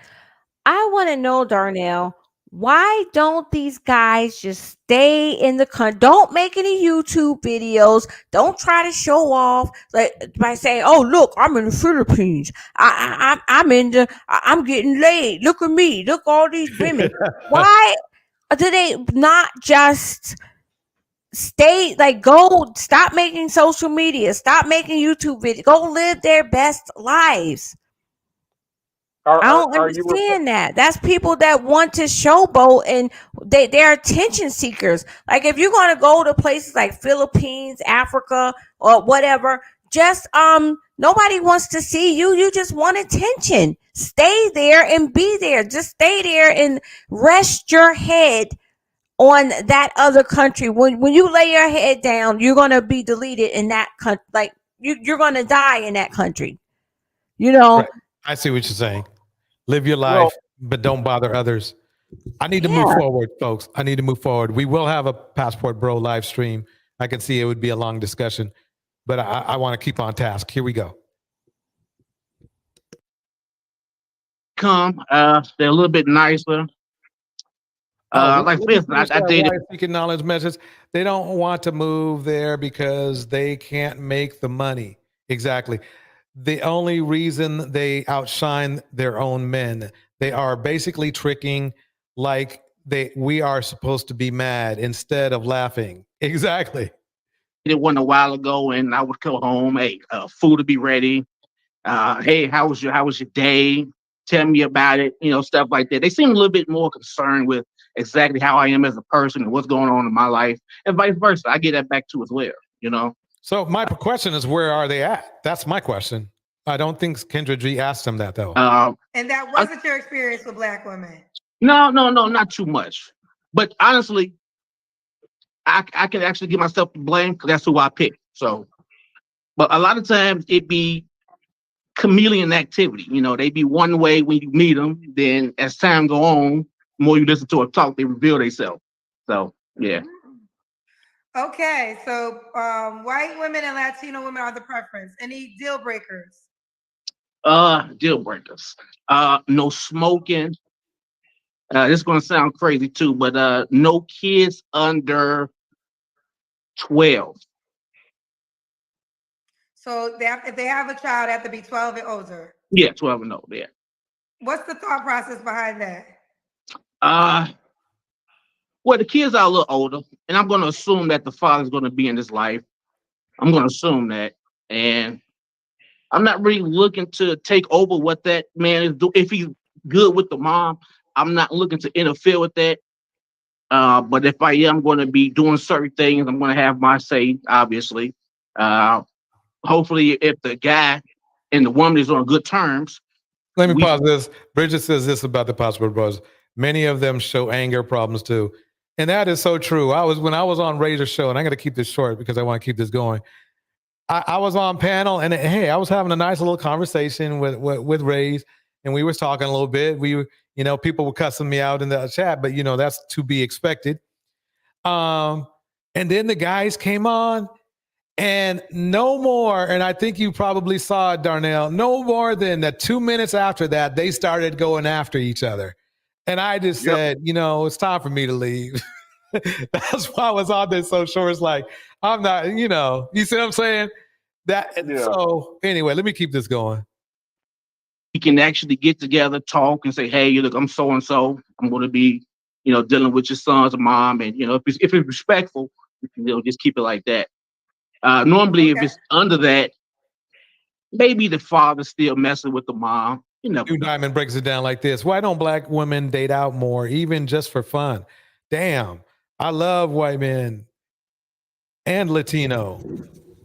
I want to know, Darnell, why don't these guys just stay in the country? Don't make any YouTube videos. Don't try to show off by saying, "Oh, look, I'm in the Philippines. I'm getting laid. Look at me. Look at all these women." Why do they not just stay? Go stop making social media. Stop making YouTube videos. Go live their best lives. I don't understand that. That's people that want to showboat and they're attention seekers. Like if you're gonna go to places like Philippines, Africa, or whatever, just nobody wants to see you. You just want attention. Stay there and be there. Just stay there and rest your head on that other country. When you lay your head down, you're gonna be deleted in that country. Like you're gonna die in that country. Right. I see what you're saying. Live your life, but don't bother others. I need to move forward, folks. I need to move forward. We will have a Passport Bro live stream. I can see it would be a long discussion, but I want to keep on task. Here we go. They're a little bit nicer. Like this, I dated. Seeking Knowledge message. They don't want to move there because they can't make the money. Exactly. The only reason they outshine their own men, they are basically tricking like we are supposed to be mad instead of laughing. Exactly. Did one a while ago, and I would come home, hey, food to be ready. Hey, how was your day? Tell me about it. Stuff like that. They seem a little bit more concerned with exactly how I am as a person and what's going on in my life, and vice versa. I get that back too as well. So my question is, where are they at? That's my question. I don't think Kendra G asked him that though. And that wasn't your experience with Black women. No, not too much. But honestly, I can actually give myself the blame because that's who I picked. So, but a lot of times it be chameleon activity. You know, they be one way when you meet them. Then as time go on, the more you listen to them talk, they reveal themselves. So yeah. Okay, so white women and Latino women are the preference. Any deal breakers? Deal breakers. No smoking. This is gonna sound crazy too, but no kids under 12. So if they have a child, they have to be 12 and older. Yeah, 12 and older. Yeah. What's the thought process behind that? Well, the kids are a little older, and I'm gonna assume that the father's gonna be in his life. I'm gonna assume that, and I'm not really looking to take over what that man is doing. If he's good with the mom, I'm not looking to interfere with that. But if I am going to be doing certain things, I'm going to have my say, obviously. Hopefully, if the guy and the woman is on good terms. Let me pause this. Bridget says this about the Possible Brothers. Many of them show anger problems too. And that is so true. When I was on Razor's show, and I'm going to keep this short because I want to keep this going. I was on panel, and hey, I was having a nice little conversation with Ray's, and we were talking a little bit. People were cussing me out in the chat, but that's to be expected. And then the guys came on, and no more. And I think you probably saw it, Darnell. No more than 2 minutes after that, they started going after each other, and I just said, it's time for me to leave. That's why I was on this so short. It's like I'm not, you see what I'm saying? So anyway, let me keep this going. We can actually get together, talk, and say, "Hey, look, I'm so and so. I'm going to be, dealing with your son's mom, and if it's respectful, we can just keep it like that." Normally, if it's under that, maybe the father's still messing with the mom. New Diamond breaks it down like this: why don't black women date out more, even just for fun? Damn, I love white men and Latino.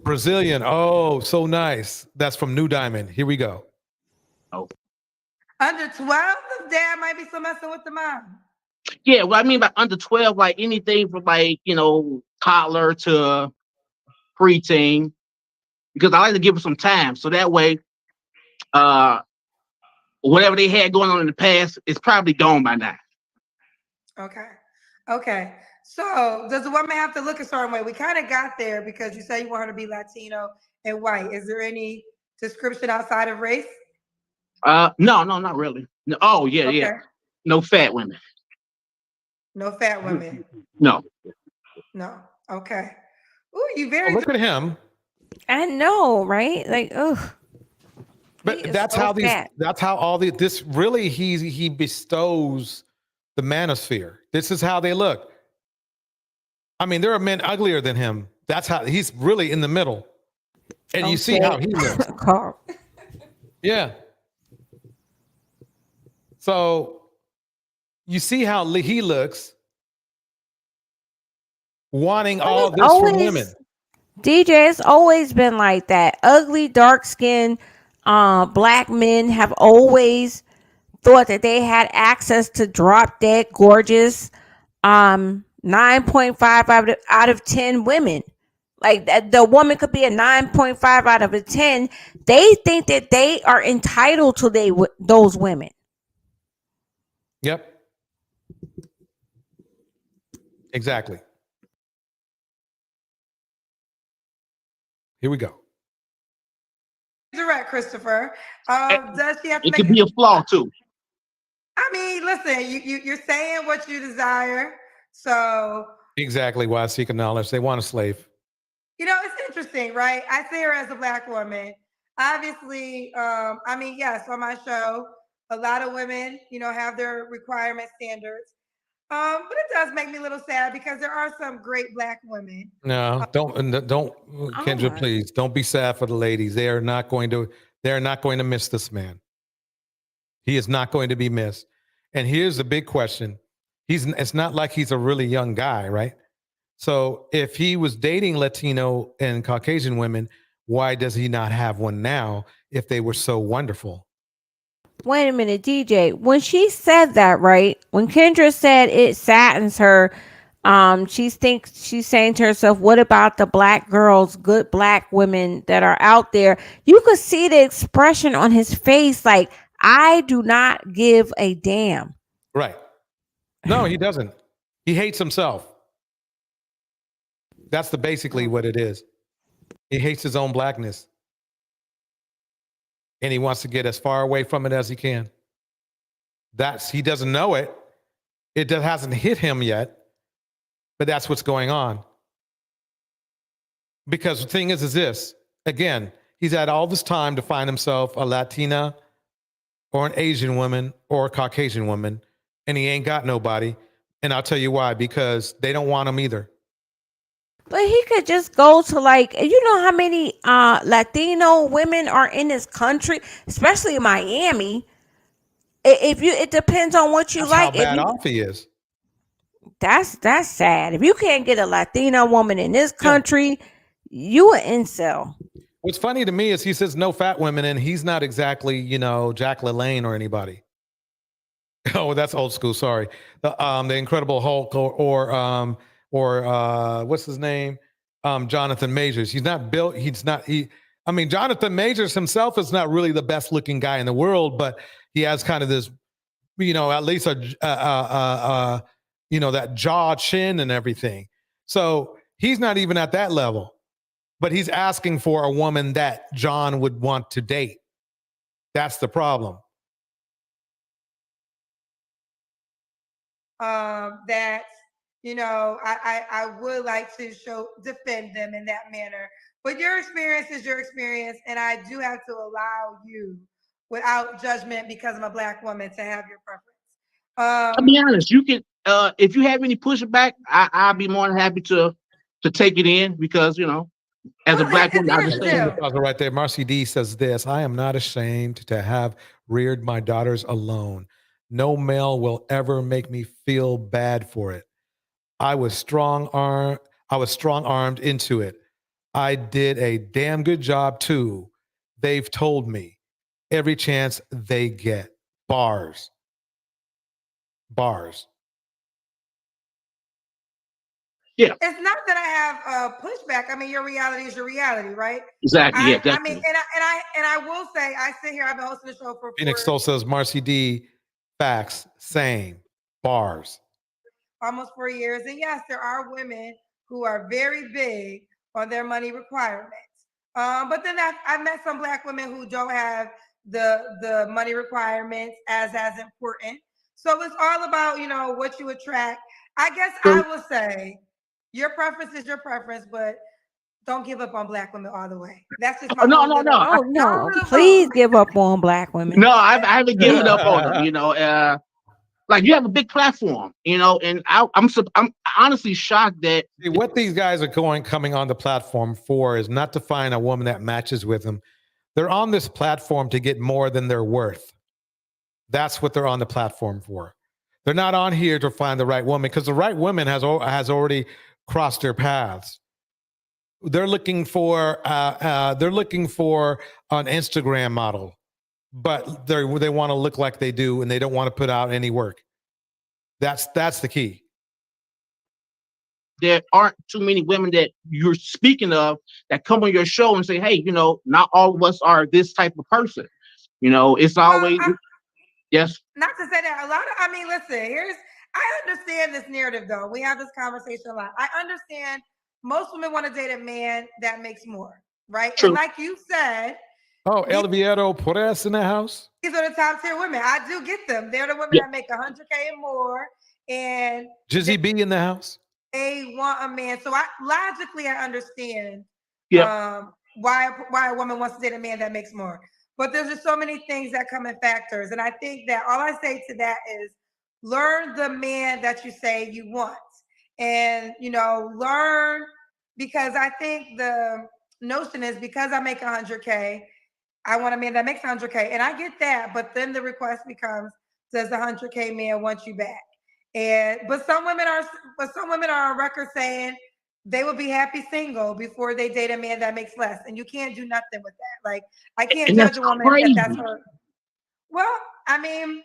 Brazilian. Oh, so nice. That's from New Diamond. Here we go. Oh. Under 12, the dad might be still messing with the mom. Yeah, what I mean by under 12, like anything from toddler to preteen, because I like to give them some time. So that way, whatever they had going on in the past is probably gone by now. Okay. So does the woman have to look a certain way? We kind of got there because you say you want her to be Latino and white. Is there any description outside of race? No, not really. No, oh, yeah. No fat women. No fat women. No. Okay. Ooh, you very. Look at him. I know, right? Like, oh. But that's how this really he bestows the manosphere. This is how they look. I mean, there are men uglier than him. That's how he's really in the middle. And you see how he looks. Yeah. So you see how he looks, wanting all this from women. DJ, it's always been like that. Ugly, dark-skinned black men have always thought that they had access to drop dead gorgeous 9.5 out of 10 women. Like the woman could be a 9.5 out of a 10. They think that they are entitled to those women. Yep. Exactly. Here we go. Direct, Christopher. Does she have to it could be a flaw too. I mean, listen, you're saying what you desire. So exactly why seeking knowledge. They want a slave. It's interesting, right? I see her as a black woman. Obviously, yes, on my show, a lot of women, have their requirement standards. But it does make me a little sad because there are some great black women. No, don't, Kendra, please don't be sad for the ladies. They're not going to miss this man. He is not going to be missed. And here's the big question. It's not like he's a really young guy, right? So if he was dating Latino and Caucasian women, why does he not have one now if they were so wonderful? Wait a minute, DJ. When she said that, right? When Kendra said it saddens her She's saying to herself, what about the black girls, good black women that are out there? You could see the expression on his face, like, I do not give a damn. Right. No, he doesn't. He hates himself. That's basically what it is. He hates his own blackness. And he wants to get as far away from it as he can. He doesn't know it. It hasn't hit him yet, but that's what's going on. Because the thing is this, again, he's had all this time to find himself a Latina or an Asian woman or a Caucasian woman, and he ain't got nobody. And I'll tell you why, because they don't want him either. But he could just go to, like, you know how many Latino women are in this country, especially in Miami. It depends on what you That's like. how bad off he is. That's sad. If you can't get a Latina woman in this country, you an incel. What's funny to me is he says no fat women, and he's not exactly, Jack LaLanne or anybody. Oh, that's old school. Sorry. The Incredible Hulk or what's his name? Jonathan Majors. He's not built. Jonathan Majors himself is not really the best looking guy in the world, but he has kind of this, at least that jaw, chin, and everything. So he's not even at that level, but he's asking for a woman that John would want to date. That's the problem. That I would like to defend them in that manner. But your experience is your experience, and I do have to allow you, without judgment, because I'm a black woman, to have your preference. I'll be honest. You can, if you have any pushback, I'll be more than happy to take it in because as a black woman, I just right there. Marcy D says this: I am not ashamed to have reared my daughters alone. No male will ever make me feel bad for it. I was strong-armed into it. I did a damn good job too. They've told me every chance they get. Bars. Yeah. It's not that I have pushback. I mean, your reality is your reality, right? Exactly. Yeah. I mean, and I will say, I sit here. I've been hosting the show for Phoenix Soul says Marcy D. Facts. Same. Bars. Almost 4 years. And yes, there are women who are very big on their money requirements. But then I've met some black women who don't have the money requirements as important. So it's all about, what you attract. I guess I will say your preference is your preference, but don't give up on black women all the way. That's just my no. Please give up on black women. No, I haven't given up on them. Like you have a big platform, and I'm honestly shocked that what these guys are coming on the platform for is not to find a woman that matches with them. They're on this platform to get more than they're worth. That's what they're on the platform for. They're not on here to find the right woman because the right woman has already crossed their paths. They're looking for an Instagram model, but they want to look like they do, and they don't want to put out any work. That's the key. There aren't too many women that you're speaking of that come on your show and say, hey, not all of us are this type of person. It's always yes. Not to say that listen, I understand this narrative though. We have this conversation a lot. I understand most women want to date a man that makes more, right? True. And like you said, Elvieto Perez in the house. These are the top tier women. I do get them. They're the women that make $100K and more, and Jizzy B in the house. They want a man. So logically I understand why a woman wants to date a man that makes more. But there's just so many things that come in factors. And I think that all I say to that is learn the man that you say you want. And, learn, because I think the notion is because I make $100K, I want a man that makes $100K. And I get that. But then the request becomes, does the $100K man want you back? But some women are on record saying they would be happy single before they date a man that makes less, and you can't do nothing with that. Like I can't judge a woman if that's her. Well, I mean,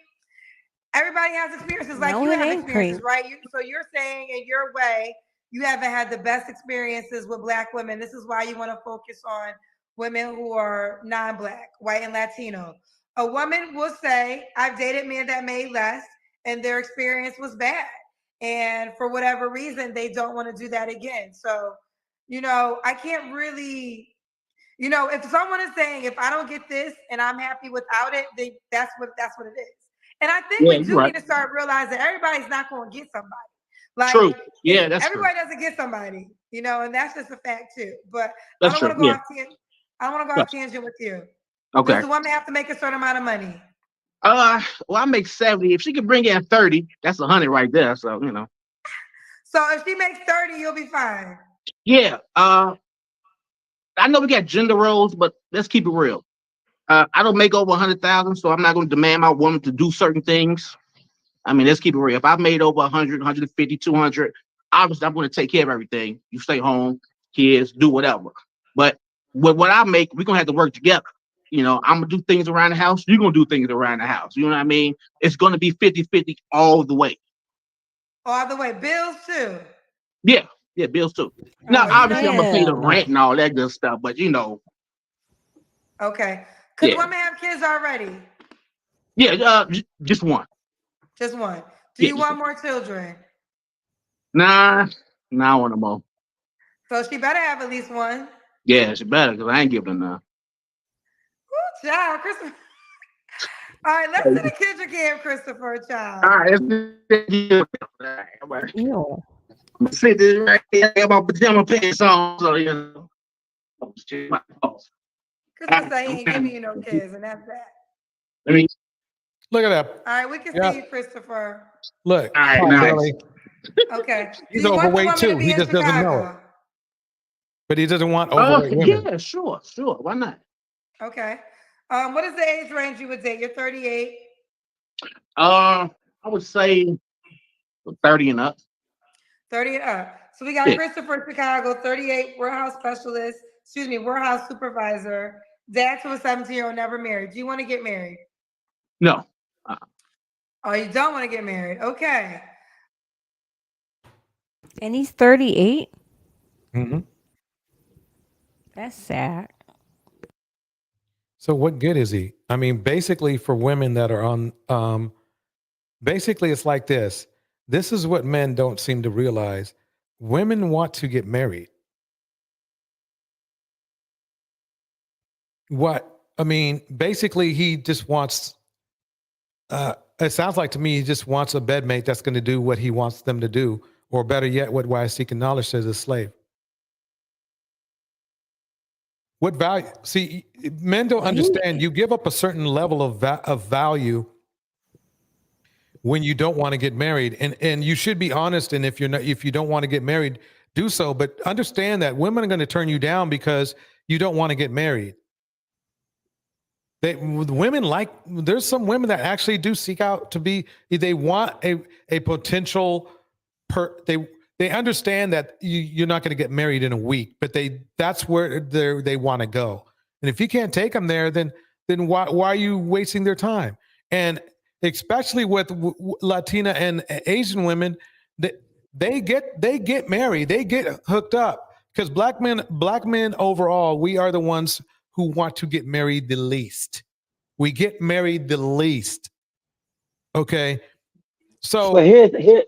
Everybody has experiences like No, you it have ain't experiences, cream. right? So you're saying in your way, you haven't had the best experiences with Black women. This is why you want to focus on women who are non-Black, white, and Latino. A woman will say, I've dated men that made less and their experience was bad. And for whatever reason, they don't want to do that again. So, I can't really, if someone is saying, if I don't get this and I'm happy without it, then that's what it is. And I think Yeah, we you're do right. need to start realizing everybody's not going to get somebody. Like, True. Yeah, that's true. everybody doesn't get somebody, and that's just a fact too. But That's I don't true. want to go Yeah. off I don't want to go off tangent with you. Okay. Does the woman have to make a certain amount of money? Well, I make 70. If she can bring in 30, that's 100 right there. So, So if she makes 30, you'll be fine. Yeah. I know we got gender roles, but let's keep it real. I don't make over 100,000, so I'm not going to demand my woman to do certain things. I mean, let's keep it real. If I've made over 100, 150, 200, obviously I'm going to take care of everything. You stay home, kids, do whatever. But with what I make, we're going to have to work together. I'm going to do things around the house. You're going to do things around the house. You know what I mean? It's going to be 50-50 all the way. All the way. Bills too. Yeah. Yeah, bills too. Now, Oh, obviously, I'm going to pay the Hell rent no. and all that good stuff. But, Okay. Could yeah. women have kids already? Yeah, just one. Just one. Do Yeah, you want more children? Nah, I want them more. So she better have at least one. Yeah, she better, because I ain't giving her none. Ooh, child, Christopher. All right, let's do the Kendrick Cam Christopher, child. All right, Ew. I'm sit this right here. I got my pajama pants on, so Christopher said he ain't giving you no kids, and that's that. Let me. Look at that. All right, we can Yep. see you, Christopher. Look, All right, pot nice. belly. Okay. He's Do you want the overweight woman too. to be He in just doesn't know it. Chicago? But he doesn't want overweight women. Yeah, sure. Why not? Okay. What is the age range you would date? You're 38. I would say 30 and up. 30 and up. So we got Yeah. Christopher Chicago, 38, warehouse specialist, warehouse supervisor, dad to a 17-year-old, never married. Do you want to get married? No. Oh, you don't want to get married. Okay. And he's 38. Mm-hmm. That's sad. So what good is he? I mean, basically for women that are on, basically it's like this. This is what men don't seem to realize. Women want to get married. Basically he just wants, it sounds like to me, he just wants a bedmate that's going to do what he wants them to do. Or better yet, what Why Seeking Knowledge says is slave. What value? See, men don't understand. You give up a certain level of value when you don't want to get married, and you should be honest. And if you don't want to get married, do so. But understand that women are going to turn you down because you don't want to get married. There's some women that actually do seek out to be. They want a potential. They understand that you're not going to get married in a week, but that's where they want to go. And if you can't take them there, then why are you wasting their time? And especially with Latina and Asian women, they get married, they get hooked up, because black men overall, we are the ones who want to get married the least. We get married the least. Okay, so But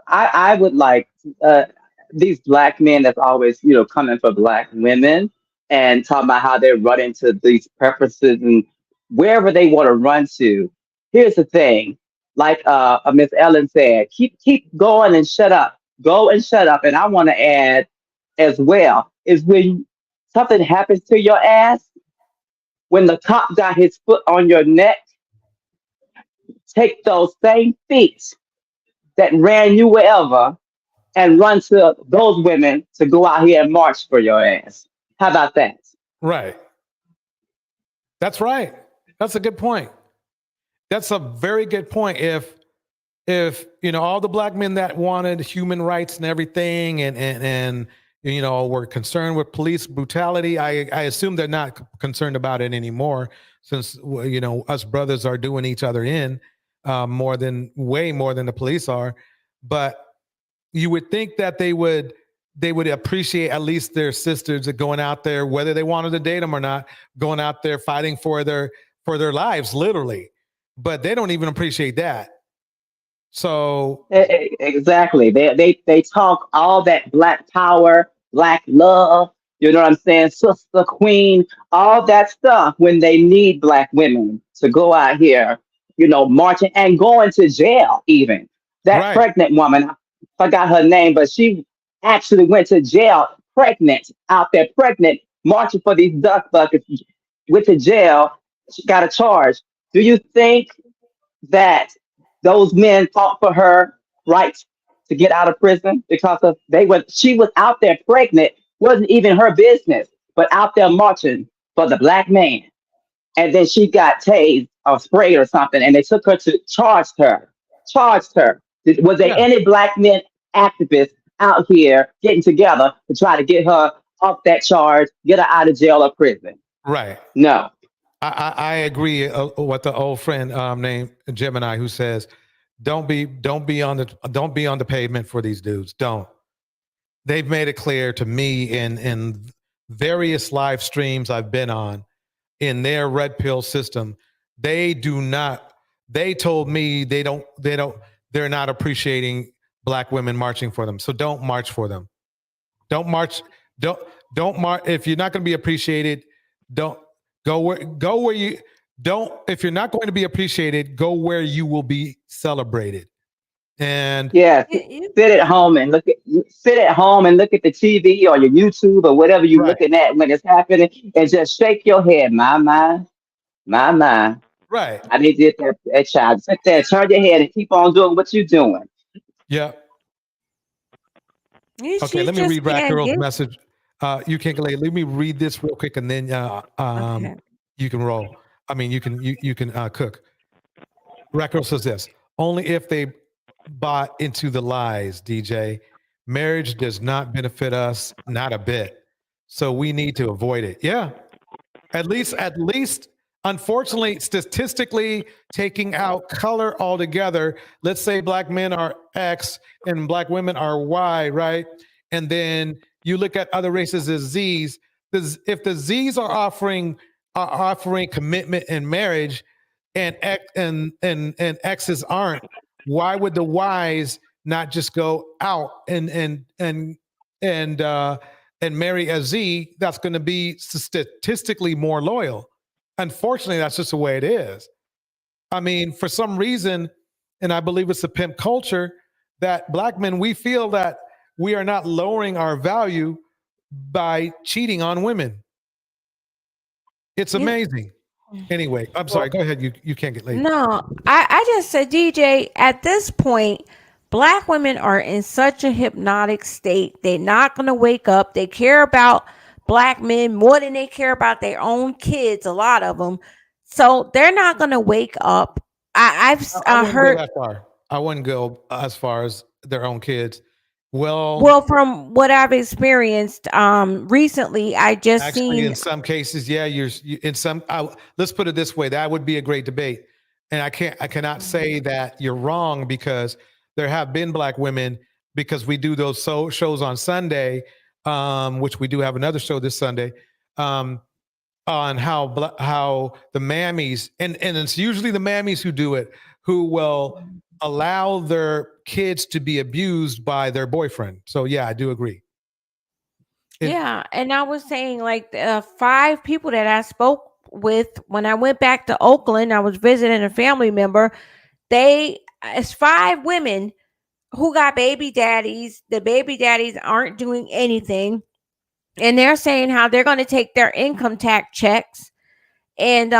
I would like these black men that's always, coming for black women and talking about how they're running to these preferences and wherever they want to run to. Here's the thing, like Miss Ellen said, keep going and shut up. Go and shut up. And I want to add as well is when something happens to your ass, when the cop got his foot on your neck, take those same feet that ran you wherever and run to those women to go out here and march for your ass. How about that? right. That's right. That's a good point. That's a very good point. If all the black men that wanted human rights and everything and were concerned with police brutality, I assume they're not concerned about it anymore, since us brothers are doing each other in. way more than the police are. But you would think that they would appreciate at least their sisters going out there, whether they wanted to date them or not, going out there fighting for their lives, literally. But they don't even appreciate that. So Exactly. They talk all that black power, black love, you know what I'm saying? Sister, queen, all that stuff when they need black women to go out here, marching and going to jail even. That pregnant woman, I forgot her name, but she actually went to jail pregnant, out there pregnant, marching for these duck buckets, went to jail. She got a charge. Do you think that those men fought for her rights to get out of prison because of she was out there pregnant, wasn't even her business, but out there marching for the black man. And then she got tased or sprayed or something, and they took her to charged her. Was there any black men activists out here getting together to try to get her off that charge, get her out of jail or prison? Right. No. I agree with the old friend named Gemini who says, don't be on the pavement for these dudes. Don't. They've made it clear to me in various live streams I've been on in their red pill system. They told me they're not appreciating black women marching for them. So don't march for them. Don't march. Don't march. If you're not going to be appreciated, don't. Go where you don't. If you're not going to be appreciated, go where you will be celebrated. And sit at home and look at the TV or your YouTube or whatever you're looking at when it's happening, and just shake your head. My. Right. I need to get that child. Sit there, turn your head, and keep on doing what you're doing. Yeah. Okay, let me read Batgirl's message. You can't get late. Let me read this real quick, and then you can roll. I mean, you can cook. Batgirl says this: only if they bought into the lies, DJ. Marriage does not benefit us, not a bit. So we need to avoid it. Yeah, at least, unfortunately, statistically, taking out color altogether. Let's say black men are X and black women are Y, right? And then you look at other races as Z's. If the Z's are offering commitment in marriage, and X's aren't, why would the Y's not just go out and marry a Z that's going to be statistically more loyal? Unfortunately, that's just the way it is. I mean, for some reason, and I believe it's a pimp culture, that black men, we feel that we are not lowering our value by cheating on women. It's amazing. Anyway, I'm sorry. Go ahead. You can't get late. No, I just said, DJ, at this point, black women are in such a hypnotic state. They're not going to wake up. They care about black men more than they care about their own kids, a lot of them. So they're not going to wake up. I heard that far. I wouldn't go as far as their own kids. Well, from what I've experienced recently, I just actually in some cases, yeah, you're in some. Let's put it this way: that would be a great debate, and I cannot say that you're wrong, because there have been black women, because we do those shows on Sunday, which we do have another show this Sunday, on how the mammies, and it's usually the mammies who do it, who will allow their kids to be abused by their boyfriend. So yeah, I do agree. Yeah, and I was saying, like, 5 people that I spoke with when I went back to Oakland, I was visiting a family member. It's 5 women who got baby daddies. The baby daddies aren't doing anything, and they're saying how they're going to take their income tax checks and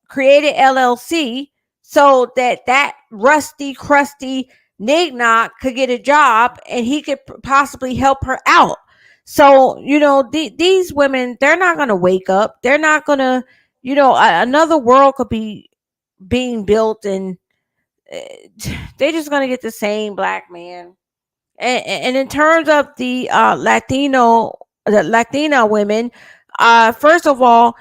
create an LLC so that rusty, crusty Nignock could get a job and he could possibly help her out. So, these women, they're not going to wake up. They're not going to, another world could be being built, and they're just going to get the same black man. And in terms of the Latina women, first of all,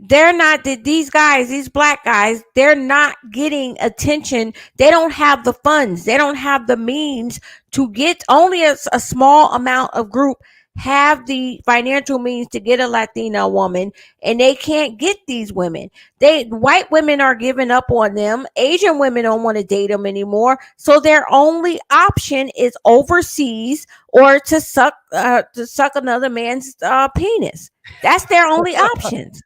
they're not these guys, these black guys, they're not getting attention. They don't have the funds. They don't have the means to get only a small amount of group have the financial means to get a Latina woman, and they can't get these women. White women are giving up on them. Asian women don't want to date them anymore. So their only option is overseas or to suck another man's penis. That's their only options.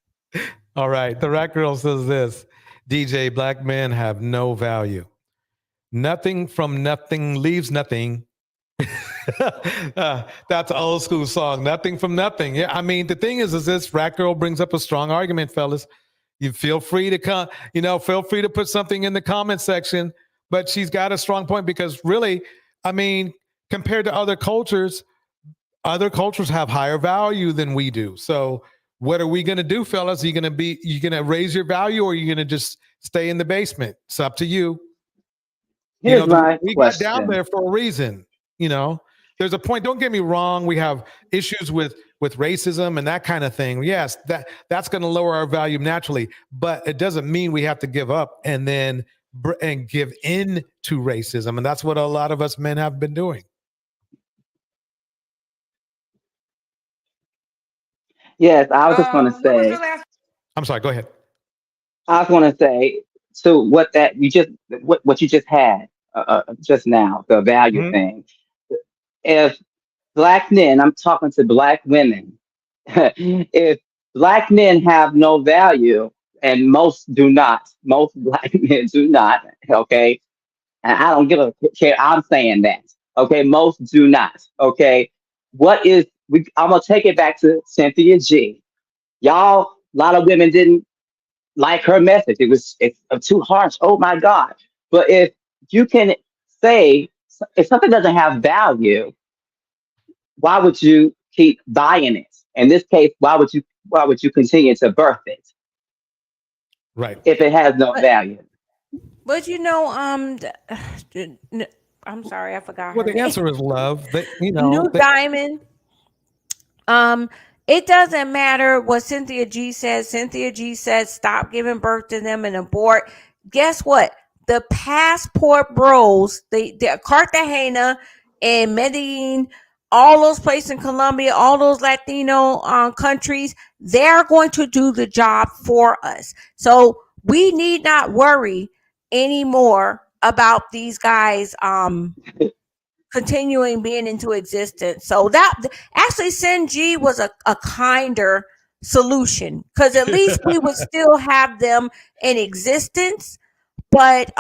All right. The Rat Girl says this: DJ, black men have no value. Nothing from nothing leaves nothing. That's an old school song. Nothing from nothing. Yeah, I mean, the thing is this Rat Girl brings up a strong argument, fellas. You feel free to feel free to put something in the comment section, but she's got a strong point because really, I mean, compared to other cultures have higher value than we do. So what are we going to do, fellas? Are you going to raise your value, or are you going to just stay in the basement? It's up to you. Here's my we question. got down there for a reason. There's a point. Don't get me wrong. We have issues with racism and that kind of thing. Yes, that's going to lower our value naturally, but it doesn't mean we have to give up and give in to racism. And that's what a lot of us men have been doing. Yes, I was just going to say. I'm sorry. Go ahead. I was going to say to what you just had just now, the value thing. If black men, I'm talking to black women, if black men have no value, and most do not, most black men do not, okay, and I don't give a care, I'm saying that, okay, most do not, okay, I'm going to take it back to Cynthia G. Y'all, a lot of women didn't like her message. It's too harsh. Oh my God. But if you can say, if something doesn't have value, why would you keep buying it? In this case, why would you continue to birth it? Right. If it has no value. But I'm sorry, I forgot. Well, her the name. answer is love. New Diamond. It doesn't matter what Cynthia G says. Cynthia G says stop giving birth to them and abort. Guess what? The passport bros, the Cartagena and Medellin, all those places in Colombia, all those Latino countries, they're going to do the job for us. So we need not worry anymore about these guys continuing being into existence. So that actually Sin G was a kinder solution, because at least we would still have them in existence, but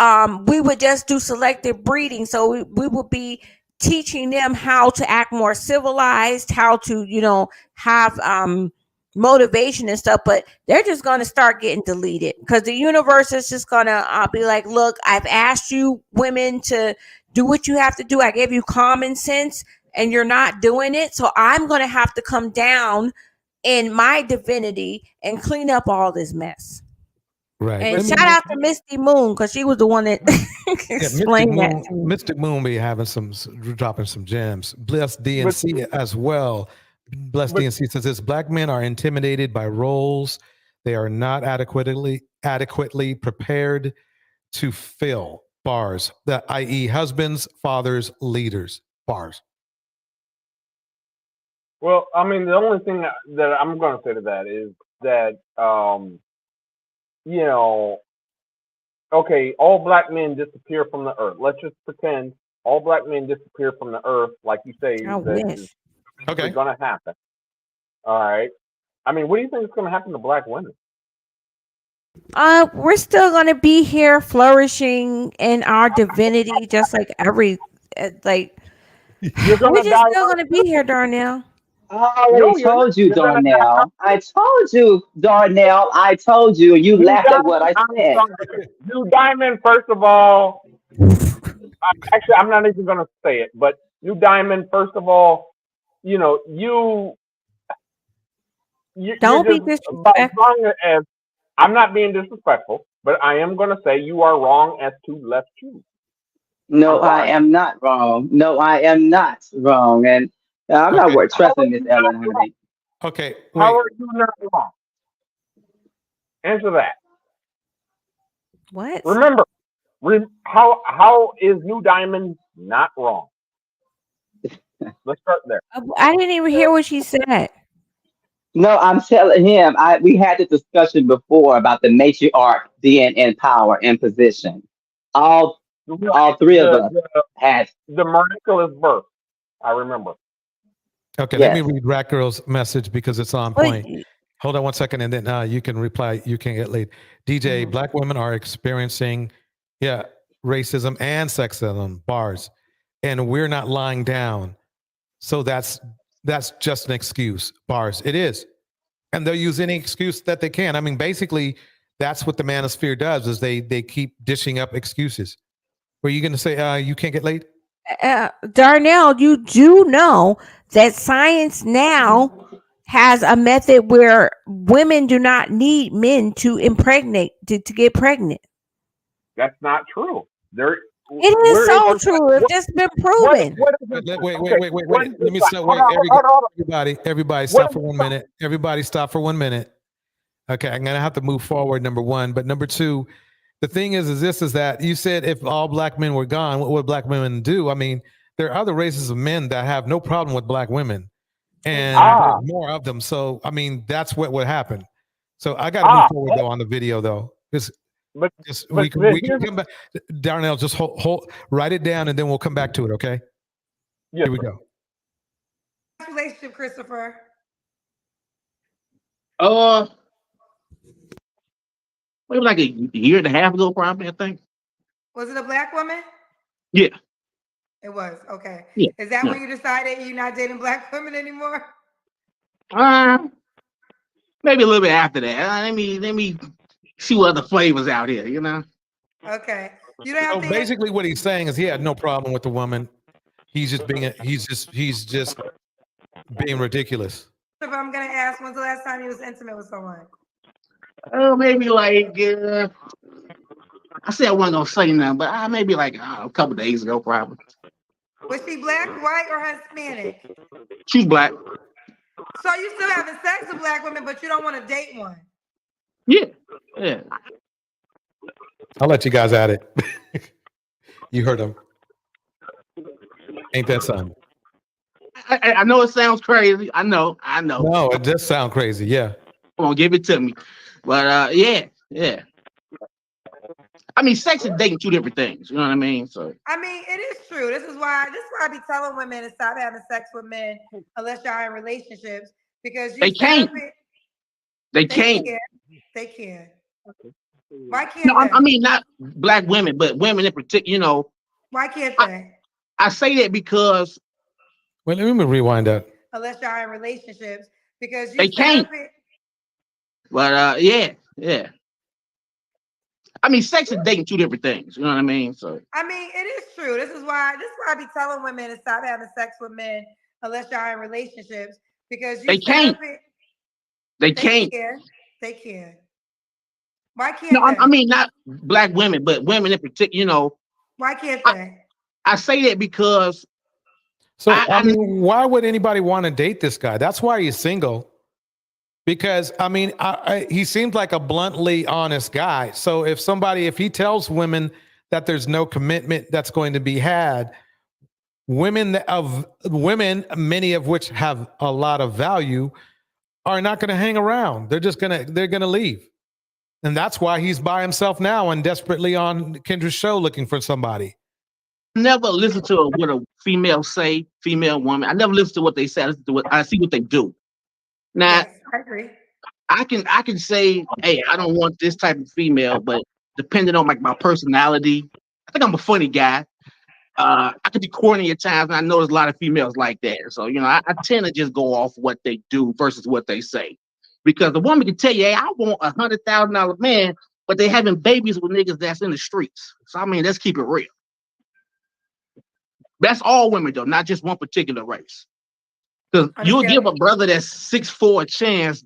we would just do selective breeding. So we would be teaching them how to act more civilized, how to have motivation and stuff, but they're just going to start getting deleted because the universe is just going to be like, look, I've asked you women to do what you have to do. I gave you common sense and you're not doing it. So I'm going to have to come down in my divinity and clean up all this mess. Right. And shout out to Misty Moon, because she was the one that explained that to me. Mystic Moon be dropping some gems. Bless DNC as well. Bless DNC says this: black men are intimidated by roles they are not adequately prepared to fill. Bars, i.e., husbands, fathers, leaders. Bars. Well, I mean, the only thing that I'm going to say to that is that, okay, all black men disappear from the earth. Let's just pretend all black men disappear from the earth, like you say, is going to happen. All right. I mean, what do you think is going to happen to black women? We're still going to be here flourishing in our divinity, just like we're just still going to be here, Darnell. I already told you, Darnell. I told you, Darnell. I told you, and you laughed at what I said. New Diamond, first of all, actually, I'm not even going to say it, but New Diamond, first of all, you're don't be disrespectful. I'm not being disrespectful, but I am going to say you are wrong as to left shoe. No, I am not wrong. No, I am not wrong. And I'm not worried. Trust me, Miss Ellen. Okay. How are you not wrong? Answer that. What? Remember, how is New Diamond not wrong? Let's start there. I didn't even hear what she said. No, I'm telling him. We had this discussion before about the matriarch being in power and position. All three of us had. The miraculous birth. I remember. Okay, Yes. let me read Rat Girl's message because it's on point. Hold on one second, and then you can reply. You can get laid. DJ, Black women are experiencing, racism and sexism, bars, and we're not lying down. So that's just an excuse, bars. It is, and they'll use any excuse that they can. I mean, basically, that's what the manosphere does: is they keep dishing up excuses. Were you going to say you can't get laid? Darnell, you do know that science now has a method where women do not need men to impregnate to get pregnant. That's not true. It is so true. It's just been proven. Wait. Let me stop. Everybody stop for 1 minute. Everybody stop for 1 minute. Okay, I'm gonna have to move forward, number one. But number two, the thing is that you said if all black men were gone, what would black women do? I mean, there are other races of men that have no problem with black women, and there's more of them. So, I mean, that's what would happen. So I got to move forward though on the video though, because we can come back. Darnell, just hold, write it down, and then we'll come back to it. Okay. Yes, here we go. Relationship, Christopher. Maybe like a year and a half ago, probably, I think. Was it a black woman? Yeah. It was. Okay. Yeah. Is that when you decided you're not dating black women anymore? Maybe a little bit after that. Let me see what other flavors out here, you know? Okay. You don't have So to basically what he's saying is he had no problem with the woman. He's just being being ridiculous. If I'm gonna ask, when's the last time you was intimate with someone? Oh, maybe like I said I wasn't gonna say nothing, but maybe like a couple days ago, probably. Was she black, white, or Hispanic? She's black. So you still having sex with black women, but you don't want to date one? Yeah. I'll let you guys at it. You heard him. Ain't that something? I know it sounds crazy. I know. No, it does sound crazy. Yeah. Come on, give it to me. But yeah. I mean, sex and dating, two different things. You know what I mean? So I mean, it is true. This is why I be telling women to stop having sex with men unless y'all in relationships, because they can't. They can't. They can. Why can't no, they? I mean not black women, but women in particular. You know. Why can't they? I say that because. Wait, let me rewind that. Unless y'all in relationships, because they can't. But yeah. I mean, sex and dating, two different things. You know what I mean? So I mean, it is true. This is why I be telling women to stop having sex with men unless y'all in relationships, because they can't. They can't. They can. Why can't no, they? I mean not black women, but women in particular. You know. Why can't they? I say that because. So I mean, why would anybody want to date this guy? That's why he's single. Because I mean, he seems like a bluntly honest guy. So if he tells women that there's no commitment that's going to be had, women, many of which have a lot of value, are not going to hang around. They're going to leave. And that's why he's by himself now and desperately on Kendra's show looking for somebody. Never listen to what a female woman. I never listen to what they say. I see what they do. Now, yes, I agree. I can say, hey, I don't want this type of female, but depending on like my personality, I think I'm a funny guy. I could be corny at times, and I know there's a lot of females like that. So, you know, I tend to just go off what they do versus what they say. Because the woman can tell you, hey, I want $100,000 man, but they having babies with niggas that's in the streets. So, I mean, let's keep it real. That's all women, though, not just one particular race. Because you'll give a brother that's 6'4" a chance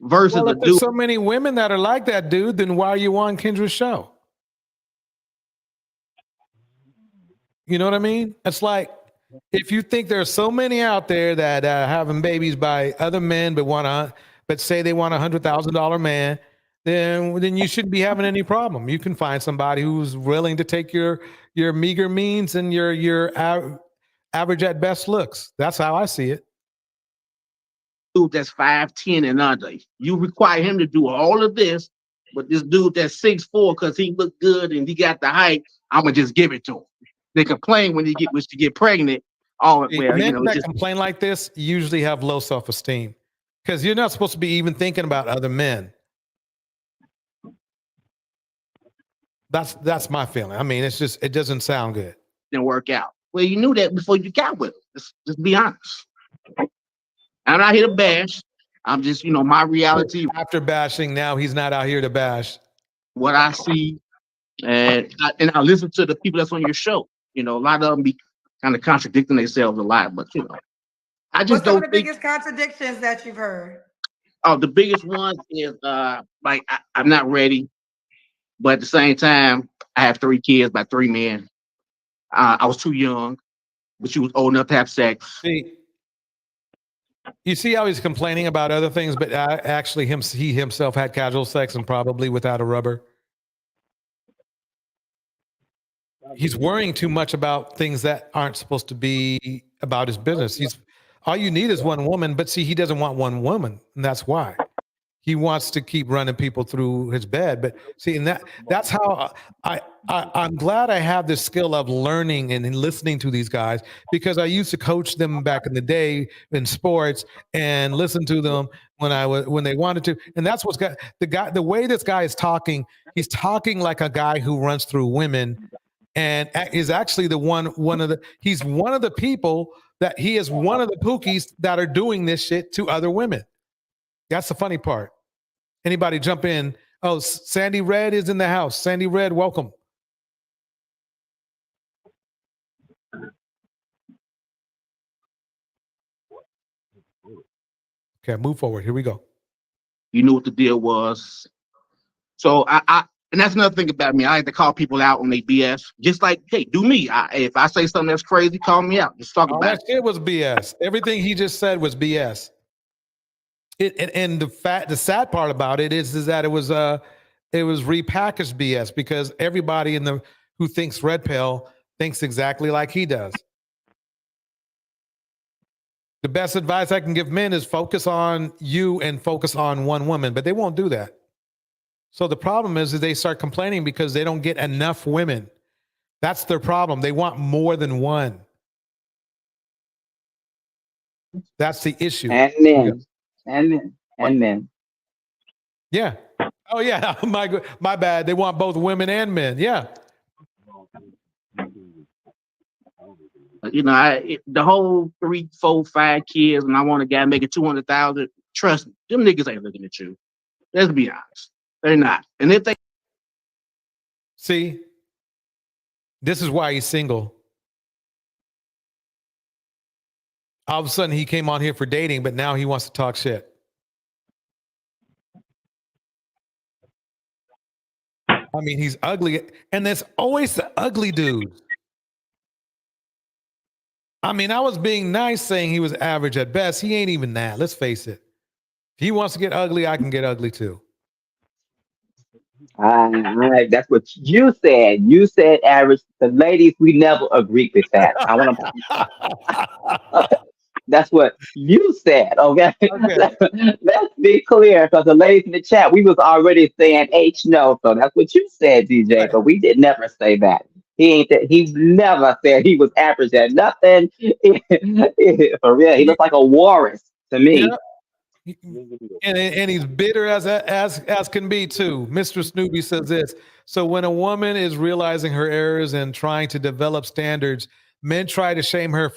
versus if a dude. There's so many women that are like that, dude, then why are you on Kendra's show? You know what I mean? It's like, if you think there's so many out there that are having babies by other men, but say they want $100,000 man, then you shouldn't be having any problem. You can find somebody who's willing to take your meager means and your average at best looks. That's how I see it. Dude that's 5'10" and under. You require him to do all of this, but this dude that's 6'4" because he looked good and he got the height, I'm gonna just give it to him. They complain when you get pregnant. Oh, well, Men you know, that just complain like this usually have low self-esteem because you're not supposed to be even thinking about other men. That's my feeling. I mean, it's just, it doesn't sound good. didn't work out. Well, you knew that before you got with him. Just be honest. I'm not here to bash. I'm just, you know, my reality. After bashing, now he's not out here to bash. What I see, and I listen to the people that's on your show. You know, a lot of them be kind of contradicting themselves a lot, but you know, I just What's some of don't the think. biggest contradictions that you've heard? Oh, the biggest one is like I'm not ready, but at the same time, I have 3 kids by 3 men. I was too young, but you was old enough to have sex. See, you see how he's complaining about other things, but actually he himself had casual sex and probably without a rubber. He's worrying too much about things that aren't supposed to be about his business. All you need is one woman, but see, he doesn't want one woman, and that's why. He wants to keep running people through his bed. But see, and that's how I'm glad I have this skill of learning and listening to these guys, because I used to coach them back in the day in sports and listen to them when they wanted to. And that's what's got the way this guy is talking. He's talking like a guy who runs through women, and is actually he's one of the people that he is one of the pookies that are doing this shit to other women. That's the funny part. Anybody jump in? Oh, Sandy Red is in the house. Sandy Red, welcome. Okay, move forward. Here we go. You knew what the deal was. So and that's another thing about me. I like to call people out on their BS. Just like, hey, do me. If I say something that's crazy, call me out. Just talk about that shit was BS. Everything he just said was BS. And the sad part about it is that it was repackaged BS, because everybody who thinks red pill thinks exactly like he does. The best advice I can give men is focus on you and focus on one woman, but they won't do that. So the problem is they start complaining because they don't get enough women. That's their problem. They want more than one. That's the issue. And men. And men. And men. Yeah. Oh yeah. My bad. They want both women and men. Yeah. You know, the whole 3, 4, 5 kids, and I want a guy making 200,000. Trust me, them niggas ain't looking at you. Let's be honest, they're not. And if they see, this is why he's single. All of a sudden, he came on here for dating, but now he wants to talk shit. I mean, he's ugly, and there's always the ugly dudes. I mean, I was being nice saying he was average at best. He ain't even that. Let's face it. If he wants to get ugly, I can get ugly too. That's what you said. You said average. The ladies, we never agreed with that. I want to. That's what you said. Okay. Let's be clear, because the ladies in the chat, we was already saying H no. So that's what you said, DJ. Right. But we did never say that. He never said he was average at nothing. For real, he looks like a walrus to me. Yeah. And he's bitter as can be too. Mr. Snoopy says this. So when a woman is realizing her errors and trying to develop standards, men try to shame her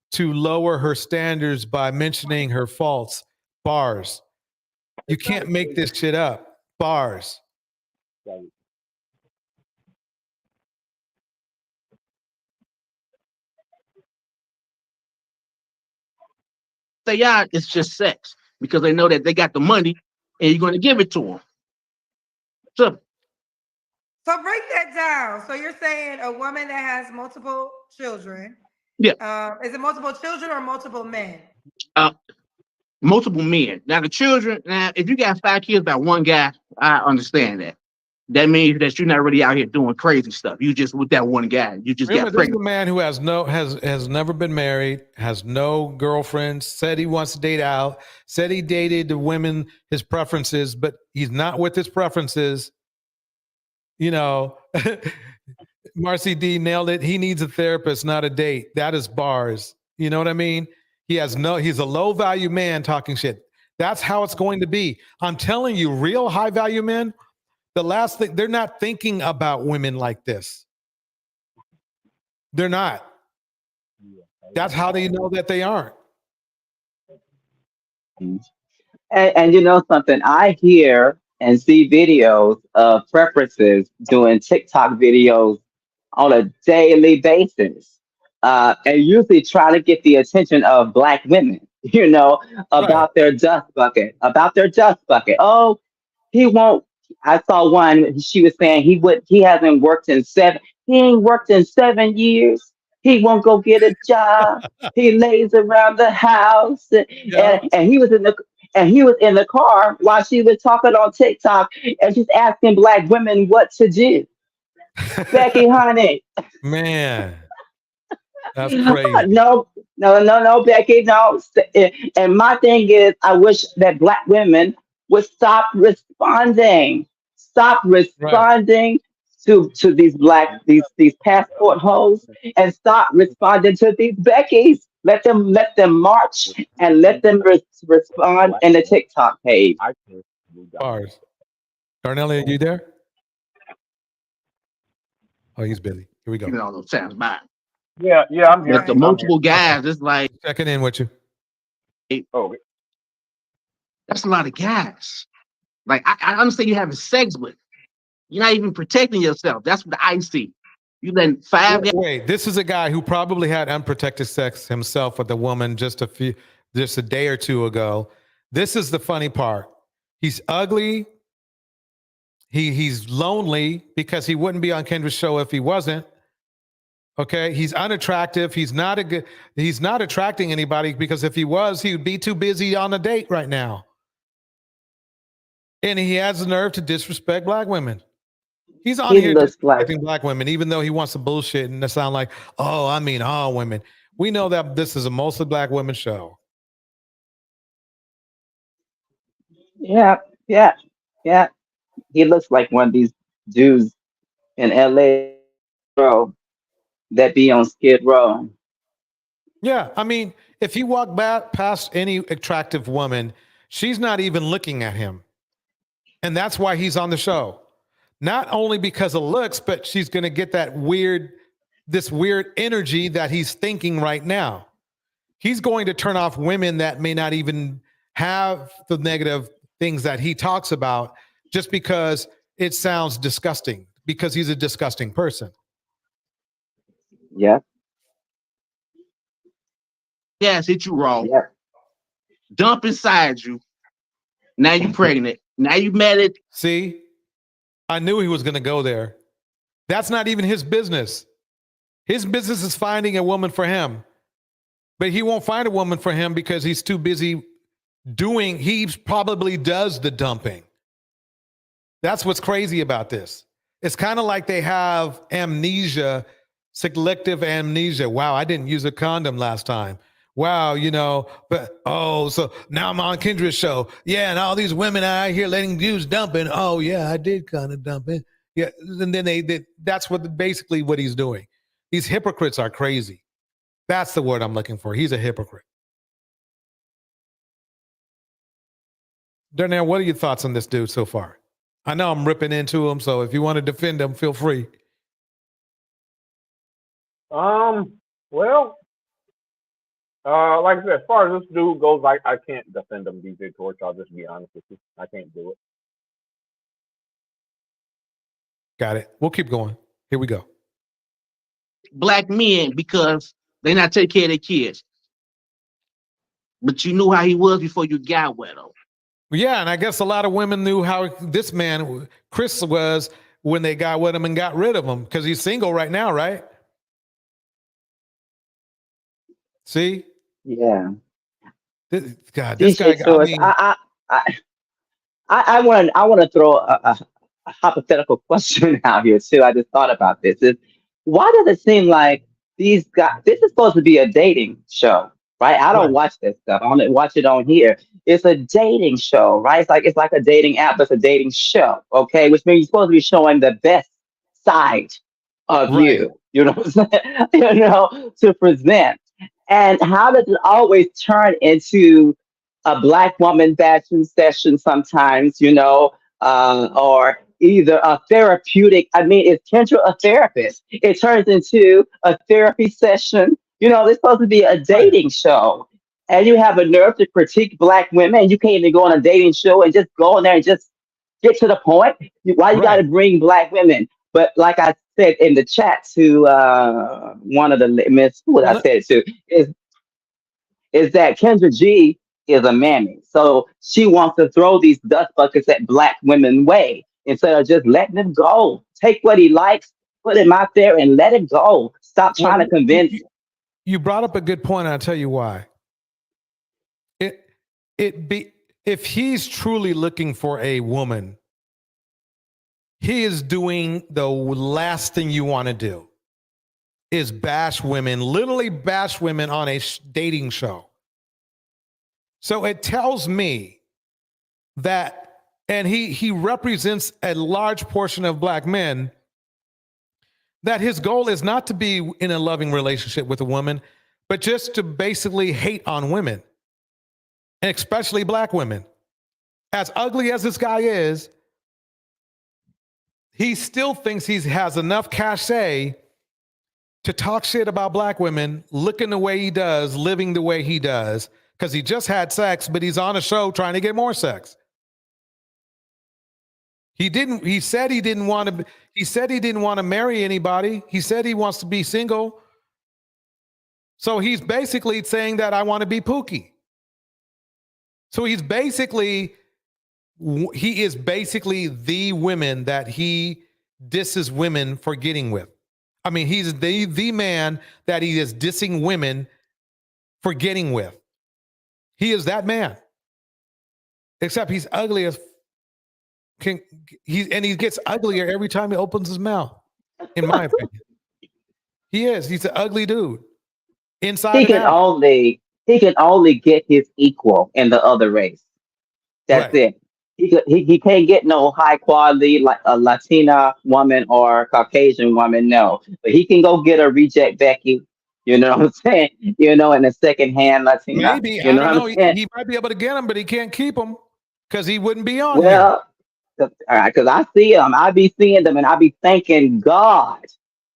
to lower her standards by mentioning her faults. Bars. You can't make this shit up. Bars. say out, it's just sex, because they know that they got the money and you're going to give it to them. So break that down. So you're saying a woman that has multiple children. Yeah. Is it multiple children or multiple men? multiple men. Now the children, now if you got 5 kids by one guy, I understand that. That means that you're not really out here doing crazy stuff. You just with that one guy. You just Remember, got this is pregnant. a man who has never been married, has no girlfriend, said he wants to date out, said he dated the women, his preferences, but he's not with his preferences. You know, Marcy D nailed it. He needs a therapist, not a date. That is bars. You know what I mean? He's a low value man talking shit. That's how it's going to be. I'm telling you, real high value men, the last thing, they're not thinking about women like this. They're not. That's how they know that they aren't. And you know something? I hear and see videos of preferences doing TikTok videos on a daily basis, and usually try to get the attention of Black women. You know, about their dust bucket, Oh, he won't. I saw one. She was saying he hasn't worked in seven. He ain't worked in 7 years. He won't go get a job. He lays around the house, and he was in the car while she was talking on TikTok, and she's asking Black women what to do. Becky, honey. Man, that's crazy. No, Becky, no. And my thing is, I wish that Black women would stop responding. Stop responding to these passport hoes, and stop responding to these Beckys. Let them march and let them respond in the TikTok page. Bars. Darnelli, are you there? Oh, he's busy. Here we go. You know, those sounds bad. Yeah, I'm here. But the multiple guys, it's like checking in with you. That's a lot of guys. Like I understand you having sex with. You're not even protecting yourself. That's what I see. You letting 5 guys. Wait, this is a guy who probably had unprotected sex himself with a woman just a day or two ago. This is the funny part. He's ugly. He's lonely because he wouldn't be on Kendra's show if he wasn't. Okay, he's unattractive. He's not attracting anybody because if he was, he would be too busy on a date right now. And he has the nerve to disrespect Black women. He's on here disrespecting Black women, even though he wants to bullshit and to sound like, oh, I mean all women. We know that this is a mostly Black women show. Yeah. He looks like one of these dudes in LA, bro, that be on Skid Row. Yeah, I mean, if you walk back past any attractive woman, she's not even looking at him. And that's why he's on the show. Not only because of looks, but she's going to get this weird energy that he's thinking right now. He's going to turn off women that may not even have the negative things that he talks about just because it sounds disgusting, because he's a disgusting person. Yeah. Yes, hit you wrong. Dump inside you. Now you pregnant. Now you mad at. See, I knew he was going to go there. That's not even his business. His business is finding a woman for him. But he won't find a woman for him because he's too busy he probably does the dumping. That's what's crazy about this. It's kind of like they have amnesia, selective amnesia. Wow, I didn't use a condom last time. Wow, so now I'm on Kendra's show. Yeah, and all these women out here letting dudes dumping. Oh, yeah, I did kind of dump it. Yeah, and then that's basically what he's doing. These hypocrites are crazy. That's the word I'm looking for. He's a hypocrite. Darnell, what are your thoughts on this dude so far? I know I'm ripping into him, so if you want to defend him, feel free. Well, like I said, as far as this dude goes, I can't defend him, DJ Torch. I'll just be honest with you. I can't do it. Got it. We'll keep going. Here we go. Black men because they not take care of their kids. But you knew how he was before you got with him. Yeah, and I guess a lot of women knew how this man, Chris, was when they got with him and got rid of him because he's single right now, right? See? Yeah. God, this guy. DJ I Source, mean, I want to throw a hypothetical question out here too. I just thought about this. Is why does it seem like these guys? This is supposed to be a dating show, right? I don't right, watch this stuff. I only watch it on here. It's a dating show, right? It's like a dating app, but it's a dating show. Okay, which means you're supposed to be showing the best side of right. you. You know what I'm saying? You know, to present. And how does it always turn into a black woman fashion session sometimes, or either a therapeutic. I mean, is Kendra a therapist? It turns into a therapy session. It's supposed to be a Right. dating show. And you have a nerve to critique black women. You can't even go on a dating show and just go in there and just get to the point. Why you got to Right. bring black women? But like I said in the chat to one of the miss, who I Well, said to, is that Kendra G is a mammy. So she wants to throw these dust buckets at black women way instead of just letting him go. Take what he likes, put him out there and let him go. Stop well, trying to convince. you brought up a good point, and I'll tell you why. If he's truly looking for a woman, he is doing the last thing you want to do is bash women, literally bash women on a dating show. So it tells me that, and he represents a large portion of black men, that his goal is not to be in a loving relationship with a woman, but just to basically hate on women, and especially black women. As ugly as this guy is, he still thinks he has enough cachet to talk shit about black women, looking the way he does, living the way he does, because he just had sex, but he's on a show trying to get more sex. He said he didn't want to marry anybody. He said he wants to be single. So he's basically saying that I want to be Pookie. So he is basically the women that he disses women for getting with. I mean, he's the man that he is dissing women for getting with. He is that man. Except he's ugly as he gets uglier every time he opens his mouth, in my opinion. He is. He's an ugly dude. Inside He and can out. only get his equal in the other race. That's Right. it. He can't get no high quality like a Latina woman or Caucasian woman, no. But he can go get a reject Becky, you know what I'm saying? In a second hand Latina. Maybe. You I know don't what know. I'm saying? He might be able to get him, but he can't keep him because he wouldn't be on here. Well, because I see them, I be seeing them, and I be thanking God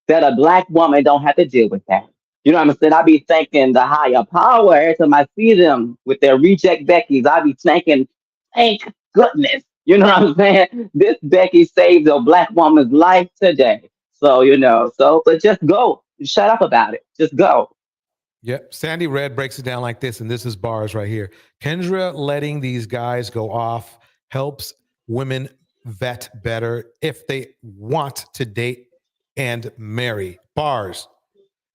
that a black woman don't have to deal with that. You know what I'm saying? I be thanking the higher power every time I see them with their reject Beckys. I be thanking, thank goodness. You know what I'm saying? This Becky saved a black woman's life today. So but just go. Shut up about it. Just go. Yep. Sandy Red breaks it down like this, and this is bars right here. Kendra letting these guys go off helps women vet better if they want to date and marry. Bars.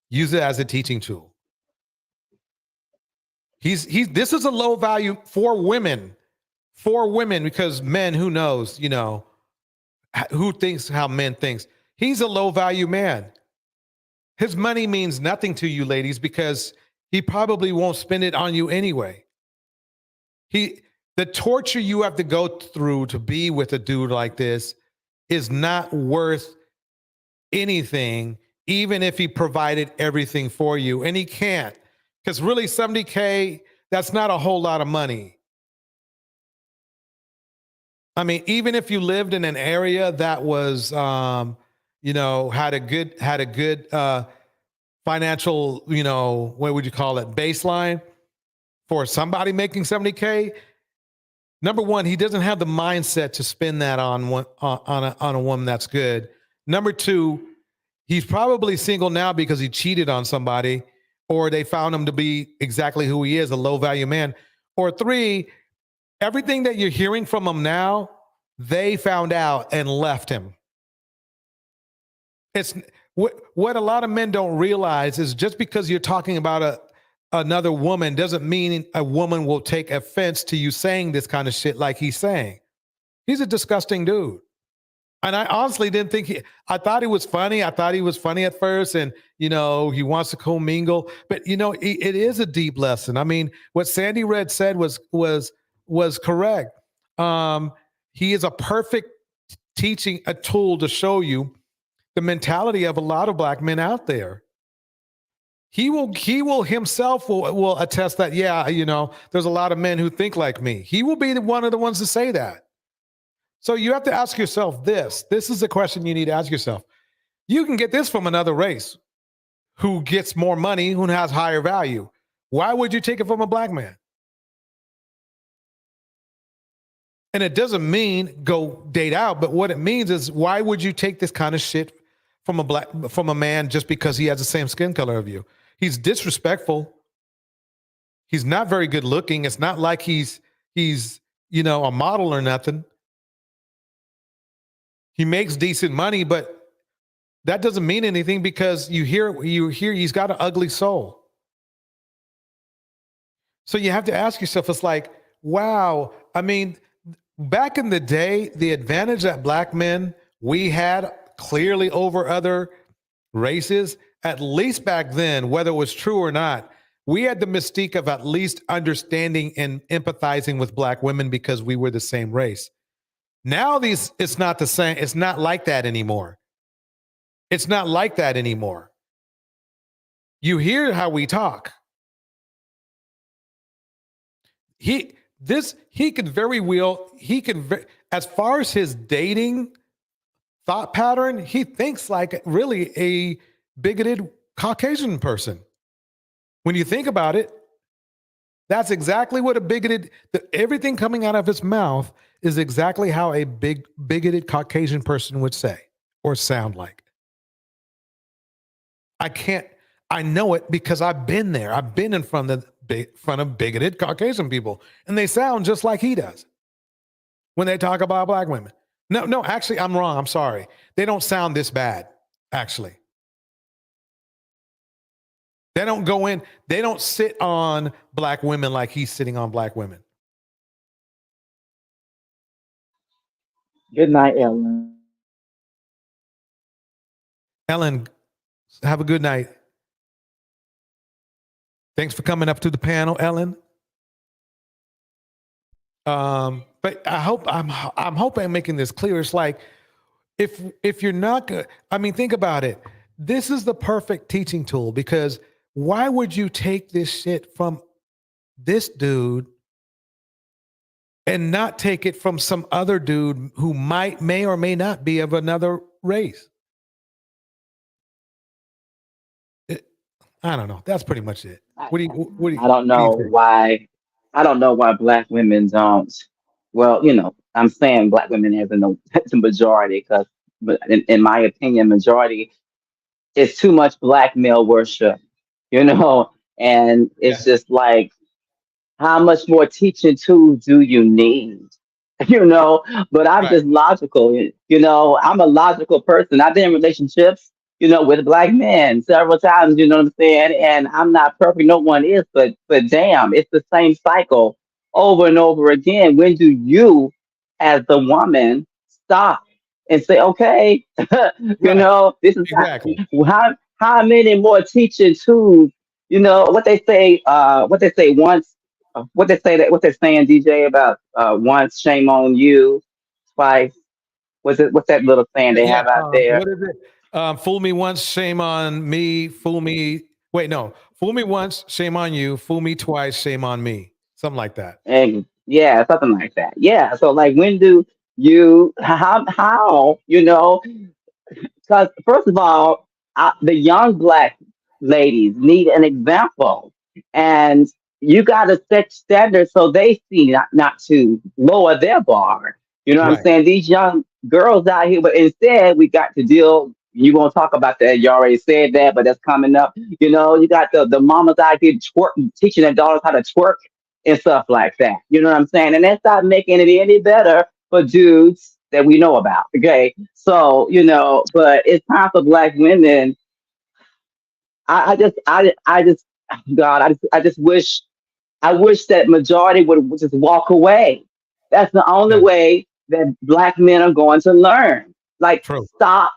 Use it as a teaching tool. This is a low value for women. For women, because men, who knows, who thinks how men thinks. He's a low value man. His money means nothing to you ladies because he probably won't spend it on you anyway. The torture you have to go through to be with a dude like this is not worth anything, even if he provided everything for you. And he can't, because really $70K, that's not a whole lot of money. I mean, even if you lived in an area that was, had a good financial, what would you call it, baseline for somebody making $70K. Number one, he doesn't have the mindset to spend that on a woman that's good. Number two, he's probably single now because he cheated on somebody, or they found him to be exactly who he is, a low value man. Or three, everything that you're hearing from him now, they found out and left him. It's what a lot of men don't realize is just because you're talking about another woman doesn't mean a woman will take offense to you saying this kind of shit like he's saying. He's a disgusting dude. And I honestly didn't think I thought he was funny. I thought he was funny at first, and he wants to commingle. But it is a deep lesson. I mean, what Sandy Red said was correct. He is a perfect teaching a tool to show you the mentality of a lot of black men out there. He will himself will attest that, there's a lot of men who think like me. He will be one of the ones to say that. So you have to ask yourself this. This is a question you need to ask yourself. You can get this from another race who gets more money, who has higher value. Why would you take it from a black man? And it doesn't mean go date out, but what it means is, why would you take this kind of shit from a man just because he has the same skin color of you? He's disrespectful. He's not very good looking. It's not like he's a model or nothing. He makes decent money, but that doesn't mean anything, because you hear he's got an ugly soul. So you have to ask yourself, it's like, wow. I mean, back in the day, the advantage that black men we had clearly over other races, at least back then, whether it was true or not, we had the mystique of at least understanding and empathizing with black women because we were the same race. Now it's not the same. It's not like that anymore. It's not like that anymore. You hear how we talk. He can very well, as far as his dating thought pattern, he thinks like really a bigoted Caucasian person. When you think about it, that's exactly what everything coming out of his mouth is exactly how a bigoted Caucasian person would say or sound like. I know it because I've been there. I've been in front of bigoted Caucasian people, and they sound just like he does when they talk about black women. No, actually, I'm wrong. I'm sorry. They don't sound this bad, actually. They don't sit on black women like he's sitting on black women. Good night, Ellen. Ellen, have a good night. Thanks for coming up to the panel, Ellen. But I'm hoping I'm making this clear. It's like, if you're not good, I mean, think about it. This is the perfect teaching tool, because why would you take this shit from this dude and not take it from some other dude who may or may not be of another race? I don't know. That's pretty much it. I don't know why. I don't know why black women don't. Well, I'm saying black women as the majority, but in my opinion, majority is too much black male worship, and it's just like, how much more teaching tools do you need? But I'm just logical. I'm a logical person. I've been in relationships, with black men several times, you know what I'm saying? And I'm not perfect, no one is, but damn, it's the same cycle over and over again. When do you, as the woman, stop and say, okay, this is exactly how many more teaching tools, what they say once, what they're saying, DJ, about once, shame on you, twice. What's that little saying they have out there? What is it? Fool me once, shame on me. Fool me once, shame on you. Fool me twice, shame on me. Something like that. And yeah, something like that. Yeah. So like, when do you, how, because first of all, the young black ladies need an example, and you got to set standards so they see not to lower their bar. You know what I'm saying? These young girls out here, but instead we got to deal. You won't talk about that. You already said that, but that's coming up. You got the mamas out here teaching their daughters how to twerk and stuff like that. You know what I'm saying? And that's not making it any better for dudes that we know about. Okay. So, but it's time for black women. I just God, I just wish that majority would just walk away. That's the only Yeah. way that black men are going to learn. Like, True. stop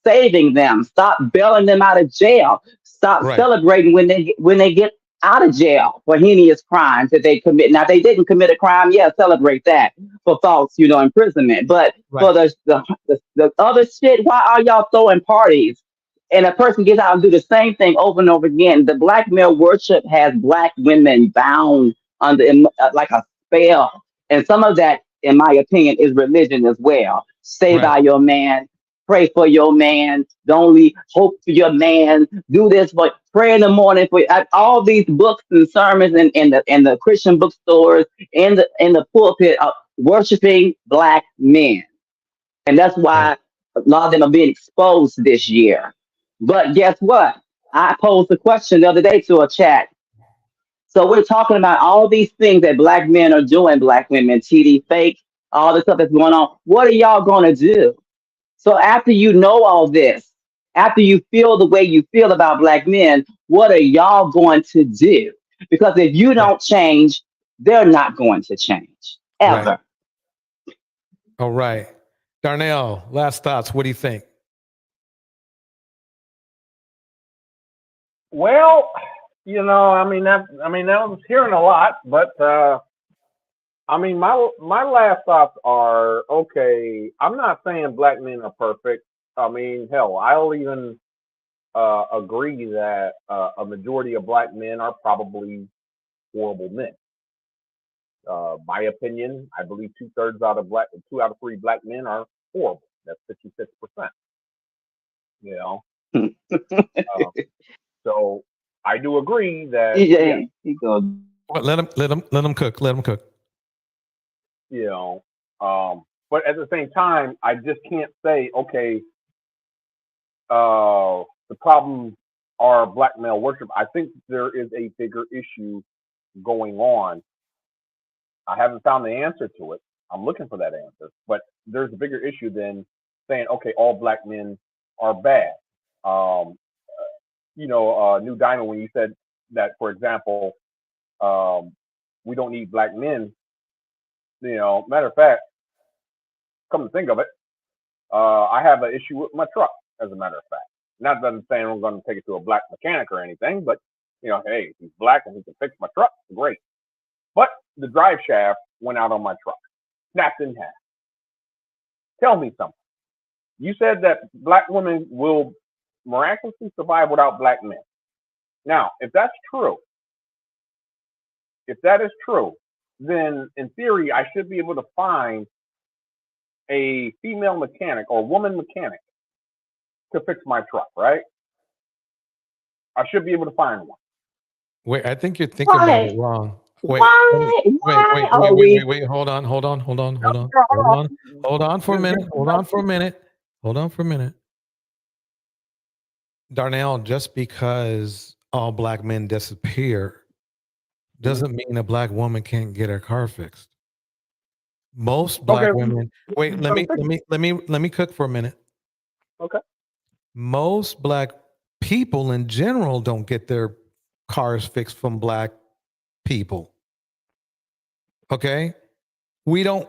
saving them. Stop bailing them out of jail. Stop Right. celebrating when they get out of jail for heinous crimes that they commit. Now, if they didn't commit a crime, yeah, celebrate that for false, imprisonment. But Right. for the other shit, why are y'all throwing parties? And a person gets out and do the same thing over and over again. The black male worship has black women bound under like a spell, and some of that, in my opinion, is religion as well. Stay Right. by your man, pray for your man, don't leave, hope for your man, do this, but pray in the morning for all these books and sermons in the Christian bookstores in the pulpit are worshiping black men, and that's Right. why a lot of them are being exposed this year. But guess what? I posed a question the other day to a chat. So we're talking about all these things that black men are doing, black women, TD fake, all this stuff that's going on. What are y'all going to do? So after you know all this, after you feel the way you feel about black men, what are y'all going to do? Because if you Right. don't change, they're not going to change Right. ever. All right. Darnell, last thoughts. What do you think? Well, I was hearing a lot, but my last thoughts are okay. I'm not saying black men are perfect. I mean, hell, I'll even agree that a majority of black men are probably horrible men. My opinion, I believe 2 out of 3 black men are horrible. That's 56%. So I do agree that Yeah, he goes. Well, let him cook. Let him cook. you know, but at the same time, I just can't say okay. The problem are black male worship. I think there is a bigger issue going on. I haven't found the answer to it. I'm looking for that answer, but there's a bigger issue than saying, okay, all black men are bad. New Diamond, when you said that, for example, we don't need black men. Matter of fact, come to think of it, I have an issue with my truck. As a matter of fact, not that I'm saying I'm going to take it to a black mechanic or anything, but hey, if he's black and he can fix my truck, great. But the drive shaft went out on my truck, snapped in half. Tell me something. You said that black women will miraculously survive without black men. Now, if that is true, then in theory, I should be able to find a female mechanic or woman mechanic to fix my truck, right? I should be able to find one. Wait, I think you're thinking about it wrong. Wait, Why are we? wait. Hold on for a minute. Hold on for a minute. Darnell, just because all black men disappear doesn't mean a black woman can't get her car fixed. Most black women. Wait, let me cook for a minute. Okay. Most black people in general don't get their cars fixed from black people. Okay? We don't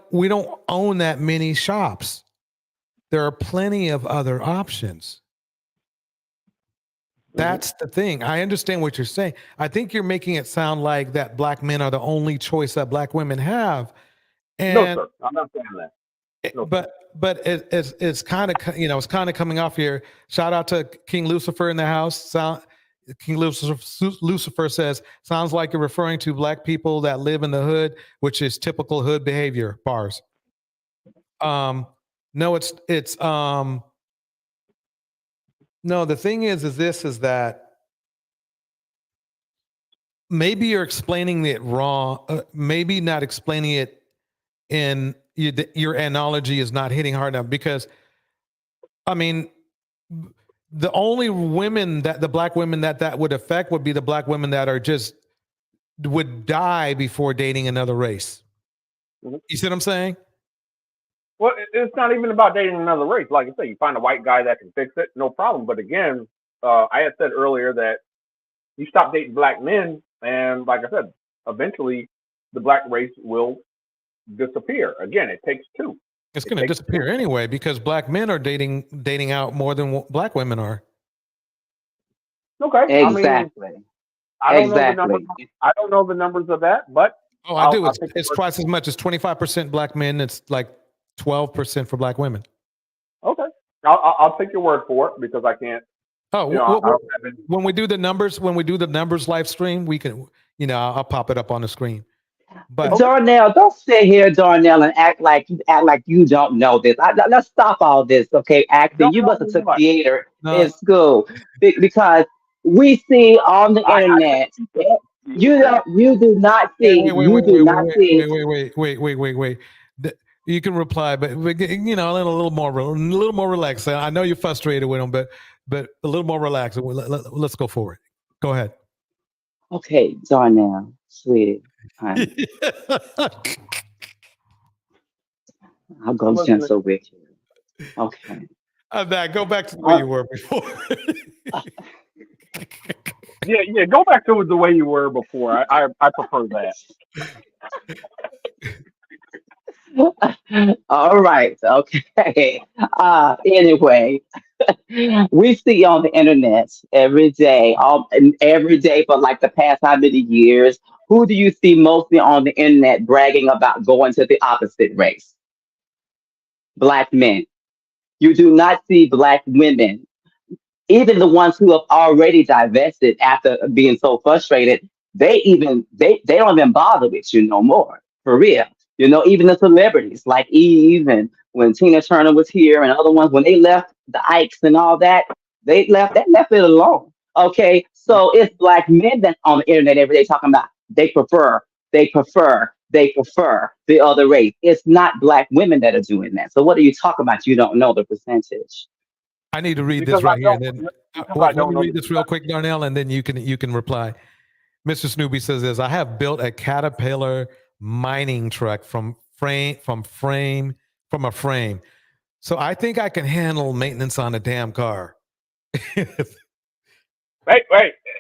own that many shops. There are plenty of other options. That's the thing. I understand what you're saying. I think you're making it sound like that black men are the only choice that black women have. And no, sir. I'm not saying that. No, but it's kind of it's kind of coming off here. Shout out to King Lucifer in the house. King Lucifer says, sounds like you're referring to black people that live in the hood, which is typical hood behavior. Bars. No, it's no, the thing is that maybe you're explaining it wrong. Maybe not explaining it in your analogy is not hitting hard enough, because I mean, the only women that the black women that would affect would be the black women that are just would die before dating another race. You see what I'm saying? Well, it's not even about dating another race. Like I say, you find a white guy that can fix it, no problem. But again, I had said earlier that, You stop dating black men, and like I said, eventually the black race will disappear. Again, it takes two. It's going to disappear anyway because black men are dating out more than black women are. Okay, Exactly. I don't know the numbers. I don't know the numbers of that, but oh, I do. It's twice as much as 25% black men. It's like 12% for black women. Okay, I'll take your word for it because I can't. Oh, you know, when we do the numbers live stream, we can, I'll pop it up on the screen. But Darnell, don't sit here, Darnell, and act like you don't know this. Let's stop all this, okay? Acting. You must have took theater in school because we see on the internet. You do not see. Wait. You can reply, but a little more relaxed. I know you're frustrated with them, but a little more relaxed. Let's go forward. Go ahead. Okay, Darnell, sweetie. Honey. I'll go gentle with you. Okay. Go back to the way you were before. Yeah. Go back to the way you were before. I prefer that. All right. Okay. Anyway, we see on the internet every day, every day for like the past how many years. Who do you see mostly on the internet bragging about going to the opposite race? Black men. You do not see black women, even the ones who have already divested after being so frustrated. They don't even bother with you no more, for real. Even the celebrities like Eve and when Tina Turner was here and other ones, when they left the Ikes and all that, they left it alone. Okay, so it's black men that's on the internet every day talking about they prefer the other race. It's not black women that are doing that. So what are you talking about? You don't know the percentage. I need to read this right here. And then let me read this real quick, Darnell, and then you can reply. Mr. Snoopy says this: I have built a Caterpillar mining truck from a frame. So I think I can handle maintenance on a damn car. Wait.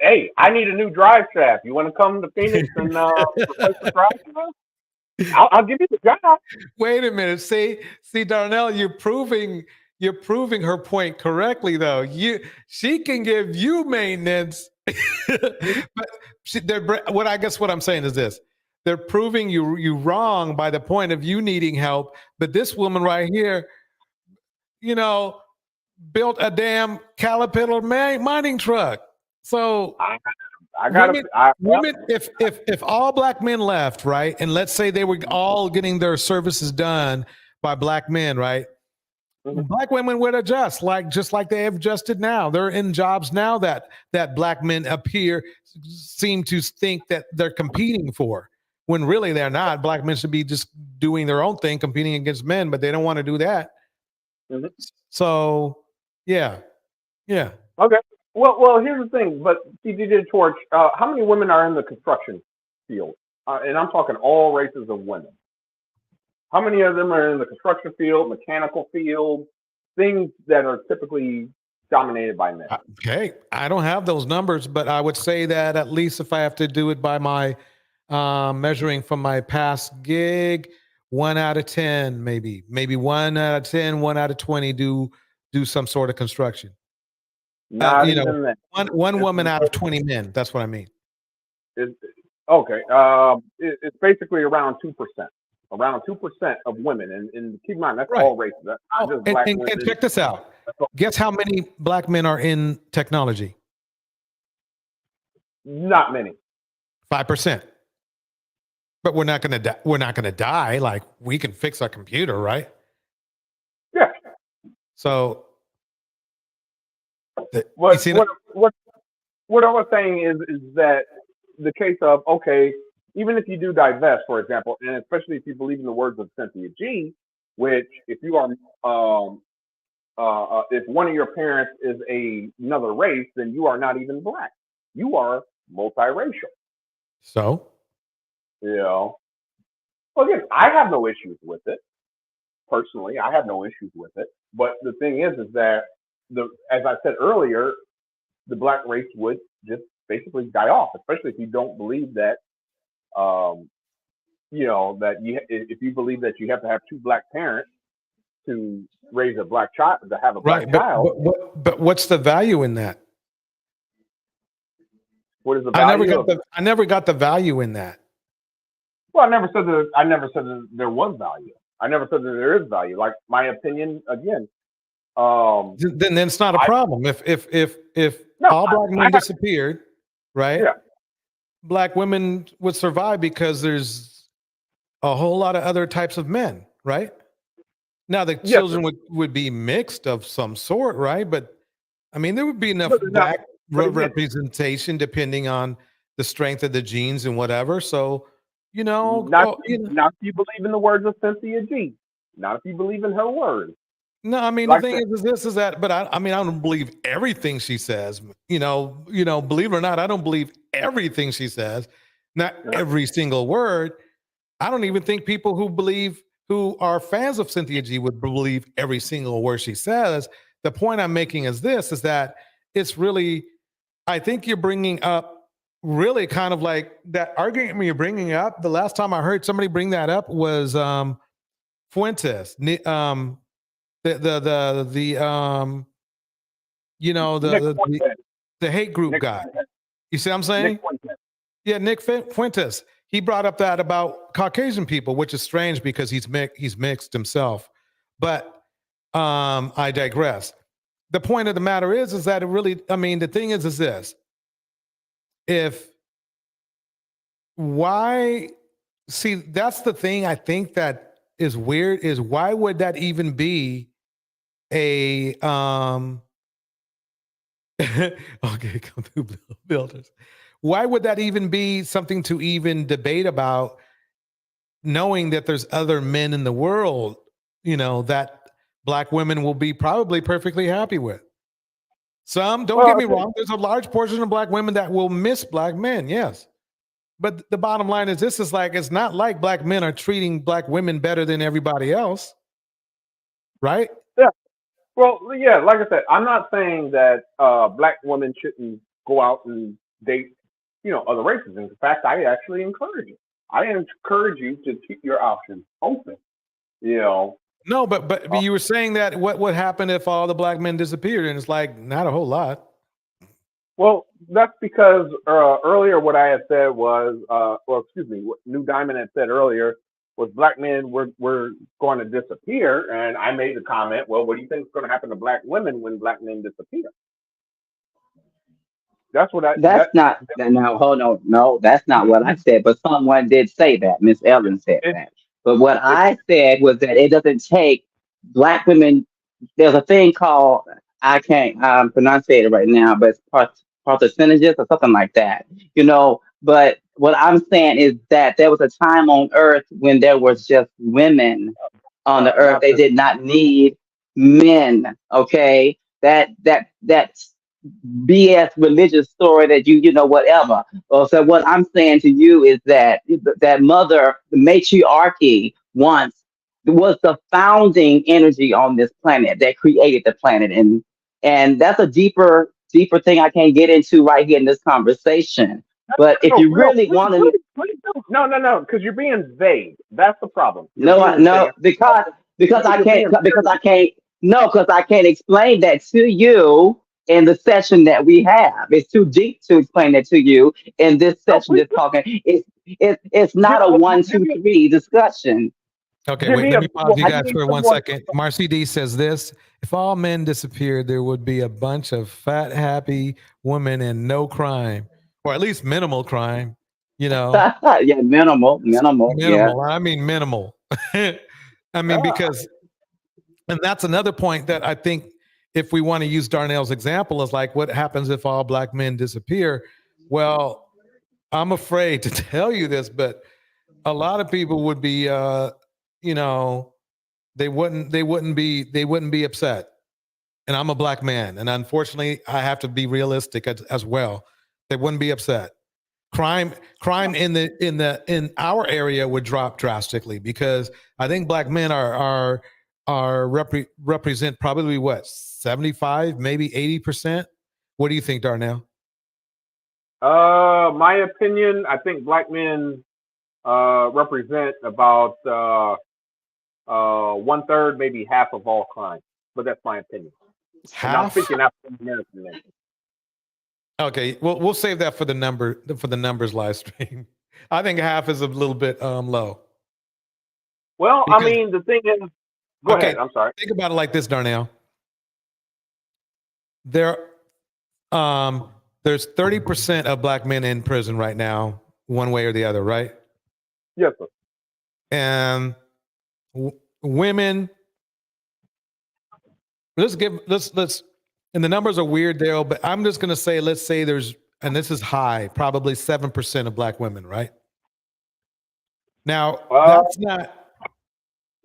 Hey, I need a new drive shaft. You want to come to Phoenix and replace the drive shaft? I'll give you the job. Wait a minute. See, Darnell, you're proving her point correctly, though. She can give you maintenance, but what I'm saying is this: they're proving you wrong by the point of you needing help. But this woman right here, built a damn Caterpillar mining truck. So women, if all black men left, right, and let's say they were all getting their services done by black men, right? Mm-hmm. Black women would adjust, just like they have adjusted now. They're in jobs now that black men seem to think that they're competing for, when really they're not. Black men should be just doing their own thing, competing against men, but they don't want to do that. Mm-hmm. So, yeah. Okay. Well, here's the thing. But DJ Torch, how many women are in the construction field? And I'm talking all races of women. How many of them are in the construction field, mechanical field, things that are typically dominated by men? Okay, I don't have those numbers, but I would say that at least if I have to do it by my measuring from my past gig, 1 out of 10, maybe 1 out of 10, 1 out of 20 do some sort of construction. Not even that. One woman out of 20 men. That's what I mean. Okay. It's basically around 2%. Around 2% of women, and keep in mind that's right. All races. That's not just black women. And check this out. Guess how many black men are in technology? Not many. 5%. But we're not going to die. Like, we can fix our computer, right? Yeah. So. What I was saying is that the case of, okay, even if you do divest, for example, and especially if you believe in the words of Cynthia G, which if you are if one of your parents is another race, then you are not even black. You are multiracial. So? Well, again, I have no issues with it. Personally, I have no issues with it. But the thing is that as I said earlier, the black race would just basically die off, especially if you don't believe that, that if you believe that you have to have two black parents to raise a black child, to have a black Right, child. but what's the value in that? What is the I never value? I never got the value in that. Well, I never said that there was value. I never said that there is value. Like my opinion, again. Then it's not a problem. If No, all black men disappeared, right? Yeah. Black women would survive because there's a whole lot of other types of men, right? Now the children would be mixed of some sort, right? But I mean, there would be enough black representation depending on the strength of the genes and whatever. So, not if you believe in the words of Cynthia G. Not if you believe in her words. No, I mean, Like the thing is that, but I mean, I don't believe everything she says. Believe it or not, I don't believe everything she says. Not every single word. I don't even think people who are fans of Cynthia G would believe every single word she says. The point I'm making is that it's really, I think you're bringing up really kind of like that argument you're bringing up. The last time I heard somebody bring that up was Fuentes. The hate group guy. You see what I'm saying? Nick Fuentes. He brought up that about Caucasian people, which is strange because he's mixed himself. But I digress. The point of the matter is that it really, I mean, the thing is this. That's the thing I think that is weird is why would that even be a okay, come through builders. Why would that even be something to even debate about, knowing that there's other men in the world, that black women will be probably perfectly happy with? Some, don't get me wrong, there's a large portion of black women that will miss black men, yes. But the bottom line is this is like, it's not like black men are treating black women better than everybody else, right? Yeah. Well, yeah, like I said, I'm not saying that black women shouldn't go out and date, other races. In fact, I actually encourage you. I encourage you to keep your options open. No, but you were saying that what would happen if all the black men disappeared, and it's like not a whole lot. Well, that's because earlier what I had said was, what New Diamond had said earlier was black men were going to disappear, and I made the comment, well, what do you think is going to happen to black women when black men disappear? That's what I. Hold on, no, that's not what I said. But someone did say that. Miss Ellen said that. But what I said was that it doesn't take black women. There's a thing called, I can't pronounce it right now, but it's percentages or something like that. But what I'm saying is that there was a time on Earth when there was just women on the Earth. They did not need men. Okay, that BS religious story that whatever. So what I'm saying to you is that the matriarchy once was the founding energy on this planet that created the planet, and that's a deeper thing I can't get into right here in this conversation. But if you really want to, no, because you're being vague. That's the problem. Because I can't explain that to you in the session that we have. It's too deep to explain that to you in this session. Just talking, it's not a 1, 2, 3 discussion. Okay, wait, let me pause you guys for 1 second. Marcy D says this: if all men disappeared, there would be a bunch of fat, happy women and no crime, or at least minimal crime. Yeah, minimal. Yeah. I mean, minimal. I mean, because, and that's another point that I think, if we want to use Darnell's example, is like, what happens if all black men disappear? Well, I'm afraid to tell you this, but a lot of people would be, they wouldn't be upset. And I'm a black man, and unfortunately, I have to be realistic as well. They wouldn't be upset. Crime in our area would drop drastically, because I think black men represent probably what, 75, maybe 80%. What do you think, Darnell? My opinion, I think black men represent about 1/3, maybe half of all crime. But that's my opinion. And I'm Half? speaking African American men. Okay, we'll save that for the numbers live stream. I think half is a little bit low. Well, I Because- mean, the thing is, go Okay, ahead. I'm sorry. Think about it like this, Darnell. There's 30% of black men in prison right now, one way or the other, right? Yes, sir. And women. Let's and the numbers are weird, Dale, but I'm just gonna say, let's say there's, and this is high, probably 7% of black women, right? Now that's not.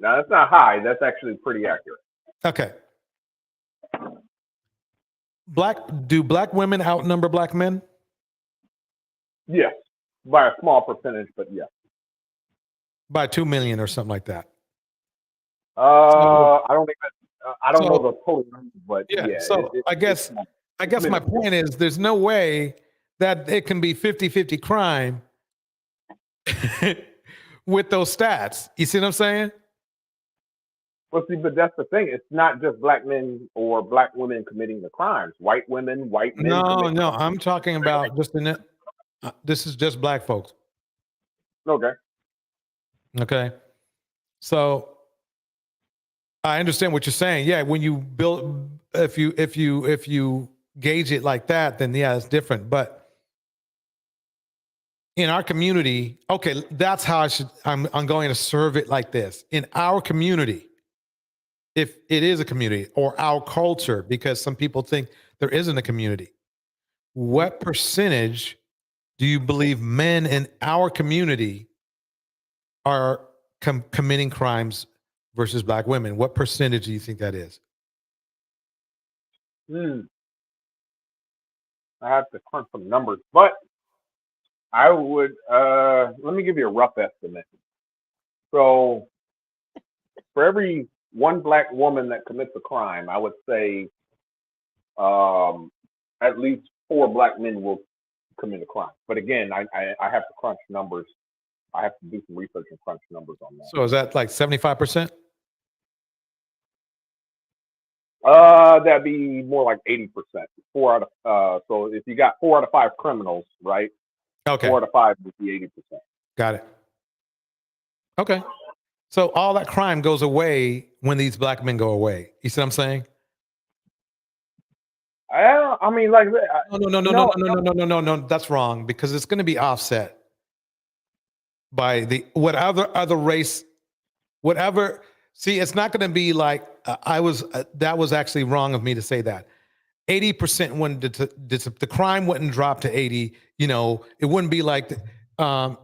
No, that's not high. That's actually pretty accurate. Okay. Do black women outnumber black men? Yes, by a small percentage, but yes. By 2 million or something like that. I don't know the total number, but yeah. So I guess my point is there's no way that it can be 50-50 crime with those stats. You see what I'm saying? Well, see, but that's the thing. It's not just black men or black women committing the crimes. White women, white men. No. I'm talking about just this is just black folks. Okay. Okay. So I understand what you're saying. Yeah, when you build, if you gauge it like that, then yeah, it's different. But in our community, okay, that's how I'm going to serve it like this. In our community, if it is a community, or our culture, because some people think there isn't a community, what percentage do you believe men in our community are committing crimes versus black women? What percentage do you think that is? I have to crunch some numbers, but I would let me give you a rough estimate. So for every one black woman that commits a crime, I would say at least 4 black men will commit a crime. But again, I have to crunch numbers. I have to do some research and crunch numbers on that. So is that like 75%? That'd be more like 80%. 4 out of so if you got 4 out of 5 criminals, right? Okay. 4 out of 5 would be 80%. Got it. Okay. So all that crime goes away when these black men go away. You see what I'm saying? I mean, like No. That's wrong, because it's going to be offset by the other race, whatever. See, it's not going to be like that was actually wrong of me to say that. 80% when the crime wouldn't drop to 80. You know, it wouldn't be like 80%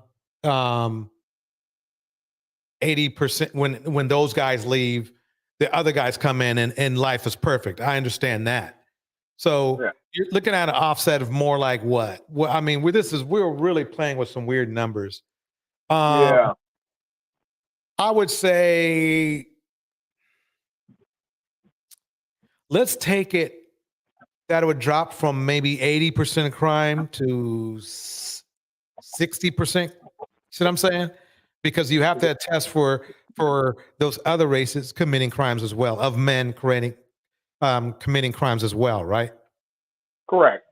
when those guys leave, the other guys come in and life is perfect. I understand that. So you're looking at an offset of more like what? Well, I mean, we're really playing with some weird numbers. I would say let's take it that it would drop from maybe 80% of crime to 60%. See what I'm saying? Because you have to attest for those other races committing crimes as well, of men committing crimes as well, right? Correct.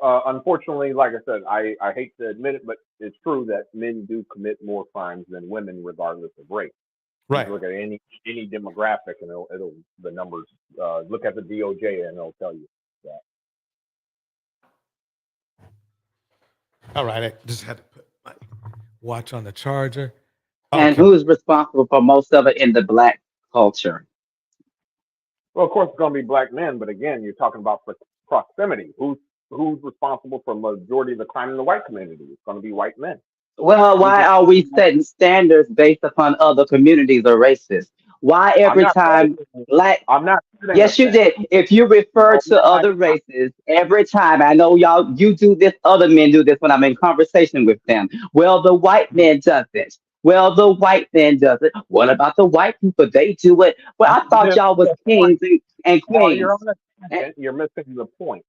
Unfortunately, like I said, I hate to admit it, but it's true that men do commit more crimes than women, regardless of race. Right. You look at any demographic, and it'll the numbers. Look at the DOJ, and it'll tell you that. All right, I just had to put my watch on the charger. And who is responsible for most of it in the black culture? Well, of course, it's going to be black men, but again, you're talking about proximity. Who's responsible for majority of the crime in the white community? It's going to be white men. Well, why are we setting standards based upon other communities or races? Why every time black? I'm not. Yes, you did. If you refer to other races every time, I know you do this. Other men do this when I'm in conversation with them. Well, the white man does this. Well, the white man does it. What about the white people? They do it. Well, I thought y'all was kings and queens. You're missing the point.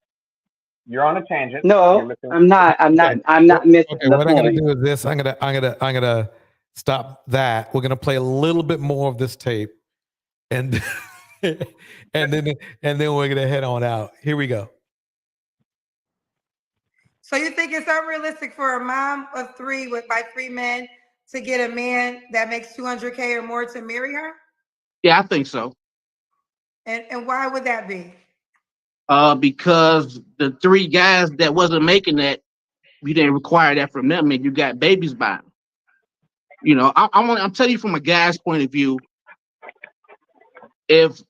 You're on a tangent. No, I'm not. I'm not missing Okay, the what I'm gonna point. do is this. I'm gonna stop that. We're gonna play a little bit more of this tape, and and then we're gonna head on out. Here we go. So you think it's unrealistic for a mom of three by three men to get a man that makes 200K or more to marry her? Yeah, I think so. And why would that be? Because the three guys that wasn't making that, you didn't require that from them, and you got babies by them. You know, I'm telling you from a guy's point of view. If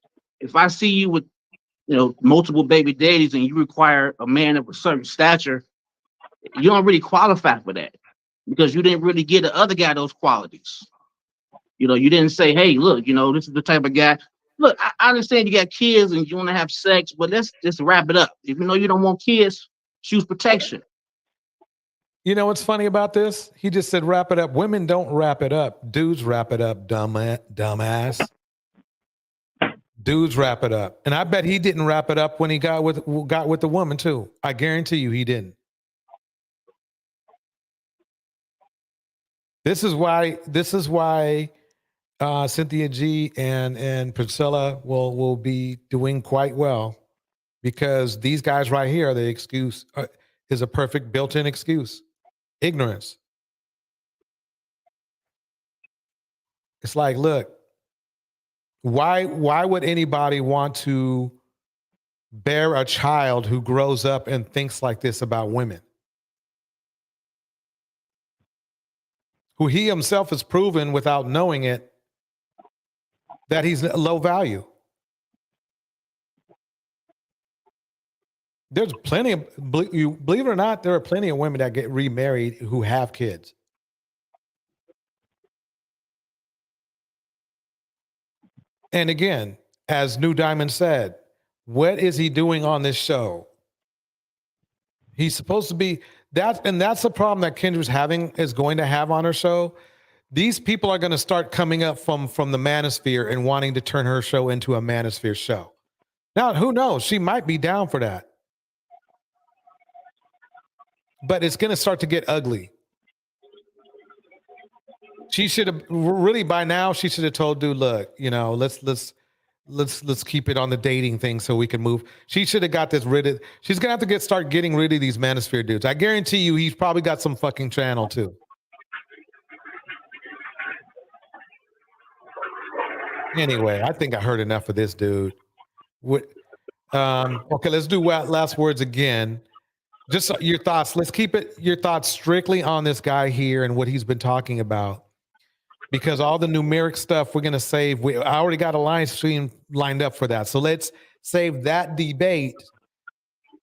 I see you with, you know, multiple baby daddies and you require a man of a certain stature, you don't really qualify for that because you didn't really give the other guy those qualities. You know, you didn't say, hey, look, you know, this is the type of guy. Look, I understand you got kids and you want to have sex, but let's just wrap it up. If you know you don't want kids, choose protection. You know what's funny about this? He just said wrap it up. Women don't wrap it up. Dudes wrap it up, dumbass. Dudes wrap it up. And I bet he didn't wrap it up when he got with the woman too. I guarantee you he didn't. This is why Cynthia G and Priscilla will be doing quite well, because these guys right here, the excuse is a perfect built-in excuse. Ignorance. It's like, look, why would anybody want to bear a child who grows up and thinks like this about women? Who he himself has proven without knowing it that he's low value. There's plenty of, believe it or not, there are plenty of women that get remarried who have kids. And again, as New Diamond said, what is he doing on this show? He's supposed to be that, and that's the problem that Kendra's going to have on her show. These people are going to start coming up from the manosphere and wanting to turn her show into a manosphere show. Now, who knows? She might be down for that. But it's going to start to get ugly. She should have really by now. She should have told dude, look, you know, let's keep it on the dating thing so we can move. She should have got this rid of. She's gonna have to start getting rid of these manosphere dudes. I guarantee you, he's probably got some fucking channel too. Anyway, I think I heard enough of this dude. Okay, let's do last words again. Just your thoughts. Let's keep your thoughts strictly on this guy here and what he's been talking about. Because all the numeric stuff we're going to save. I already got a live stream lined up for that. So let's save that debate.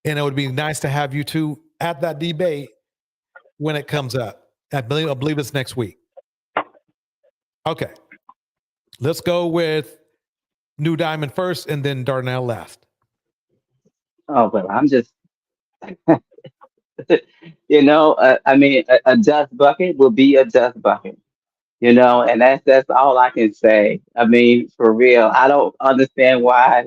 And it would be nice to have you two at that debate when it comes up. I believe it's next week. Okay. Let's go with New Diamond first and then Darnell last. Oh, well, I'm just, you know, I mean, a dust bucket will be a dust bucket. You know, and that's all I can say. I mean, for real, I don't understand why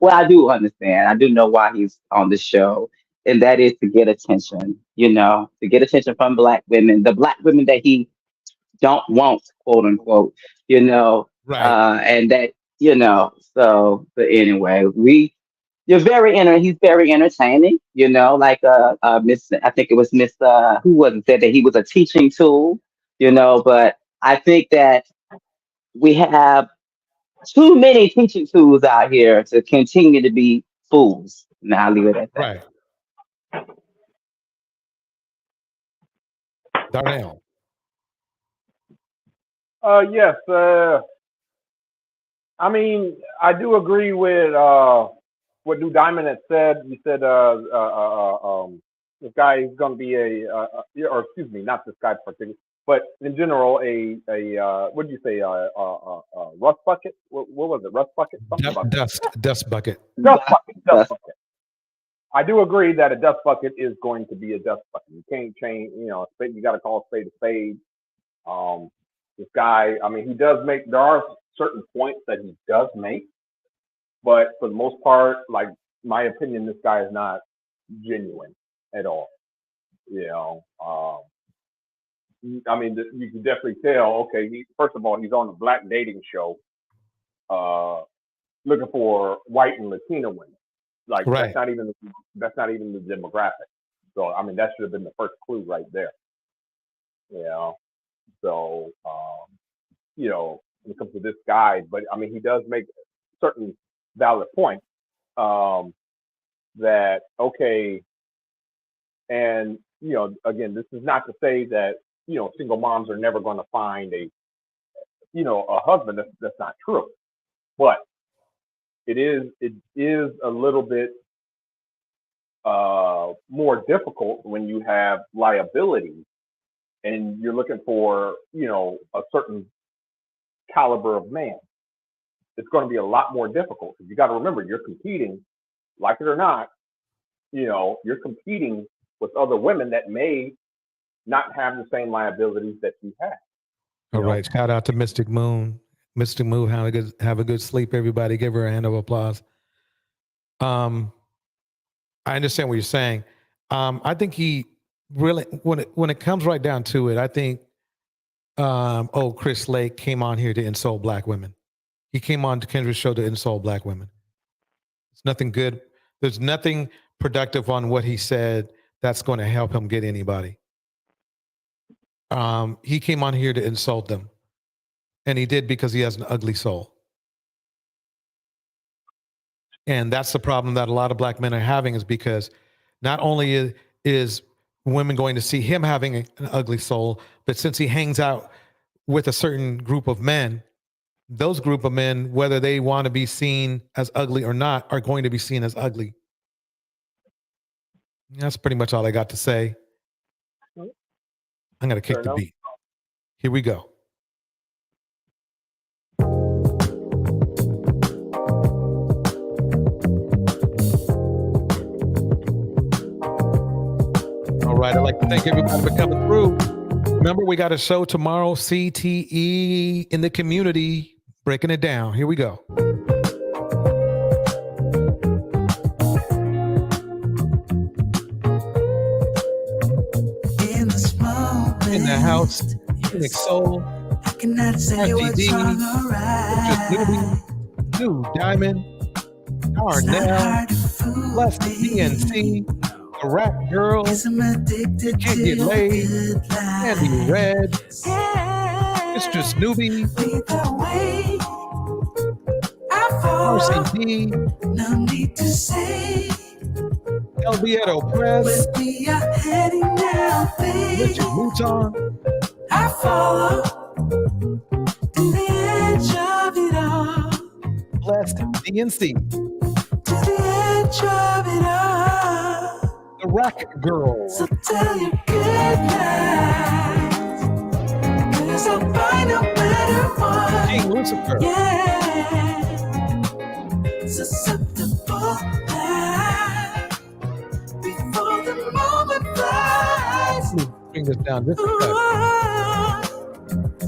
well, I do understand. I do know why he's on the show, and that is to get attention, you know, to get attention from black women, the black women that he don't want, quote unquote, you know, right. And that, you know, so, but anyway, he's very entertaining, you know, like Miss, I think it was Miss, who was it, said that he was a teaching tool, you know, but I think that we have too many teaching tools out here to continue to be fools. And I'll leave it at that. Right. Darnell. Yes. I mean, I do agree with what New Diamond had said. You said this guy is going to be or excuse me, not this guy particularly, but in general, what did you say? Rust bucket? What was it? Rust bucket? Dust bucket. Dust bucket. I do agree that a dust bucket is going to be a dust bucket. You can't change, you know, you got to call a spade a spade. This guy, I mean, he does make, there are certain points that he does make, but for the most part, like, my opinion, this guy is not genuine at all. You know, I mean, you can definitely tell. Okay, first of all, he's on a black dating show, looking for white and Latina women. Like Right. that's not even the demographic. So I mean, that should have been the first clue right there. You know, so you know, when it comes to this guy, but I mean, he does make certain valid points that okay, and you know, again, this is not to say that you know single moms are never going to find a husband. That's not true, but it is a little bit more difficult when you have liability and you're looking for a certain caliber of man. It's going to be a lot more difficult because you got to remember you're competing, like it or not. You're competing with other women that may not have the same liabilities that you have. All right. Shout out to Mystic Moon. Mystic Moon, have a good sleep, everybody. Give her a hand of applause. I understand what you're saying. I think he really, when it comes right down to it, I think, Chris Lake came on here to insult black women. He came on to Kendra's show to insult black women. It's nothing good. There's nothing productive on what he said that's going to help him get anybody. He came on here to insult them. And he did because he has an ugly soul. And that's the problem that a lot of black men are having, is because not only is women going to see him having an ugly soul, but since he hangs out with a certain group of men, those group of men, whether they want to be seen as ugly or not, are going to be seen as ugly. That's pretty much all I got to say. I'm going to kick the beat. Here we go. All right, I'd like to thank everybody for coming through. Remember, we got a show tomorrow, CTE in the community, breaking it down. Here we go. In the house, Phoenix Soul, RGD, New Diamond, Darnell, Blessed DNC, the Rap Girl, Can't Get Laid, Andy Red, Mistress Newbie, RCD, no need to say. Elvieto Press, Richard Mouton, I follow to the edge of it all. Blessed DNC, to the edge of it all. The Racket Girl. So tell your good night, 'cause I'll find no matter what. King Lucifer. Yeah. Susceptible night before the moment flies. Bring this down just a touch.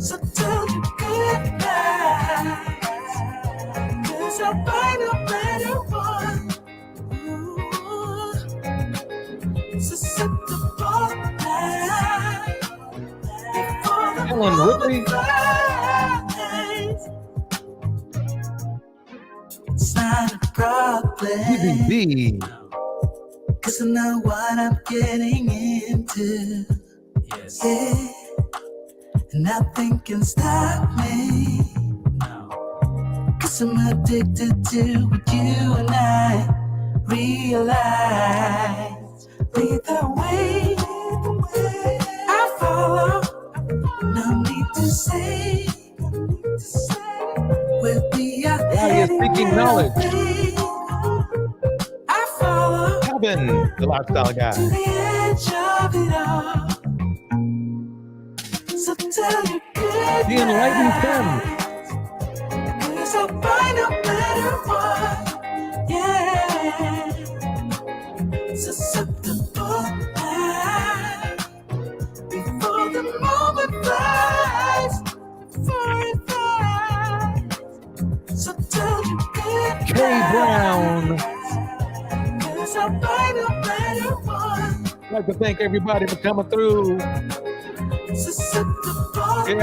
So tell your good night, 'cause I'll find no matter what. Susceptible night before the moment flies. It's not a problem, 'cause I know what I'm getting into. Yes. Yeah. Nothing can stop me, 'cause I'm addicted to what you and I realize. Lead the way, I follow. No need to say, we'll be out there. Speaking knowledge. I follow. Kevin, the lifestyle guy. To the edge of it all. So tell your good the enlightened friend. 'Cause I'll find no matter what. Yeah. Susceptible night before the moment flies. Before it flies. So tell your good K Brown. 'Cause I'll find no matter like to thank everybody for coming through. Yeah,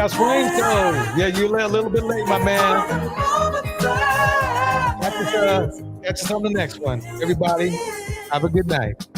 Swanko. Yeah, you're a little bit late, my man. Catch us on the next one. Everybody, have a good night.